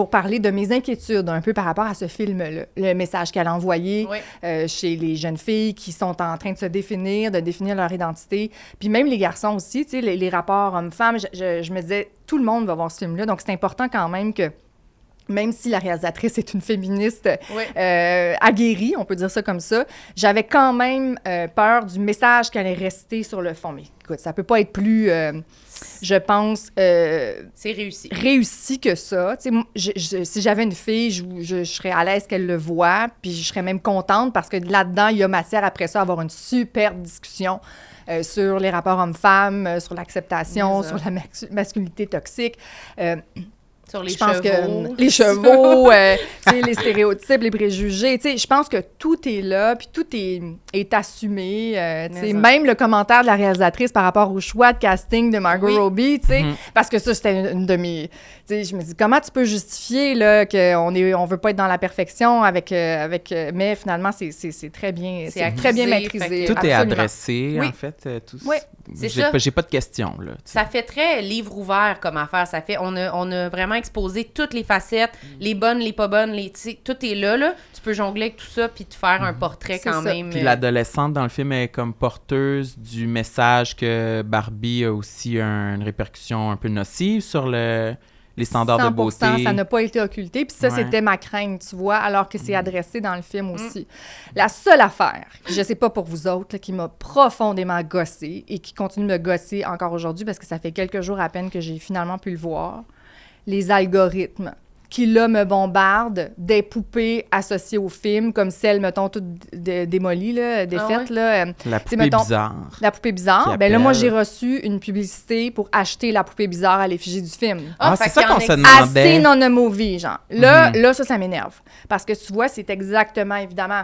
parler de mes inquiétudes un peu par rapport à ce film-là. Le message qu'elle a envoyé Oui. chez les jeunes filles qui sont en train de se définir, de définir leur identité. Puis même les garçons aussi, tu sais, les rapports hommes-femmes, je me disais, tout le monde va voir ce film-là. Donc, c'est important quand même que même si la réalisatrice est une féministe Oui. aguerrie, on peut dire ça comme ça, j'avais quand même peur du message qui allait rester sur le fond. Mais écoute, ça peut pas être plus, je pense, C'est réussi. réussi que ça. Tu sais, si j'avais une fille, je serais à l'aise qu'elle le voie, puis je serais même contente parce que là-dedans, il y a matière après ça à avoir une super discussion sur les rapports hommes-femmes, sur l'acceptation, Mais ça. sur la masculinité toxique. Sur les Je pense chevaux. que les chevaux, tu sais, les stéréotypes, les préjugés, tu sais, je pense que tout est là, puis tout est assumé. Tu sais, Mais ça. même le commentaire de la réalisatrice par rapport au choix de casting de Margot Oui. Robbie, tu sais, Mhm. parce que ça, c'était une de mes... Tu sais, je me dis, comment tu peux justifier là, qu'on veut pas être dans la perfection mais finalement, c'est très bien, C'est c'est très bien accusé, maîtrisé. fait Tout est absolument. adressé, Oui. en fait. Tout... Oui. C'est J'ai ça. pas, j'ai pas de questions, là. Ça fait très livre ouvert comme affaire. Ça fait, on a vraiment exposé toutes les facettes, les bonnes, les pas bonnes, tu sais, tout est là. Tu peux jongler avec tout ça puis te faire un portrait C'est quand ça. même. Puis l'adolescente dans le film est comme porteuse du message que Barbie a aussi une répercussion un peu nocive sur les standards de beauté. 100%, ça n'a pas été occulté. Puis ça, c'était ma crainte, tu vois, alors que c'est adressé dans le film aussi. La seule affaire, je sais pas pour vous autres, là, qui m'a profondément gossée et qui continue de me gosser encore aujourd'hui, parce que ça fait quelques jours à peine que j'ai finalement pu le voir, les algorithmes qui, là, me bombardent des poupées associées au film, comme celles, mettons, toutes démolies, là, défaites. Là, la poupée bizarre. La poupée bizarre. Ben là, moi, j'ai reçu une publicité pour acheter la poupée bizarre à l'effigie du film. C'est ça qu'on se demandait. Assez non a movie, genre. Là, ça m'énerve. Parce que, tu vois, c'est exactement, évidemment...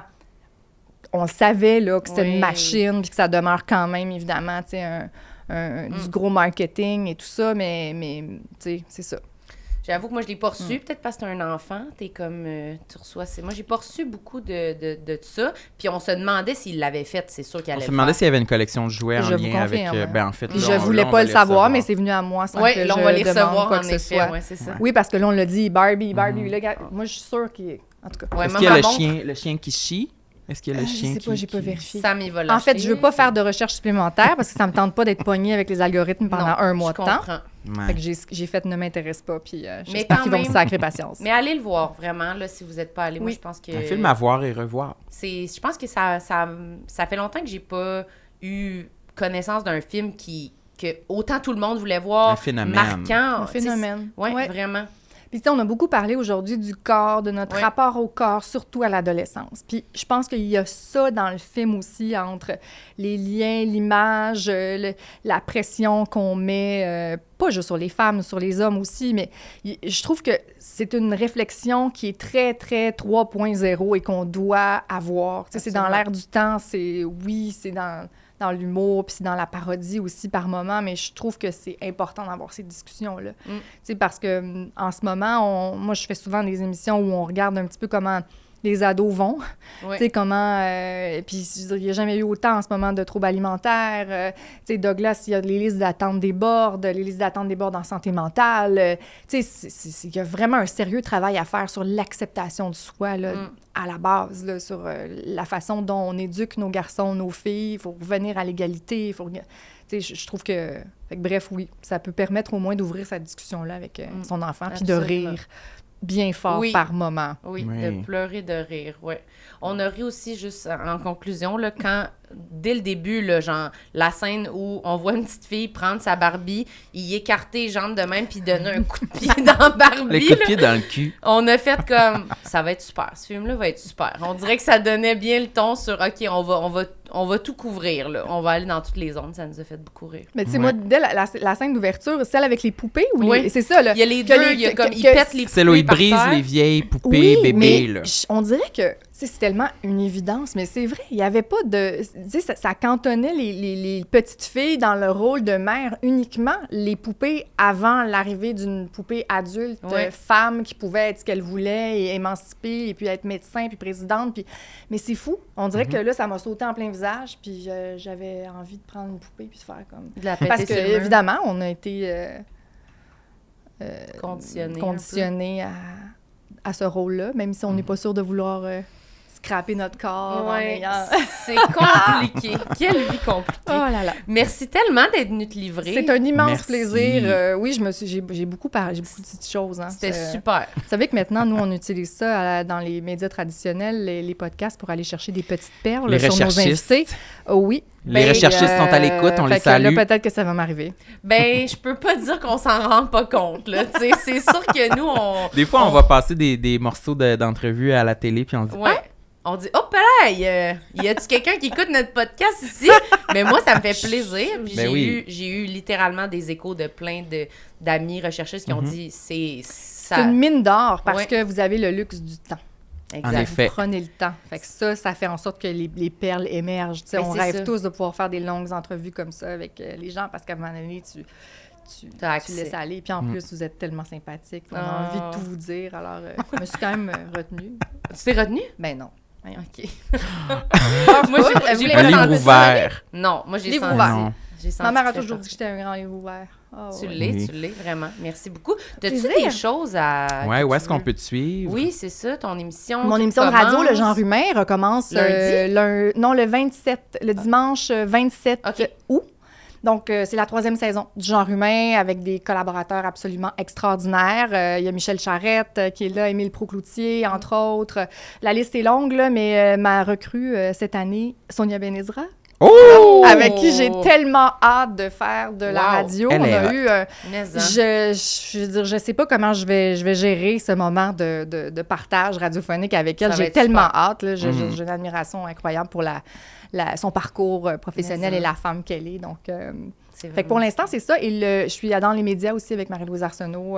On savait, là, que c'était une machine, puis que ça demeure quand même, évidemment, tu sais, du gros marketing et tout ça, mais tu sais, c'est ça. J'avoue que moi, je l'ai pas reçu, peut-être parce que t'es un enfant, t'es comme, tu reçois... Moi, j'ai pas reçu beaucoup de ça, puis on se demandait s'il l'avait fait, c'est sûr qu'il allait le faire. On se demandait s'il y avait une collection de jouets en lien avec... en fait, je voulais pas le savoir, mais c'est venu à moi sans que je on va les recevoir, quoi que ce soit. C'est ça. Oui, parce que là, on l'a dit, Barbie, là, moi, je suis sûre qu'il... En tout cas. Est-ce qu'il y a le chien qui chie? Est-ce qu'il y a le chien je sais pas, j'ai pas vérifié. Sam, il va en fait, je veux pas faire de recherche supplémentaire parce que ça me tente pas d'être pognée avec les algorithmes pendant un mois de temps. Fait que j'ai fait ne m'intéresse pas, puis j'espère qu'ils vont me sacrer patience. Mais allez le voir, vraiment, là, si vous n'êtes pas allé. Moi, je pense que... Un film à voir et revoir. Je pense que ça fait longtemps que j'ai pas eu connaissance d'un film que autant tout le monde voulait voir. Un phénomène. Marquant. Un phénomène. Oui, vraiment. Puis, tu sais, on a beaucoup parlé aujourd'hui du corps, de notre rapport au corps, surtout à l'adolescence. Puis, je pense qu'il y a ça dans le film aussi, entre les liens, l'image, la pression qu'on met, pas juste sur les femmes, sur les hommes aussi, mais je trouve que c'est une réflexion qui est très, très 3.0 et qu'on doit avoir. Tu sais, c'est dans l'air du temps, c'est dans l'humour, puis c'est dans la parodie aussi par moment, mais je trouve que c'est important d'avoir ces discussions-là. Tu sais, parce que en ce moment, moi, je fais souvent des émissions où on regarde un petit peu comment les ados vont, tu sais, comment... puis, il n'y a jamais eu autant en ce moment de troubles alimentaires. Tu sais, Douglas, il y a les listes d'attente débordent en santé mentale. Tu sais, il y a vraiment un sérieux travail à faire sur l'acceptation de soi, là, à la base, là, sur la façon dont on éduque nos garçons, nos filles. Il faut revenir à l'égalité. Tu sais, je trouve que... bref, oui, ça peut permettre au moins d'ouvrir cette discussion-là avec son enfant, puis de rire bien fort par moment. Oui, de pleurer, de rire, oui. On a ri aussi, juste en conclusion, là, quand, dès le début, là, genre, la scène où on voit une petite fille prendre sa Barbie, y écarter les jambes de même, puis donner un coup de pied dans Barbie. Les coups de pied dans le cul. On a fait comme, ça va être super, ce film-là va être super. On dirait que ça donnait bien le ton sur, OK, on va tout couvrir, là. On va aller dans toutes les zones, ça nous a fait beaucoup rire. Mais tu sais, moi, dès la scène d'ouverture, celle avec les poupées, ou c'est ça, là. Il y a les deux, il pète les poupées. C'est là où il brise les vieilles poupées bébés, là. On dirait que c'est tellement une évidence, mais c'est vrai, il n'y avait pas de... Tu sais, ça cantonnait les petites filles dans le rôle de mère uniquement, les poupées avant l'arrivée d'une poupée adulte, femme qui pouvait être ce qu'elle voulait, et émancipée, et puis être médecin, puis présidente, puis... Mais c'est fou. On dirait que là, ça m'a sauté en plein visage, puis j'avais envie de prendre une poupée puis de faire comme... De la péter parce que, évidemment, on a été... conditionné à ce rôle-là, même si on n'est pas sûr de vouloir scraper notre corps en ayant... C'est compliqué. Quelle vie compliquée. Oh là là. Merci tellement d'être venue te livrer. C'est un immense plaisir. Oui, j'ai beaucoup parlé, j'ai beaucoup de petites choses. Hein. C'était super. Vous savez que maintenant, nous, on utilise ça dans les médias traditionnels, les podcasts, pour aller chercher des petites perles sur nos invités. Oui. Les recherchistes sont à l'écoute, on les salue. Là, peut-être que ça va m'arriver. Ben, je peux pas dire qu'on s'en rend pas compte, là. Tu sais, c'est sûr que nous, Des fois, on va passer des morceaux d'entrevue à la télé, puis on dit... Ouais. On dit, hop là, y a-tu quelqu'un qui écoute notre podcast ici? Mais moi, ça me fait plaisir. Puis j'ai eu littéralement des échos de plein d'amis recherchistes qui ont dit, c'est une mine d'or parce que vous avez le luxe du temps. Exact. En effet. Vous prenez le temps. Fait que ça fait en sorte que les perles émergent. On rêve tous de pouvoir faire des longues entrevues comme ça avec les gens parce qu'à un moment donné, tu laisses aller. Puis en plus, vous êtes tellement sympathique. On a envie de tout vous dire. Alors, je me suis quand même retenue. Tu t'es retenue? Ben non. OK. Moi, j'ai un livre ouvert. Non, moi, j'ai livre ouvert. Ma mère a toujours dit que j'étais un grand livre ouvert. Tu l'es, vraiment. Merci beaucoup. As-tu des choses à... Oui, où est-ce qu'on peut te suivre? Oui, c'est ça, ton émission. Mon émission de radio, Le Genre Humain, recommence lundi? Le dimanche 27 août. Donc, c'est la 3e saison du Genre humain avec des collaborateurs absolument extraordinaires. Il y a Michel Charette qui est là, Émile Proucloutier, entre autres. La liste est longue, là, mais ma recrue cette année, Sonia Benezra. Oh! Avec qui j'ai tellement hâte de faire de la radio. Elle on est a hot. eu... je veux dire, je sais pas comment je vais gérer ce moment de partage radiophonique avec elle. Ça va J'ai être tellement super. hâte. Là. J'ai une admiration incroyable pour son parcours professionnel et la femme qu'elle est. Donc, fait que pour l'instant, c'est ça. Et je suis dans les médias aussi avec Marie-Louise Arsenault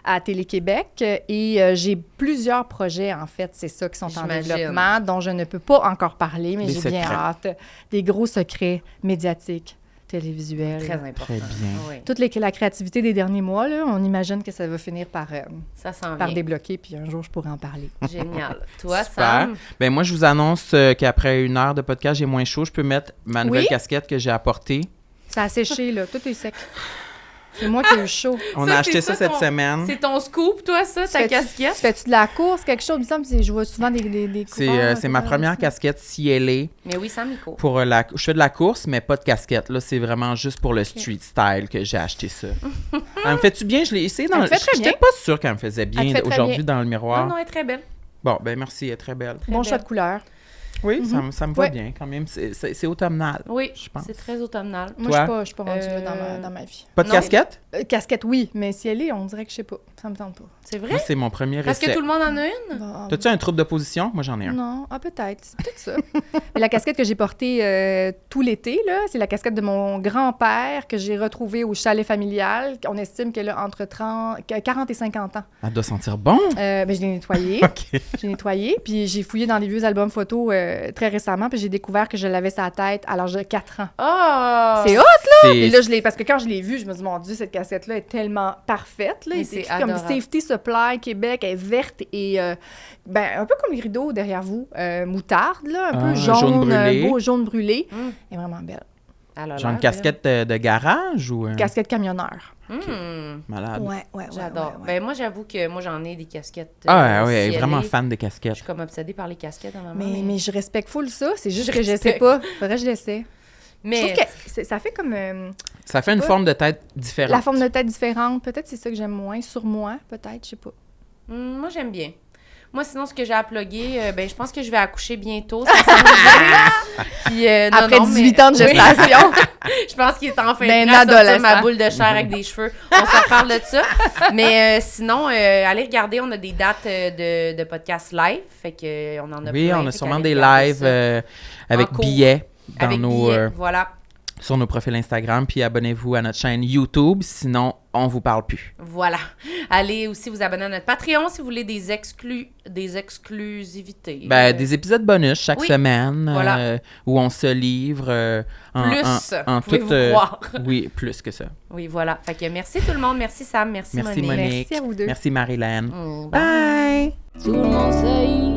à Télé-Québec. Et j'ai plusieurs projets, en fait, c'est ça, qui sont en développement, dont je ne peux pas encore parler, mais j'ai bien hâte. Des gros secrets médiatiques, télévisuels. Très important. Très bien. Oui. Toute la créativité des derniers mois, là, on imagine que ça va finir par débloquer, puis un jour, je pourrai en parler. Génial. Toi, Super. Sam? Ben moi, je vous annonce qu'après 1 heure de podcast, j'ai moins chaud. Je peux mettre ma nouvelle casquette que j'ai apportée. Ça a séché, là. Tout est sec. C'est moi qui ai eu chaud. On a acheté ça cette semaine. C'est ton scoop, toi, ça, ta casquette? Fais-tu de la course, quelque chose? Il me semble que je vois souvent des coureurs. C'est ma première casquette CLA. Mais oui, Sam, il court. Je fais de la course, mais pas de casquette. Là, c'est vraiment juste pour le street style que j'ai acheté ça. Elle me fait-tu bien? Je l'ai essayé dans le... J'étais pas sûre qu'elle me faisait bien aujourd'hui dans le miroir. Non, elle est très belle. Bon, ben merci, elle est très belle. Bon choix de couleur. Oui, ça me va bien quand même. C'est automnal. Oui, je pense. C'est très automnal. Moi, je suis pas rendue là dans ma vie. Pas de casquette? Casquette, oui, mais si elle est, on dirait que je sais pas. Ça me tente pas. C'est vrai? Moi, c'est mon premier essai. Parce que tout le monde en a une? Bon, T'as-tu un trouble d'opposition? Moi, j'en ai un. Non, peut-être. C'est peut-être ça. Mais la casquette que j'ai portée tout l'été, là, c'est la casquette de mon grand-père que j'ai retrouvée au chalet familial. On estime qu'elle a entre 40 et 50 ans. Elle doit sentir bon. Ben, je l'ai nettoyée. OK. J'ai nettoyé, puis j'ai fouillé dans les vieux albums photos très récemment, puis j'ai découvert que je l'avais sa tête à l'âge de 4 ans. Oh! C'est hot, là! Et là, parce que quand je l'ai vue, je me dis, mon Dieu, cette casquette-là est tellement parfaite. Là. C'est écrit comme Safety Supply Québec, elle est verte et un peu comme les rideaux derrière vous, moutarde, là, un peu jaune brûlé. Beau jaune brûlé. Elle est vraiment belle. Genre une casquette de garage ou... Casquette camionneur. Malade. Ouais. J'adore. Ouais. Ben moi, j'avoue que moi, j'en ai des casquettes. Ah ouais, elle est vraiment fan de casquettes. Je suis comme obsédée par les casquettes dans ma main. Mais je respecte full ça. C'est juste que je sais pas. Faudrait que je l'essaie. Mais je trouve que ça fait comme... ça fait une forme de tête différente. La forme de tête différente. Peut-être c'est ça que j'aime moins. Sur moi, peut-être, je sais pas. Moi, j'aime bien. Moi, sinon, ce que j'ai à plugger, je pense que je vais accoucher bientôt. Puis, après 18 ans de gestation. Je pense qu'il est enfin prêt à sortir ma boule de chair avec des cheveux. On s'en parle de ça. Mais sinon, allez regarder, on a des dates de podcast live. Fait que on en a oui, plein. on a sûrement des lives avec billets voilà. sur nos profils Instagram. Puis abonnez-vous à notre chaîne YouTube. Sinon, on vous parle plus. Voilà. Allez aussi vous abonner à notre Patreon si vous voulez des exclusivités. Des épisodes bonus chaque semaine où on se livre en pouvez-vous croire. Oui, plus que ça. Oui, voilà. Fait que merci tout le monde. Merci Sam. Merci Monique. Merci à vous deux. Merci Marilyn. Bye. Tout le monde sait